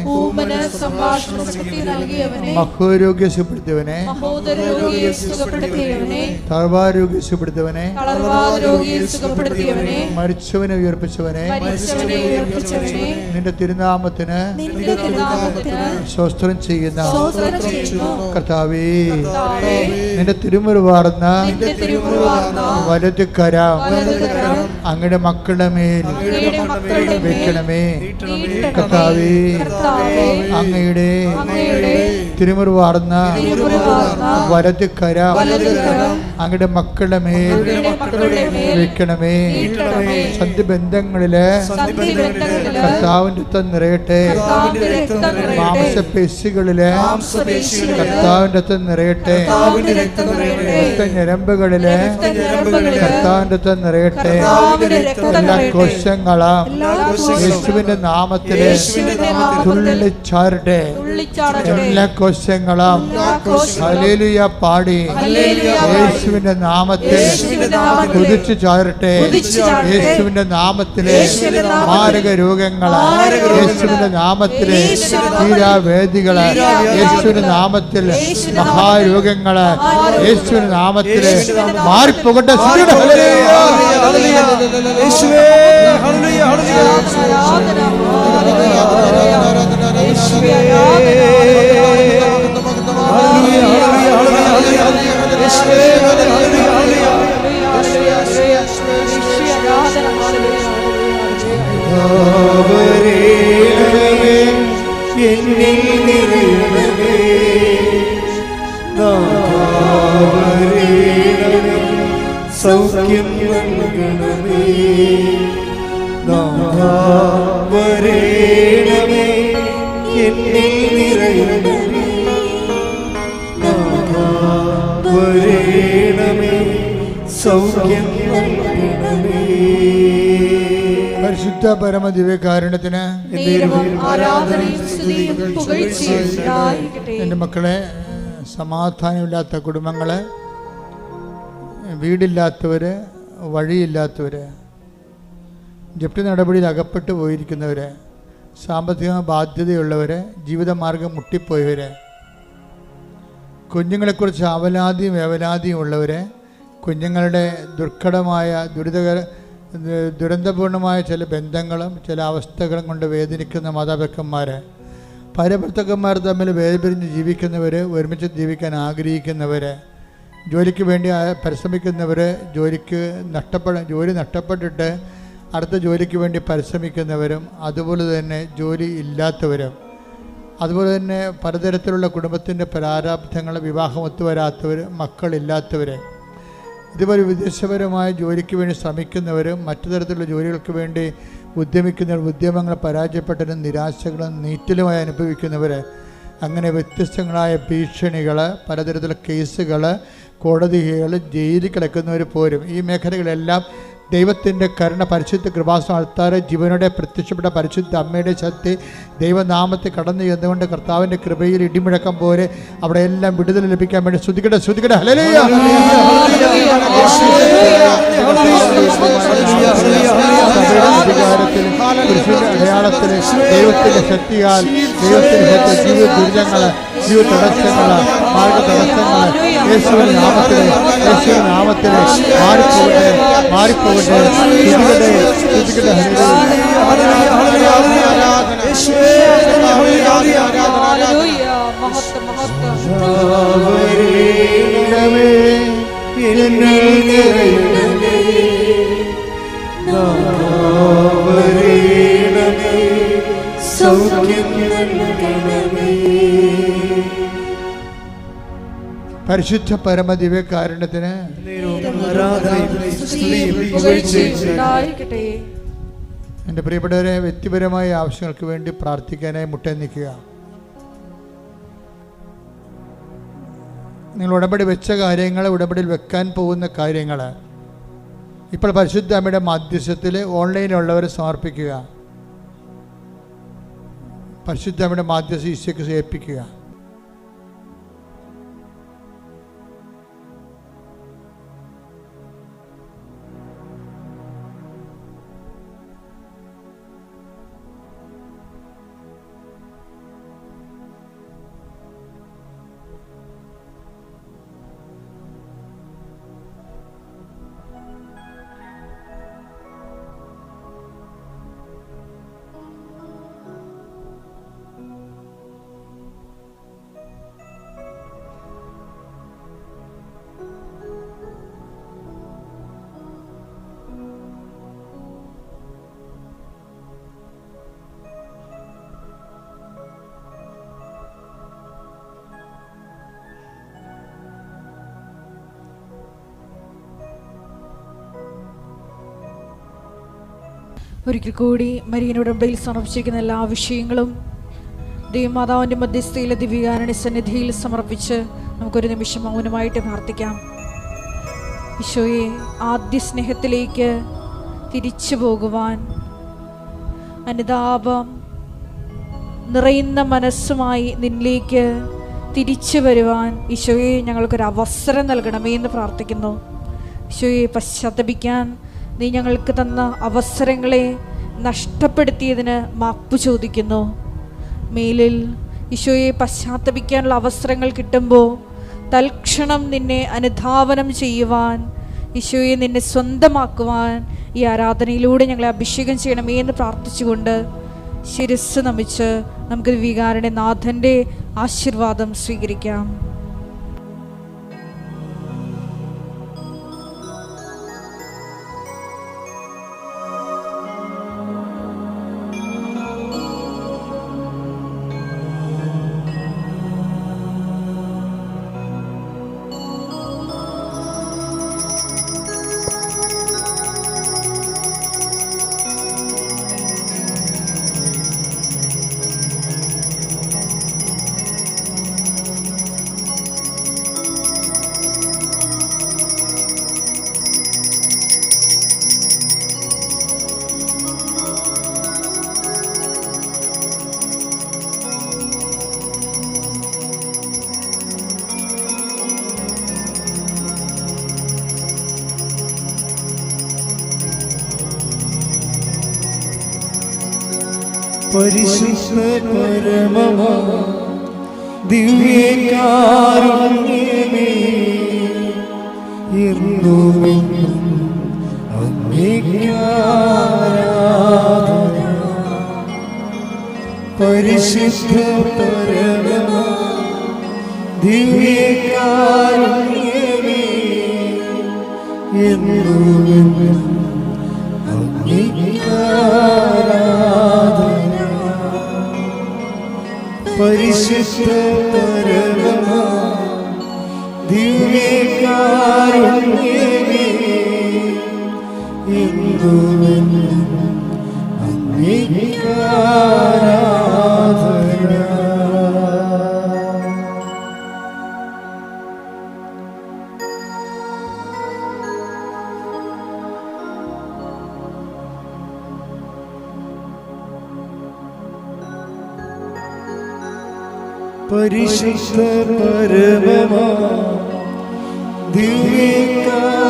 S2: മഹോരോഗ്യ സുഖപ്പെടുത്തിയവനെ, തളർവാരോഗ്യ സുഖപ്പെടുത്തിയവനെ, മരിച്ചവനെ ഉയർപ്പിച്ചവനെ, നിന്റെ തിരുനാമത്തിന് സ്വസ്ത്രം ചെയ്യുന്ന കർത്താവേ, നിന്റെ തിരുമുറിവാർന്ന വലത് കരം അങ്ങയുടെ മക്കളുടെ മേൽ വെക്കണമേ കർത്താവേ. അങ്ങയുടെ തിരുമുറിവാർന്ന വലത് കരം അങ്ങയുടെ മക്കളുടെ മേൽ വെക്കണമേ. സന്ധിബന്ധങ്ങളില് കർത്താവിന്റെ രക്തം നിറയട്ടെ. മാംസപേശികളില് കർത്താവിന്റെ രക്തം നിറയട്ടെ. രക്തഞരമ്പുകളില് കർത്താവിന്റെ രക്തം നിറയട്ടെ. എല്ലാ കോശങ്ങളും യേശുവിന്റെ നാമത്തില് തുള്ളിച്ചാരട്ടെ. എല്ലാ കോശങ്ങളും ഹല്ലേലൂയ പാടി യേശുവിന്റെ നാമത്തിൽ കുതിച്ചു ചാരട്ടെ. യേശുവിന്റെ നാമത്തില് മാരക രോഗങ്ങള്, യേശുവിന്റെ നാമത്തില് തീരാവേദികള്, യേശുവിന്റെ നാമത്തിൽ മഹാരോഗങ്ങള്, യേശുവിന്റെ നാമത്തില് മാറിപ്പോകട്ടെ.
S4: സൗഖ്യം നൽകണമേ, വരേണമേ, എന്നിൽ നിറയണമേ, വരേണമേ, സൗഖ്യം നൽകണമേ.
S2: പരിശുദ്ധ പരമദിവ്യകാരുണ്യത്തിന് എൻ്റെ മക്കളെ, സമാധാനമില്ലാത്ത കുടുംബങ്ങള്, വീടില്ലാത്തവര്, വഴിയില്ലാത്തവര്, ജപ്തി നടപടിയിൽ അകപ്പെട്ടു പോയിരിക്കുന്നവര്, സാമ്പത്തിക ബാധ്യതയുള്ളവര്, ജീവിതമാർഗം മുട്ടിപ്പോയവര്, കുഞ്ഞുങ്ങളെക്കുറിച്ച് അവലാതിയും വേവലാതിയും ഉള്ളവര്, കുഞ്ഞുങ്ങളുടെ ദുർഘടമായ ദുരന്തപൂർണമായ ചില ബന്ധങ്ങളും ചില അവസ്ഥകളും കൊണ്ട് വേദനിക്കുന്ന മാതാപിതാക്കന്മാർ, ഭാര്യാഭർത്താക്കന്മാർ തമ്മിൽ വേർപിരിഞ്ഞ് ജീവിക്കുന്നവർ, ഒരുമിച്ച് ജീവിക്കാൻ ആഗ്രഹിക്കുന്നവർ, ജോലിക്ക് വേണ്ടി പരിശ്രമിക്കുന്നവർ, ജോലി നഷ്ടപ്പെട്ടിട്ട് അടുത്ത ജോലിക്ക് വേണ്ടി പരിശ്രമിക്കുന്നവരും, അതുപോലെ തന്നെ ജോലി ഇല്ലാത്തവരും, അതുപോലെ തന്നെ പലതരത്തിലുള്ള കുടുംബത്തിൻ്റെ പ്രാരാബ്ധങ്ങൾ, വിവാഹം ഒത്തുവരാത്തവർ, മക്കളില്ലാത്തവർ, ഇതുപോലെ വിദേശപരമായ ജോലിക്ക് വേണ്ടി ശ്രമിക്കുന്നവരും, മറ്റു തരത്തിലുള്ള ജോലികൾക്ക് വേണ്ടി ഉദ്യമിക്കുന്നവർ, ഉദ്യമങ്ങൾ പരാജയപ്പെട്ടതിനും നിരാശകളും നീറ്റലുമായി അനുഭവിക്കുന്നവർ, അങ്ങനെ വ്യത്യസ്തങ്ങളായ ഭീഷണികൾ, പലതരത്തിലുള്ള കേസുകൾ, കോടതികൾ, ജയിലിൽ കിടക്കുന്നവർ പോരും. ഈ മേഖലകളെല്ലാം ദൈവത്തിൻ്റെ കരുണ, പരിശുദ്ധ കൃപാസനം അൾത്താര ജീവനോടെ പ്രത്യക്ഷപ്പെട്ട പരിശുദ്ധ അമ്മയുടെ ശക്തി ദൈവനാമത്തെ കടന്നു ചെന്നുകൊണ്ട് കർത്താവിൻ്റെ കൃപയിൽ ഇടിമുഴക്കം പോലെ അവിടെ എല്ലാം വിടുതൽ ലഭിക്കാൻ വേണ്ടി ശ്രുതിക്കട്ടെ. ഹല്ലേലൂയ. അടയാളത്തിൽ ദൈവത്തിൻ്റെ ശക്തിയാൽ, ദൈവത്തിൻ്റെ ജീവിത ദുരിതങ്ങൾ, ജീവിത തടസ്സങ്ങൾ, മാർഗ തടസ്സങ്ങൾ യേശുവിന്റെ നാമത്തിൽ മാറിപ്പോകട്ടെ. പരിശുദ്ധ പരമദിവ്യകാരുണ്യത്തിന് എൻ്റെ പ്രിയപ്പെട്ടവരെ, വ്യക്തിപരമായ ആവശ്യങ്ങൾക്ക് വേണ്ടി പ്രാർത്ഥിക്കാനായി മുട്ടേ നിൽക്കുക. നിങ്ങൾ ഉടമ്പടി വെച്ച കാര്യങ്ങൾ, ഉടമ്പടിയിൽ വെക്കാൻ പോകുന്ന കാര്യങ്ങൾ ഇപ്പോൾ പരിശുദ്ധ അമ്മയുടെ മധ്യസ്ഥത്തിൽ ഓൺലൈനിലുള്ളവരെ സമർപ്പിക്കുക. പരിശുദ്ധ അമ്മയുടെ മധ്യസ്ഥ ഈശോയ്ക്ക് ഏൽപ്പിക്കുക.
S5: ഒരിക്കൽ കൂടി മരിയനോട് ഉടമ്പടിയിൽ സമർപ്പിച്ചിരിക്കുന്ന എല്ലാ വിഷയങ്ങളും ദൈവമാതാവിൻ്റെ മധ്യസ്ഥയിലെ ദിവ്യകാരുണ്യ സന്നിധിയിൽ സമർപ്പിച്ച് നമുക്കൊരു നിമിഷം മൗനമായിട്ട് പ്രാർത്ഥിക്കാം. ഈശോയെ, ആദ്യ സ്നേഹത്തിലേക്ക് തിരിച്ചു പോകുവാൻ, അനുതാപം നിറയുന്ന മനസ്സുമായി നിന്നിലേക്ക് തിരിച്ചു വരുവാൻ ഈശോയെ ഞങ്ങൾക്കൊരു അവസരം നൽകണമേ എന്ന് പ്രാർത്ഥിക്കുന്നു. ഈശോയെ, പശ്ചാത്തപിക്കാൻ നീ ഞങ്ങൾക്ക് തന്ന അവസരങ്ങളെ നഷ്ടപ്പെടുത്തിയതിന് മാപ്പ് ചോദിക്കുന്നു. മേലിൽ ഈശോയെ പശ്ചാത്തപിക്കാനുള്ള അവസരങ്ങൾ കിട്ടുമ്പോൾ തൽക്ഷണം നിന്നെ അനുധാവനം ചെയ്യുവാൻ, ഈശോയെ നിന്നെ സ്വന്തമാക്കുവാൻ ഈ ആരാധനയിലൂടെ ഞങ്ങളെ അഭിഷേകം ചെയ്യണമേ എന്ന് പ്രാർത്ഥിച്ചുകൊണ്ട് ശിരസ്സ് നമിച്ച് നമുക്ക് വികാരയുടെ നാഥൻ്റെ ആശീർവാദം സ്വീകരിക്കാം.
S4: പരിശുദ്ധ പരമമാ ദിവ്യകാരുണ്യമേ, എന്നുമെന്നും അങ്ങേക്ക് ആരാധന. പരിശുദ്ധ പരമമാ ദിവ്യകാരുണ്യമേ, എന്നുമെന്നും അങ്ങേക്ക് ആരാധന. പരിശുദ്ധ പരമമാ ദിവ്യകാരുണ്യമേ, എന്നുമെന്നും അങ്ങേക്ക് ആരാധന. പരിശുദ്ധ പരമമാ ദിവ്യകാരുണ്യമേ,